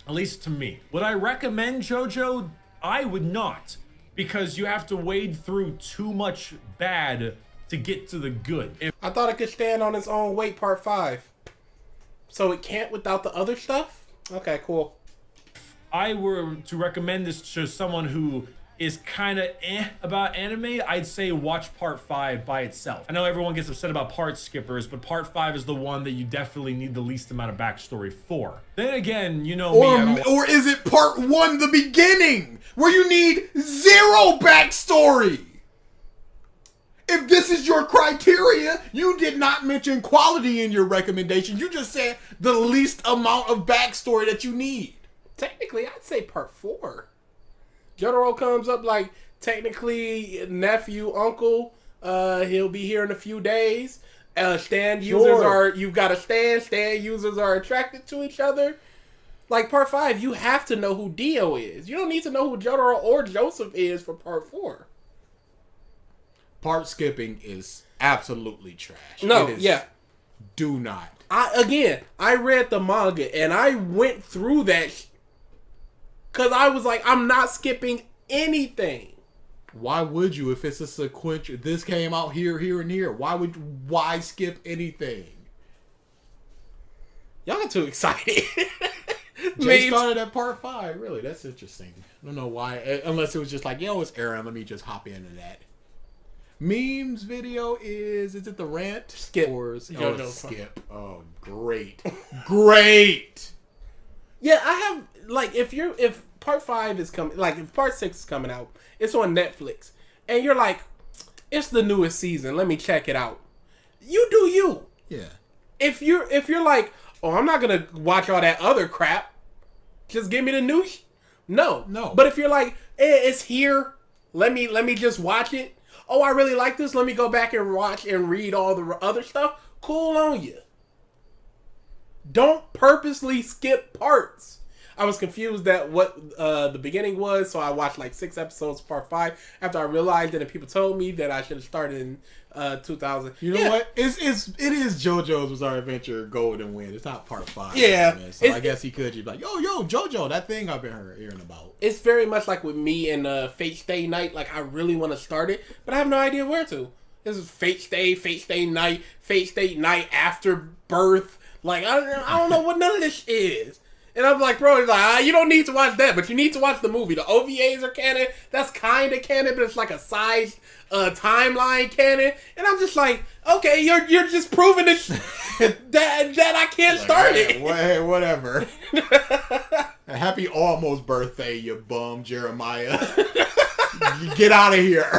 At least to me. Would I recommend JoJo? I would not. Because you have to wade through too much bad to get to the good. I thought it could stand on its own weight, part 5. So it can't without the other stuff? Okay, cool. I were to recommend this to someone who is kind of about anime, I'd say watch part 5 by itself. I know everyone gets upset about part skippers, but part 5 is the one that you definitely need the least amount of backstory for. Then again, you know me. Or is it part 1, the beginning, where you need 0 backstory? If this is your criteria, you did not mention quality in your recommendation. You just said the least amount of backstory that you need. Technically, I'd say part 4. Jotaro comes up like, technically, nephew, uncle, he'll be here in a few days. Stand users you've got a stand users are attracted to each other. Like part 5, you have to know who Dio is. You don't need to know who Jotaro or Joseph is for part 4. Part skipping is absolutely trash. No, It is, yeah. Do not. I read the manga and I went through that because I was like, I'm not skipping anything. Why would you if it's a sequential? This came out here, and here. Why skip anything? Y'all get too excited. Jay started at part 5. Really, that's interesting. I don't know why. Unless it was just like, yo, it's Aaron. Let me just hop into that. Memes video is it the rant? Skip. Or Jojo. skip. Oh, great. Great. Yeah, I have, like, if part 5 is coming, like, if part 6 is coming out, it's on Netflix, and you're like, it's the newest season, let me check it out. You do you. Yeah. If you're like, oh, I'm not gonna watch all that other crap, just give me the new No. But if you're like, it's here, let me just watch it. Oh, I really like this, let me go back and watch and read all the other stuff. Cool on you. Don't purposely skip parts. I was confused at what the beginning was, so I watched like 6 episodes of part 5 after I realized that people told me that I should have started in 2000. You know what? It is JoJo's Bizarre Adventure Golden Wind. It's not part 5. Yeah. Man. So I guess he could just be like, yo, JoJo, that thing I've been hearing about. It's very much like with me and Fate Stay Night. Like, I really want to start it, but I have no idea where to. This is Fate Stay Night After Birth. Like, I don't know what none of this is. And I'm like, bro, he's like, you don't need to watch that, but you need to watch the movie. The OVAs are canon. That's kind of canon, but it's like a sized timeline canon. And I'm just like, okay, you're just proving this that I can't start it. Hey, whatever. Happy almost birthday, you bum, Jeremiah. You get out of here.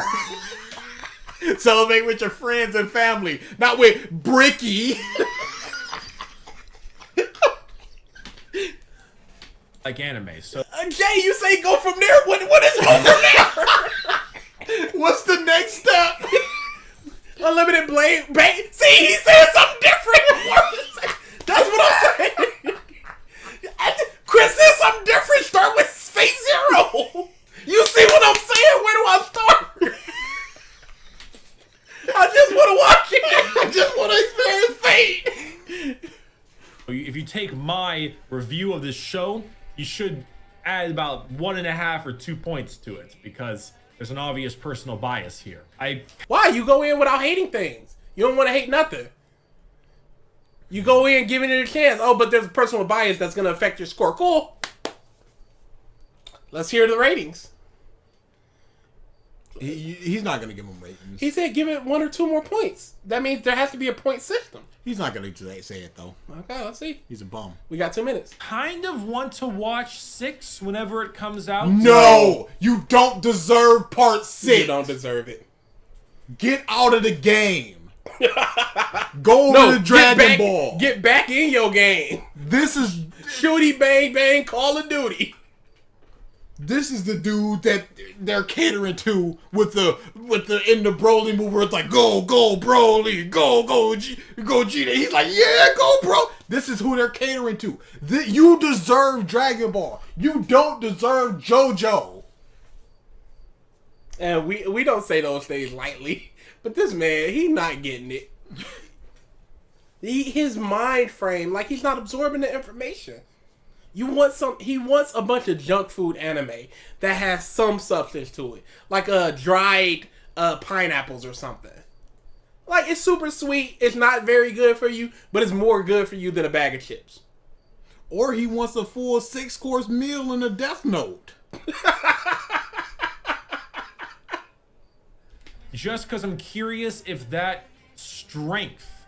Celebrate with your friends and family, not with Bricky. Like anime, so Jay, you say go from there. What is go from there? What's the next step? Unlimited blade. See, he said something different. That's what I'm saying. Chris said something different. Start with Fate Zero. You see what I'm saying? Where do I start? I just want to watch it. I just want to experience Fate. if you take my review of this show, you should add about 1.5 or 2 points to it because there's an obvious personal bias here. Why? You go in without hating things. You don't want to hate nothing. You go in giving it a chance. Oh, but there's a personal bias that's going to affect your score. Cool. Let's hear the ratings. He's not going to give him ratings. He said give it 1 or 2 more points. That means there has to be a point system. He's not going to say it, though. Okay, let's see. He's a bum. We got 2 minutes. kind of want to watch 6 whenever it comes out. No! You don't deserve part 6. You don't deserve it. Get out of the game. Go over to Dragon Ball. Get back in your game. This is... Shooty bang bang Call of Duty. This is the dude that they're catering to with the in the Broly movie where it's like go Broly, go Gogeta. He's like, yeah, go bro. This is who they're catering to. You deserve Dragon Ball. You don't deserve JoJo. And we don't say those things lightly, but this man, he not getting it. His mind frame, like he's not absorbing the information. He wants a bunch of junk food anime that has some substance to it. Like dried pineapples or something. Like, it's super sweet. It's not very good for you, but it's more good for you than a bag of chips. Or he wants a full 6-course meal and a Death Note. Just because I'm curious if that strength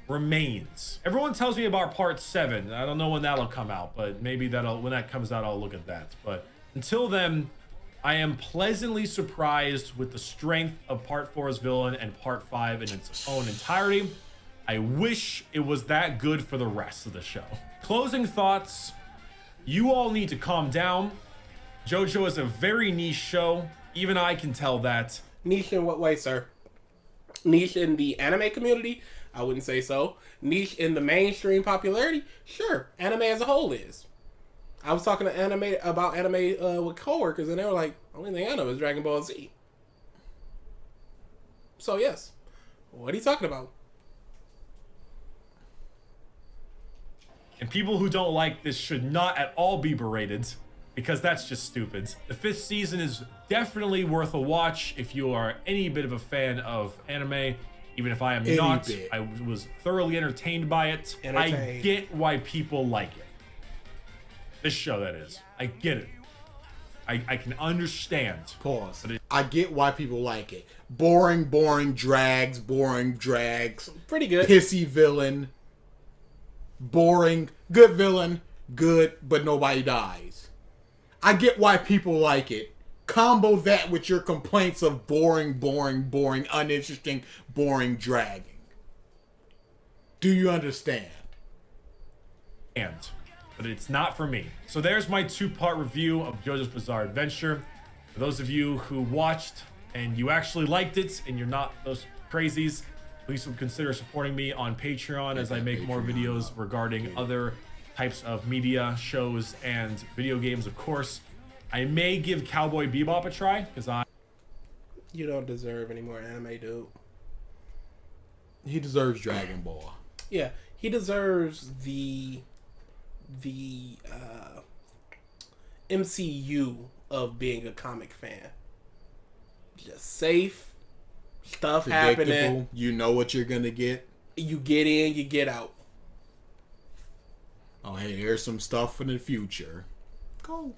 remains. Everyone tells me about part 7. I don't know when that'll come out, but maybe when that comes out, I'll look at that. But until then, I am pleasantly surprised with the strength of part 4's villain and part 5 in its own entirety. I wish it was that good for the rest of the show. Closing thoughts. You all need to calm down. JoJo is a very niche show. Even I can tell that. Niche in what way, sir? Niche in the anime community? I wouldn't say so. Niche in the mainstream popularity? Sure. Anime as a whole is. I was talking to about anime with coworkers, and they were like, "Only thing I know is Dragon Ball Z." So yes, what are you talking about? And people who don't like this should not at all be berated, because that's just stupid. The 5th season is definitely worth a watch if you are any bit of a fan of anime. Even if I am not, I was thoroughly entertained by it. I get why people like it. This show, that is. I get it. I can understand. Pause. But I get why people like it. Boring drags. Pretty good. Pissy villain. Boring. Good villain. Good, but nobody dies. I get why people like it. Combo that with your complaints of boring, uninteresting, boring dragging. Do you understand? But it's not for me. So there's my 2-part review of JoJo's Bizarre Adventure. For those of you who watched and you actually liked it and you're not those crazies, please consider supporting me on Patreon as I make more videos regarding other types of media, shows, and video games, of course. I may give Cowboy Bebop a try, because You don't deserve any more anime, dude. He deserves Dragon Ball. Yeah, he deserves the MCU of being a comic fan. Just safe, stuff happening. You know what you're gonna get. You get in, you get out. Oh, hey, here's some stuff for the future. Go.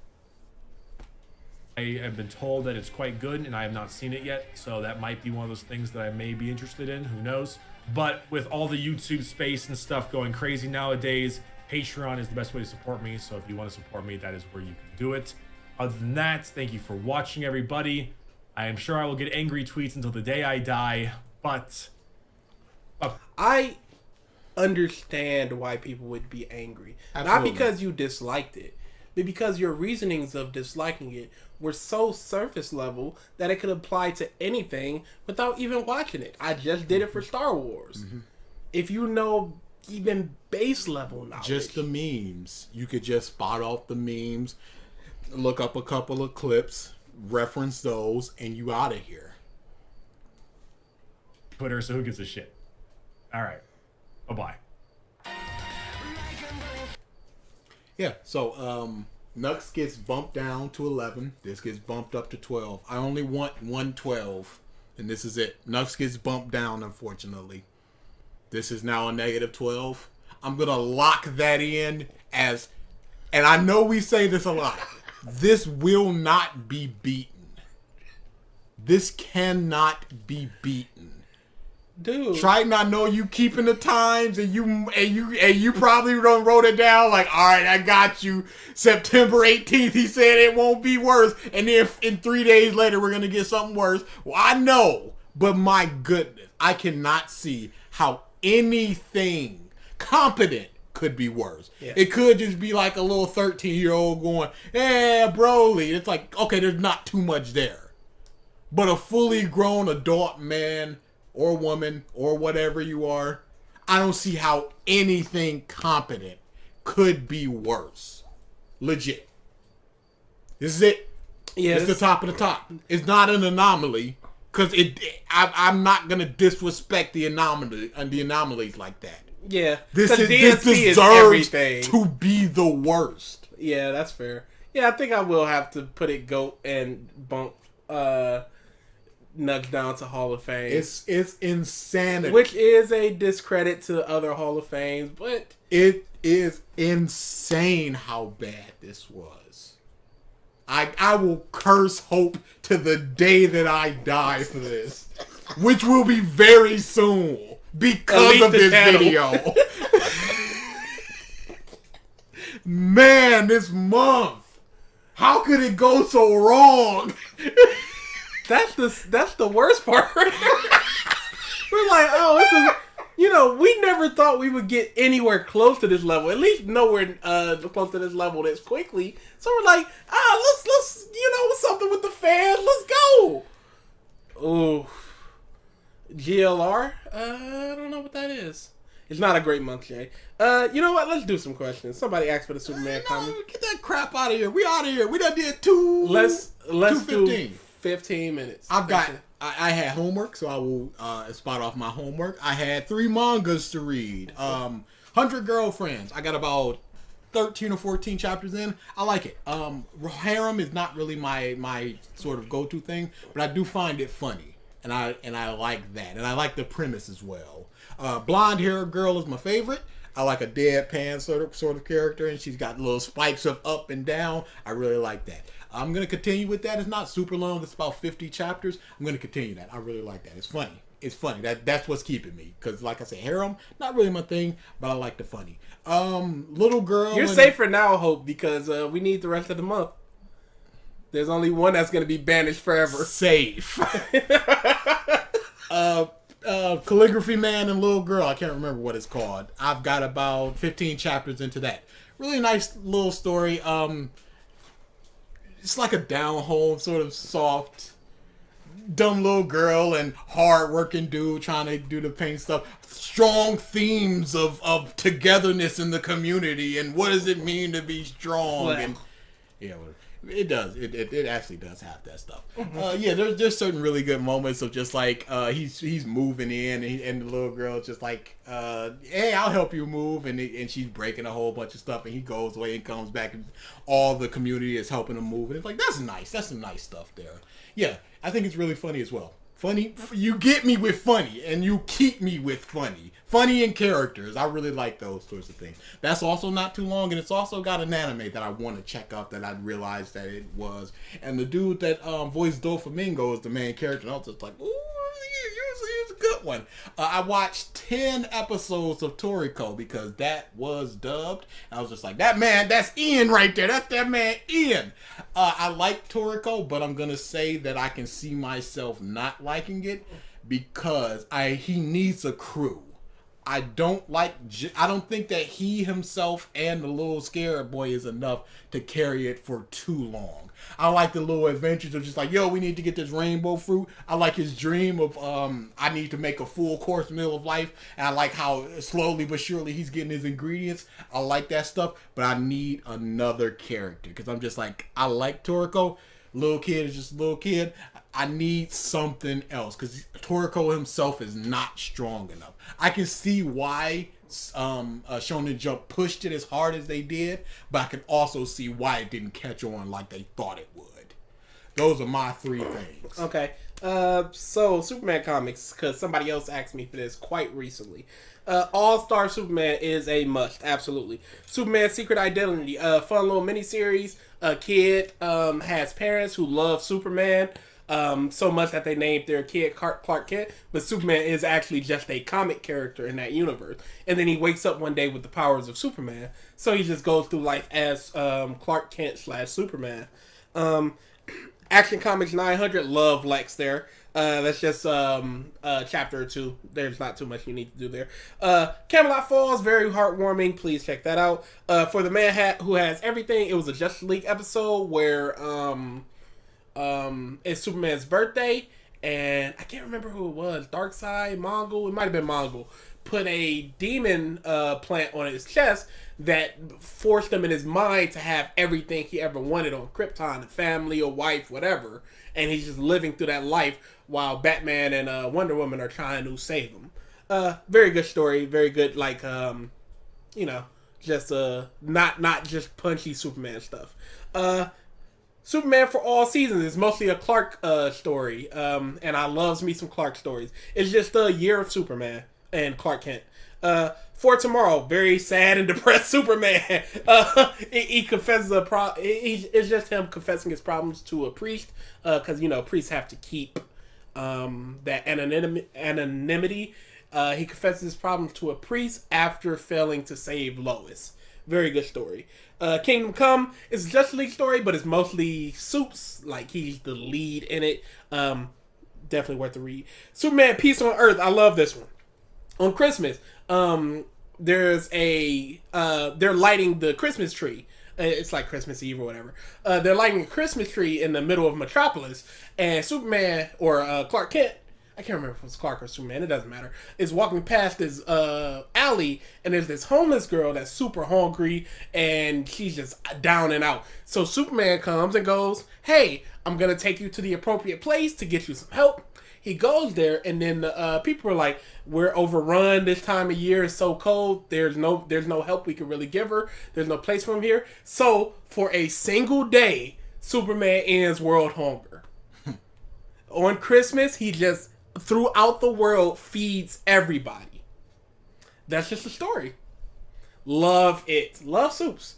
I have been told that it's quite good, and I have not seen it yet, so that might be one of those things that I may be interested in. Who knows? But with all the YouTube space and stuff going crazy nowadays, Patreon is the best way to support me. So if you want to support me, that is where you can do it. Other than that, thank you for watching, everybody. I am sure I will get angry tweets until the day I die, but I understand why people would be angry. Absolutely. Not because you disliked it, but because your reasonings of disliking it were so surface level that it could apply to anything without even watching it. I just did it for Star Wars. If you know even base level knowledge. Just the memes. You could just spot off the memes, look up a couple of clips, reference those, and you out of here. Twitter, so who gives a shit? All right. Bye-bye. Yeah, so Nux gets bumped down to 11. This gets bumped up to 12. I only want 112, and this is it. Nux gets bumped down, unfortunately. This is now a negative 12. I'm going to lock that in as, and I know we say this a lot, this will not be beaten. This cannot be beaten. Dude. Triton, I know you keeping the times, and you probably wrote it down like, all right, I got you. September 18th, he said it won't be worse, and then in 3 days later we're gonna get something worse. Well, I know, but my goodness, I cannot see how anything competent could be worse. Yeah. It could just be like a little 13-year-old going, "Yeah, Broly." It's like, okay, there's not too much there. But a fully grown adult man or woman or whatever you are, I don't see how anything competent could be worse. Legit. This is it. Yeah, It's the top of the top. It's not an anomaly. Because I'm not going to disrespect the anomalies like that. Yeah. This DSP is deserves everything. to be the worst. Yeah, that's fair. Yeah, I think I will have to put it GOAT and bump Nugs down to Hall of Fame. It's insanity. Which is a discredit to other Hall of Fames, but It is insane how bad this was. I will curse hope to the day that I die for this, which will be very soon because of this video. Man, this month, how could it go so wrong? that's the worst part. We're like, oh, this is. We never thought we would get anywhere close to this level. At least nowhere close to this level this quickly. So we're like, let's something with the fans. Let's go. Ooh, GLR. I don't know what that is. It's not a great month, Jay. You know what? Let's do some questions. Somebody asked for the Superman comment. Get that crap out of here. We out of here. We done did two. Let's do 15. 15 minutes. I had homework, so I will spot off my homework. I had 3 mangas to read. 100 Girlfriends. I got about 13 or 14 chapters in. I like it. Harem is not really my sort of go-to thing, but I do find it funny, and I like that, and I like the premise as well. Blonde hair girl is my favorite. I like a deadpan sort of character, and she's got little spikes of up and down. I really like that. I'm going to continue with that. It's not super long. It's about 50 chapters. I'm going to continue that. I really like that. It's funny. It's funny. That's what's keeping me. Because, like I said, harem, not really my thing, but I like the funny. Little girl. You're safe for now, Hope, because we need the rest of the month. There's only one that's going to be banished forever. Safe. Calligraphy Man and Little Girl. I can't remember what it's called. I've got about 15 chapters into that. Really nice little story. It's like a down-home, sort of soft, dumb little girl and hard-working dude trying to do the paint stuff. Strong themes of togetherness in the community and what does it mean to be strong. Well. And yeah, it does. It actually does have that stuff. Yeah, there's certain really good moments of just like he's moving in and the little girl's just like, hey, I'll help you move, and she's breaking a whole bunch of stuff, and he goes away and comes back, and all the community is helping him move, and it's like that's nice. That's some nice stuff there. Yeah, I think it's really funny as well. Funny, you get me with funny, and you keep me with funny. Funny in characters. I really like those sorts of things. That's also not too long, and it's also got an anime that I want to check out that I realized that it was. And the dude that voiced Doflamingo is the main character, and I was just like, ooh, here's a good one. I watched 10 episodes of Toriko because that was dubbed. I was just like, that's Ian right there. That's that man, Ian. I like Toriko, but I'm going to say that I can see myself not liking it because he needs a crew. I don't think that he himself and the little scarab boy is enough to carry it for too long. I like the little adventures of just like, yo, we need to get this rainbow fruit. I like his dream of, I need to make a full course meal of life. And I like how slowly but surely he's getting his ingredients. I like that stuff, but I need another character. Because I'm just like, I like Toriko. Little kid is just a little kid. I need something else because Toriko himself is not strong enough. I can see why Shonen Jump pushed it as hard as they did, but I can also see why it didn't catch on like they thought it would. Those are my 3 things. Okay. So Superman comics, because somebody else asked me for this quite recently. All-Star Superman is a must, absolutely. Superman Secret Identity, fun little miniseries. A kid has parents who love Superman so much that they named their kid Clark Kent, but Superman is actually just a comic character in that universe. And then he wakes up one day with the powers of Superman, so he just goes through life as Clark Kent / Superman. Action Comics 900, love Lex there. That's just chapter 2. There's not too much you need to do there. Camelot Falls, very heartwarming. Please check that out. For the man who has everything, it was a Justice League episode where it's Superman's birthday, and I can't remember who it was. Darkseid, Mongol, it might have been Mongol. Put a demon plant on his chest that forced him in his mind to have everything he ever wanted on Krypton, a family, a wife, whatever. And he's just living through that life while Batman and Wonder Woman are trying to save him. Very good story. Very good, like, just not just punchy Superman stuff. Superman for all seasons is mostly a Clark story. And I loves me some Clark stories. It's just a year of Superman and Clark Kent. For tomorrow, very sad and depressed Superman. He confesses it's just him confessing his problems to a priest, because priests have to keep that anonymity. He confesses his problems to a priest after failing to save Lois. Very good story. Kingdom Come is a Justice League story, but it's mostly Supes. Like, he's the lead in it. Definitely worth the read. Superman Peace on Earth. I love this one. On Christmas, there's they're lighting the Christmas tree. It's like Christmas Eve or whatever. They're lighting a Christmas tree in the middle of Metropolis, and Superman or Clark Kent, I can't remember if it's Clark or Superman, it doesn't matter, is walking past this alley, and there's this homeless girl that's super hungry, and she's just down and out. So Superman comes and goes, "Hey, I'm gonna take you to the appropriate place to get you some help." He goes there, and then the people are like, "We're overrun this time of year. It's so cold. There's no help we can really give her. There's no place for him here." So for a single day, Superman ends world hunger. On Christmas, he just throughout the world feeds everybody. That's just a story. Love it. Love Supes.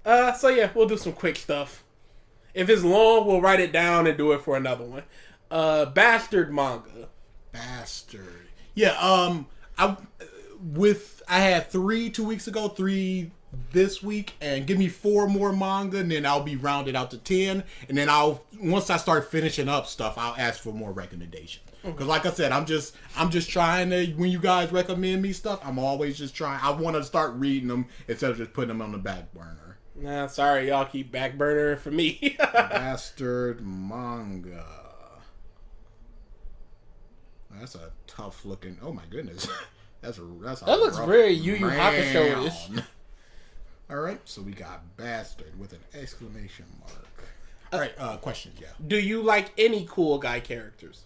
So yeah, we'll do some quick stuff. If it's long, we'll write it down and do it for another one. Bastard manga. Bastard. Yeah, I had 3 2 weeks ago, 3 this week, and give me 4 more manga, and then I'll be rounded out to 10, and then once I start finishing up stuff, I'll ask for more recommendations. Because like I said, I'm just trying to, when you guys recommend me stuff, I'm always just trying, I want to start reading them instead of just putting them on the back burner. Nah, sorry, y'all keep back burner for me. Bastard manga. That's a tough looking. Oh my goodness, that looks very Yu Yu Hakusho-ish. All right, so we got bastard with an exclamation mark. All right, questions, yeah. Do you like any cool guy characters?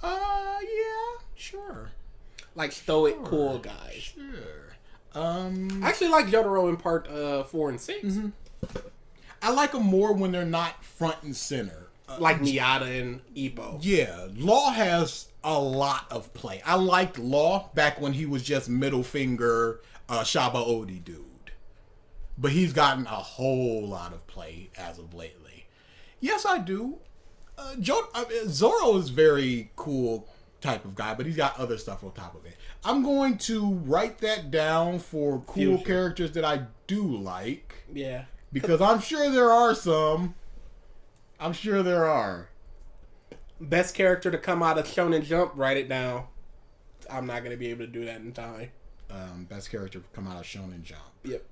Yeah, sure. Like stoic cool guys. Sure. I actually like Jojo in part 4 and 6. Mm-hmm. I like them more when they're not front and center. Like Miata and Ippo. Yeah, Law has a lot of play. I liked Law back when he was just middle finger Shaba Odi dude. But he's gotten a whole lot of play as of lately. Yes, I do. Zorro is very cool type of guy, but he's got other stuff on top of it. I'm going to write that down for cool characters that I do like. Yeah. Because I'm sure there are some. I'm sure there are. Best character to come out of Shonen Jump, write it down. I'm not going to be able to do that in time. Best character to come out of Shonen Jump. Yep.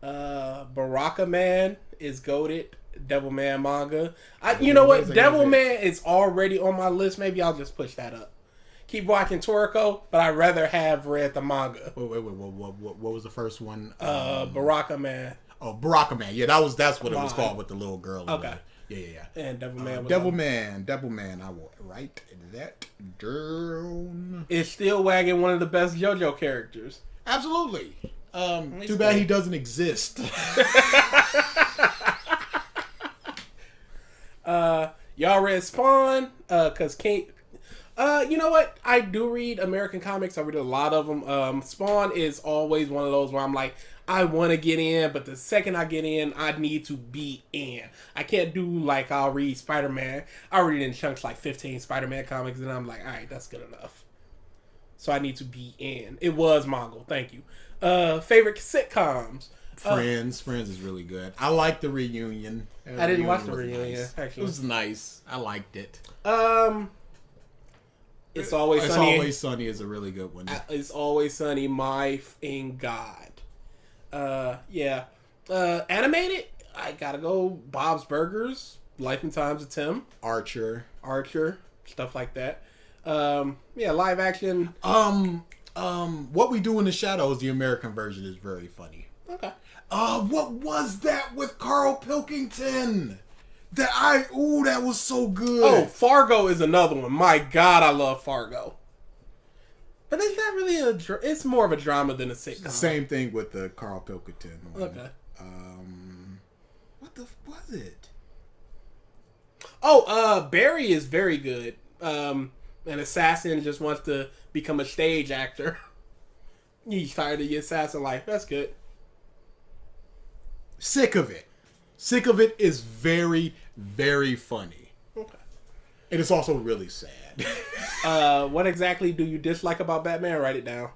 Baraka Man is goated. Devilman manga. You know what? Devilman is already on my list. Maybe I'll just push that up. Keep watching Toriko, but I'd rather have read the manga. Wait. What was the first one? Baraka Man. Oh, Baraka Man. Yeah, that's what it was called with the little girl. Okay. Yeah. And Devilman. Devilman. I will write that down. Is Steel Wagon one of the best JoJo characters? Absolutely. Too bad he doesn't exist. Y'all read Spawn? Cause you know what? I do read American comics. I read a lot of them. Spawn is always one of those where I'm like, I want to get in, but the second I get in, I need to be in. I can't do like I'll read Spider-Man. I read in chunks like 15 Spider-Man comics, and I'm like, all right, that's good enough. So I need to be in. It was Mongol. Thank you. Favorite sitcoms. Friends is really good. I like the reunion. I didn't watch the was reunion. nice. Actually, It was nice. I liked it. It's Always It's Sunny. Always Sunny is a really good one. It's Always Sunny. My f***ing God. Yeah. Animated. I gotta go. Bob's Burgers. Life and Times of Tim. Archer. Stuff like that. Yeah. Live action. What We Do in the Shadows, the American version, is very funny. Okay. What was that with Carl Pilkington? That was so good. Oh, Fargo is another one. My God, I love Fargo. But it's not really it's more of a drama than a sitcom. Same thing with the Carl Pilkington one. Okay. What the was it? Oh, Barry is very good. An assassin just wants to become a stage actor. He's tired of the assassin life. That's good. Sick of It. Sick of It is very, very funny. Okay. And it's also really sad. What exactly do you dislike about Batman? Write it down.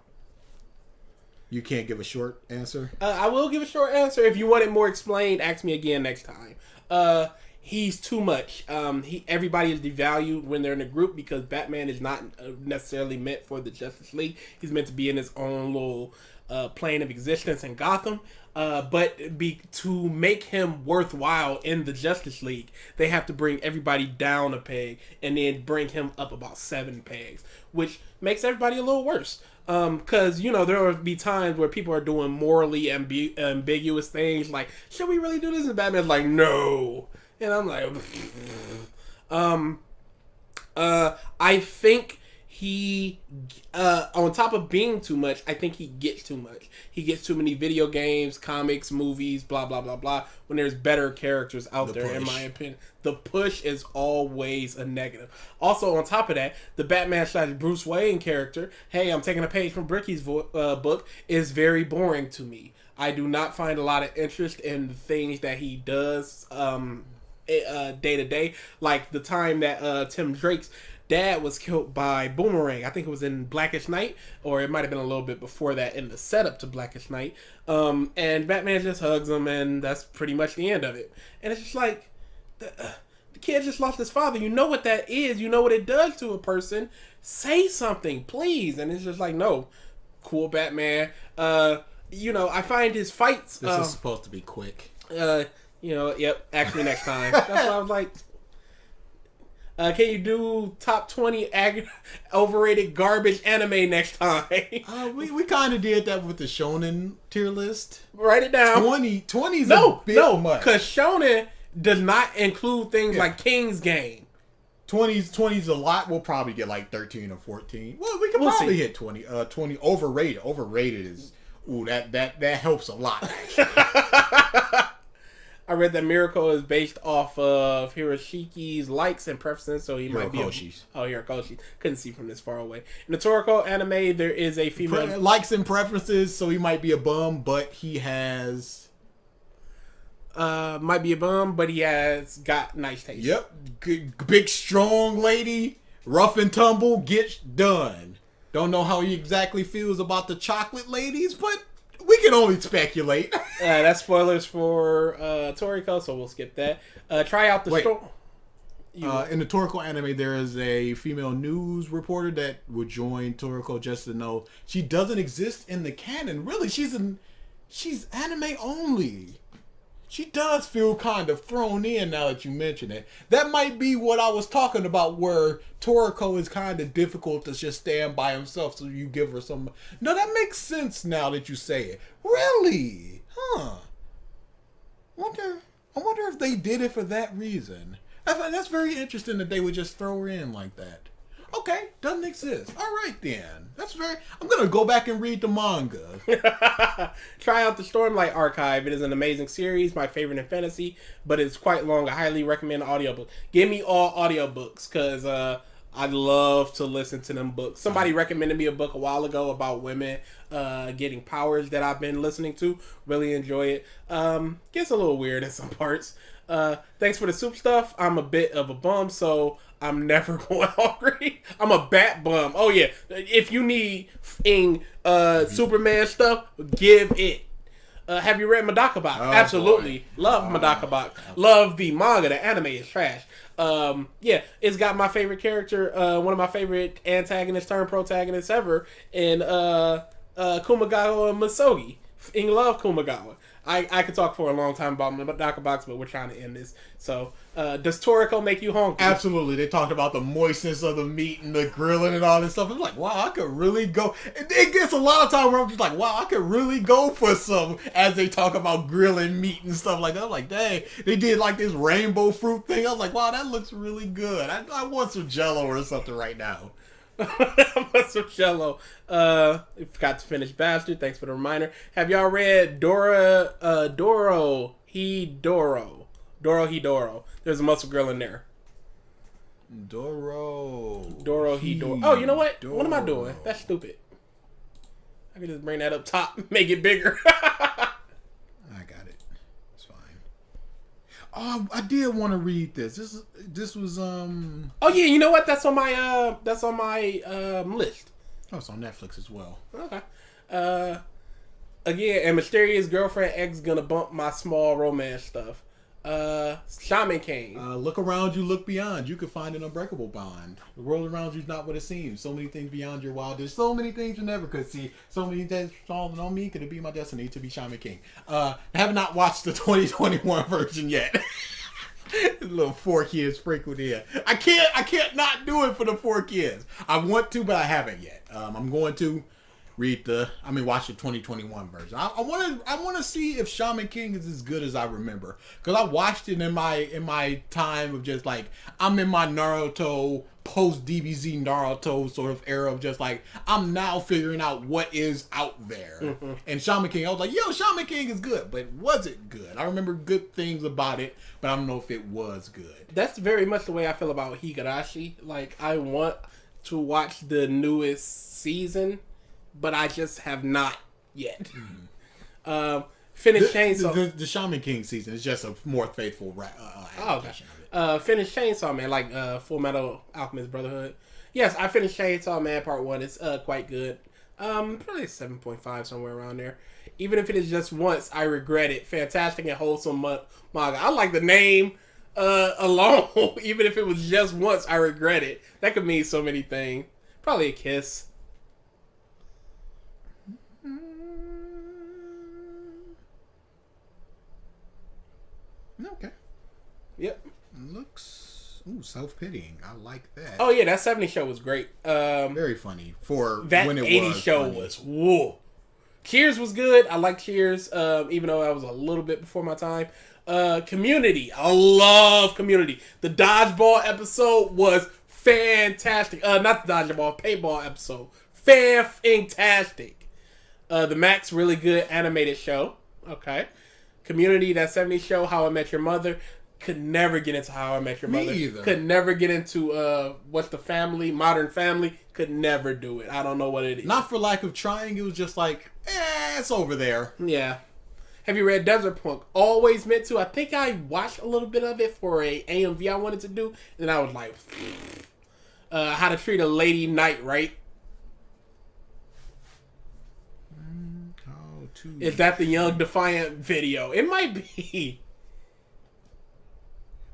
You can't give a short answer? I will give a short answer. If you want it more explained, ask me again next time. He's too much. Everybody is devalued when they're in a group because Batman is not necessarily meant for the Justice League. He's meant to be in his own little plane of existence in Gotham. But to make him worthwhile in the Justice League, they have to bring everybody down a peg and then bring him up about 7 pegs, which makes everybody a little worse. Because, there will be times where people are doing morally ambiguous things like, should we really do this? And Batman's like, no. And I'm like, I think he, on top of being too much, I think he gets too much. He gets too many video games, comics, movies, blah, blah, blah, blah, when there's better characters out there, in my opinion. The push is always a negative. Also, on top of that, the Batman / Bruce Wayne character, hey, I'm taking a page from Bricky's book, is very boring to me. I do not find a lot of interest in the things that he does day to day. Like the time that Tim Drake's dad was killed by Boomerang. I think it was in Blackest Night, or it might have been a little bit before that in the setup to Blackest Night. And Batman just hugs him, and that's pretty much the end of it. And it's just like, the kid just lost his father. You know what that is. You know what it does to a person. Say something, please. And it's just like, no. Cool Batman. I find his fights... This is supposed to be quick. Yep, ask me next time. That's why I was like... can you do top 20 overrated garbage anime next time? We kind of did that with the shonen tier list. Write it down. 20 is a bit much. Because shonen does not include things like King's Game. 20's a lot. We'll probably get like 13 or 14. Well, we can probably hit 20. 20 overrated. Overrated is that helps a lot. I read that Miracle is based off of Hiroshiki's likes and preferences, so he might be Hirokoshi's. Couldn't see from this far away. In the Toriko anime, there is a female likes and preferences, so he might be a bum, but he has might be a bum, but he has got nice taste. Yep, big strong lady, rough and tumble, gets done. Don't know how he exactly feels about the chocolate ladies, but we can only speculate. That's spoilers for Toriko, so we'll skip that. Try out the store. In the Toriko anime, there is a female news reporter that would join Toriko just to know she doesn't exist in the canon. Really, she's anime only. She does feel kind of thrown in now that you mention it. That might be what I was talking about, where Toriko is kind of difficult to just stand by himself, so you give her some... No, that makes sense now that you say it. Really? Huh. I wonder if they did it for that reason. That's very interesting that they would just throw her in like that. Okay, doesn't exist. All right then. I'm gonna go back and read the manga. Try out the Stormlight Archive. It is an amazing series, my favorite in fantasy, but it's quite long. I highly recommend the audiobook. Give me all audiobooks, because I love to listen to them books. Somebody recommended me a book a while ago about women getting powers that I've been listening to. Really enjoy it. Gets a little weird in some parts. Thanks for the soup stuff. I'm a bit of a bum, so I'm never going hungry. I'm a bat bum. Oh yeah, if you need Superman stuff, give it. Have you read Medaka Box? Oh, Absolutely. boy. Love Medaka Box. Love the manga. The anime is trash. Yeah, it's got my favorite character, one of my favorite antagonists turned protagonists ever in Kumagawa and Masogi. In love Kumagawa. I could talk for a long time about Medaka Box, but we're trying to end this. So, does Toriko make you hungry? Absolutely. They talked about the moistness of the meat and the grilling and all this stuff. I'm like, wow, I could really go. It gets a lot of time where I'm just like, wow, I could really go for some as they talk about grilling meat and stuff like that. I'm like, dang, they did like this rainbow fruit thing. I was like, wow, that looks really good. I want some Jello or something right now. What's some Jello? Forgot to finish Bastard. Thanks for the reminder. Have y'all read Doro Hidoro? There's a muscle girl in there. Doro Hidoro. Oh, you know what? What am I doing? That's stupid. I can just bring that up top, make it bigger. I got it. It's fine. Oh, I did want to read this. This was Oh yeah, you know what? That's on my list. Oh, it's on Netflix as well. Okay. Again, and Mysterious Girlfriend X gonna bump my small romance stuff. Shaman King. Look around you, look beyond. You could find an unbreakable bond. The world around you is not what it seems. So many things beyond your wildest. So many things you never could see. So many things falling on me. Could it be my destiny to be Shaman King? I have not watched the 2021 version yet. Little 4 kids sprinkled in. I can't not do it for the 4 kids. I want to, but I haven't yet. I'm going to watch the 2021 version. I want to see if Shaman King is as good as I remember, because I watched it in my time of just like, I'm in my Naruto post DBZ Naruto sort of era of just like, I'm now figuring out what is out there. Mm-hmm. And Shaman King, I was like, yo, Shaman King is good, but was it good? I remember good things about it, but I don't know if it was good. That's very much the way I feel about Higurashi. Like, I want to watch the newest season, but I just have not yet. Mm-hmm. Finish Chainsaw. The Shaman King season is just a more faithful adaptation of it. Finish Chainsaw Man, like Full Metal Alchemist Brotherhood. Yes, I finished Chainsaw Man Part 1. It's quite good. Probably 7.5, somewhere around there. Even if it is just once, I regret it. Fantastic and wholesome manga. I like the name alone. Even if it was just once, I regret it. That could mean so many things. Probably a kiss. Okay. Yep. Looks self-pitying. I like that. Oh yeah, that 70s show was great. Very funny for that when it 80s was show funny. was whoa. Cheers was good. I like Cheers, even though I was a little bit before my time. Community. I love Community. The dodgeball episode was fantastic. Not the dodgeball, paintball episode. Fantastic. The Max, really good animated show. Okay. Community, that 70s show, How I Met Your Mother. Could never get into How I Met Your Mother. Me either. Could never get into What's the Family, Modern Family. Could never do it. I don't know what it is. Not for lack of trying. It was just like, it's over there. Yeah. Have you read Desert Punk? Always meant to. I think I watched a little bit of it for a AMV I wanted to do. And I was like, How to Treat a Lady Knight, right? Is that the Young Defiant video? It might be.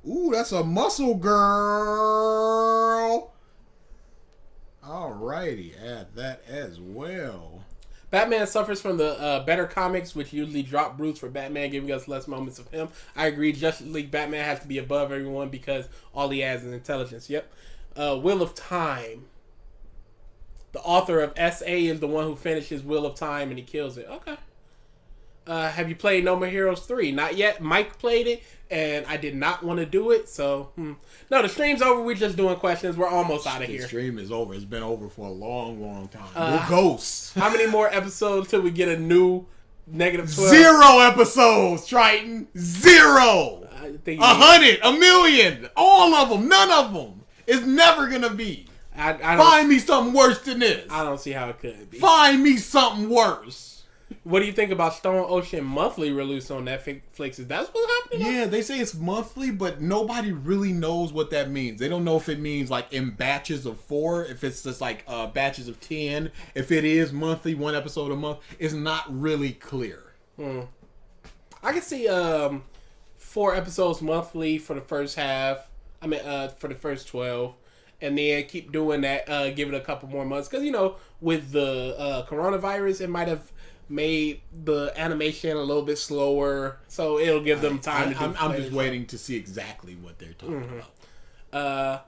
Ooh, that's a muscle girl. Alrighty, add that as well. Batman suffers from the better comics, which usually drop Bruce for Batman, giving us less moments of him. I agree. Justice League Batman has to be above everyone because all he has is intelligence. Yep. Wheel of Time. The author of S.A. is the one who finishes Wheel of Time and he kills it. Okay. Have you played No More Heroes 3? Not yet. Mike played it, and I did not want to do it, so... No, the stream's over. We're just doing questions. We're almost out of here. The stream is over. It's been over for a long, long time. We're ghosts. How many more episodes till we get a new -12? 0 episodes, Triton. 0. 100, a million. All of them. None of them. It's never going to be. Find me something worse than this. I don't see how it could be. Find me something worse. What do you think about Stone Ocean monthly release on Netflix? Is that what's happening? Yeah, they say it's monthly, but nobody really knows what that means. They don't know if it means like in batches of 4, if it's just like batches of 10. If it is monthly, 1 episode a month, it's not really clear. I can see 4 episodes monthly for the first half. I mean, for the first 12, and then keep doing that. Give it a couple more months because with the coronavirus, it might have made the animation a little bit slower, so it'll give them time to do. I'm just waiting to see exactly what they're talking about.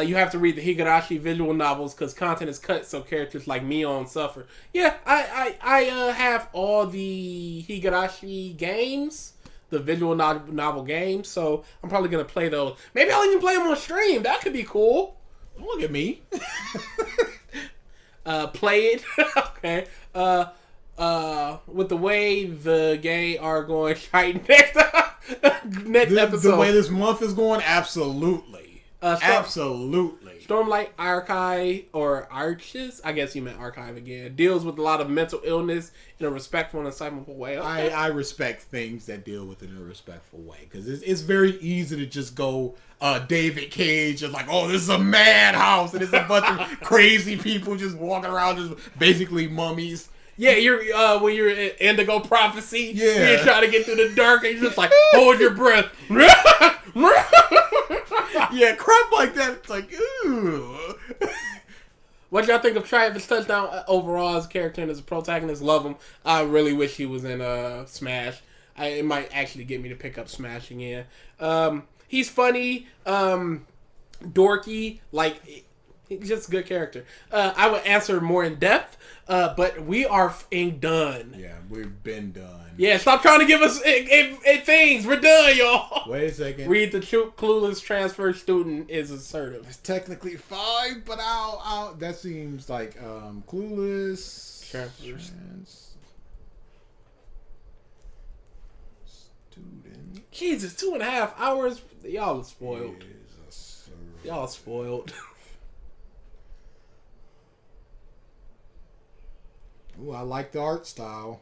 You have to read the Higurashi visual novels because content is cut, so characters like Mion suffer. Yeah, I have all the Higurashi games, the visual novel games, so I'm probably gonna play those. Maybe I'll even play them on stream. That could be cool. Look at me. Play it. Okay. With the way the game are going right next episode. The way this month is going, absolutely. Absolutely. Stormlight Archive, or Arches, I guess you meant Archive again, deals with a lot of mental illness in a respectful and insightful way. Okay. I respect things that deal with it in a respectful way because it's very easy to just go David Cage and like, oh, this is a madhouse and there's a bunch of crazy people just walking around, just basically mummies. Yeah, you're when you're in Indigo Prophecy, yeah, you're trying to get through the dark and you're just like, hold your breath. Yeah, crap like that. It's like, ooh. What y'all think of Travis Touchdown overall as a character and as a protagonist? Love him. I really wish he was in Smash. It might actually get me to pick up Smash again. He's funny, dorky, like he's just a good character. I would answer more in depth, but we are done. Yeah, we've been done. Yeah, stop trying to give us things. We're done, y'all. Wait a second. Read the clueless transfer student is assertive. It's technically 5, but I'll that seems like clueless Transfer student. Jesus, 2.5 hours. Y'all are spoiled. Y'all are spoiled. Ooh, I like the art style.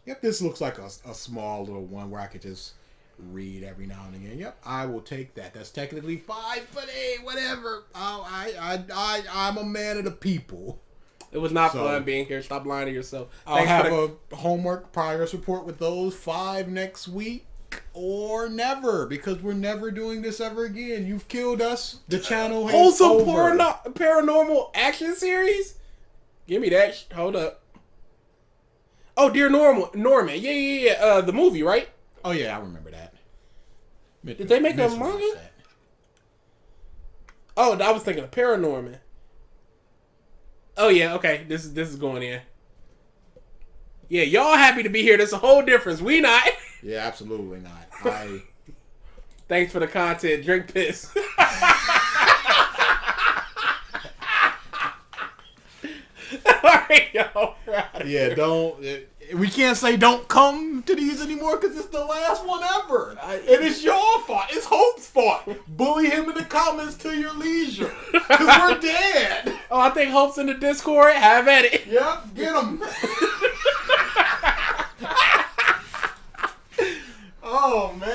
Yep, this looks like a small little one where I could just read every now and again. Yep, I will take that. That's technically 5, but hey, whatever. I'm a man of the people. It was not fun being here. Stop lying to yourself. I'll have a homework progress report with those 5 next week or never, because we're never doing this ever again. You've killed us. The channel is over. Paranormal action series? Give me that. Hold up. Oh, Dear Norman. Yeah. The movie, right? Oh, yeah, I remember that. Did they make a manga? Oh, I was thinking of Paranorman. Oh, yeah, okay. This is going in. Yeah, y'all happy to be here. There's a whole difference. We not. Yeah, absolutely not. Thanks for the content. Drink piss. Alright, y'all. Yeah, we can't say don't come to these anymore because it's the last one ever. And it's your fault. It's Hope's fault. Bully him in the comments to your leisure. Because we're dead. Oh, I think Hope's in the Discord. Have at it. Yep, get him. Oh, man.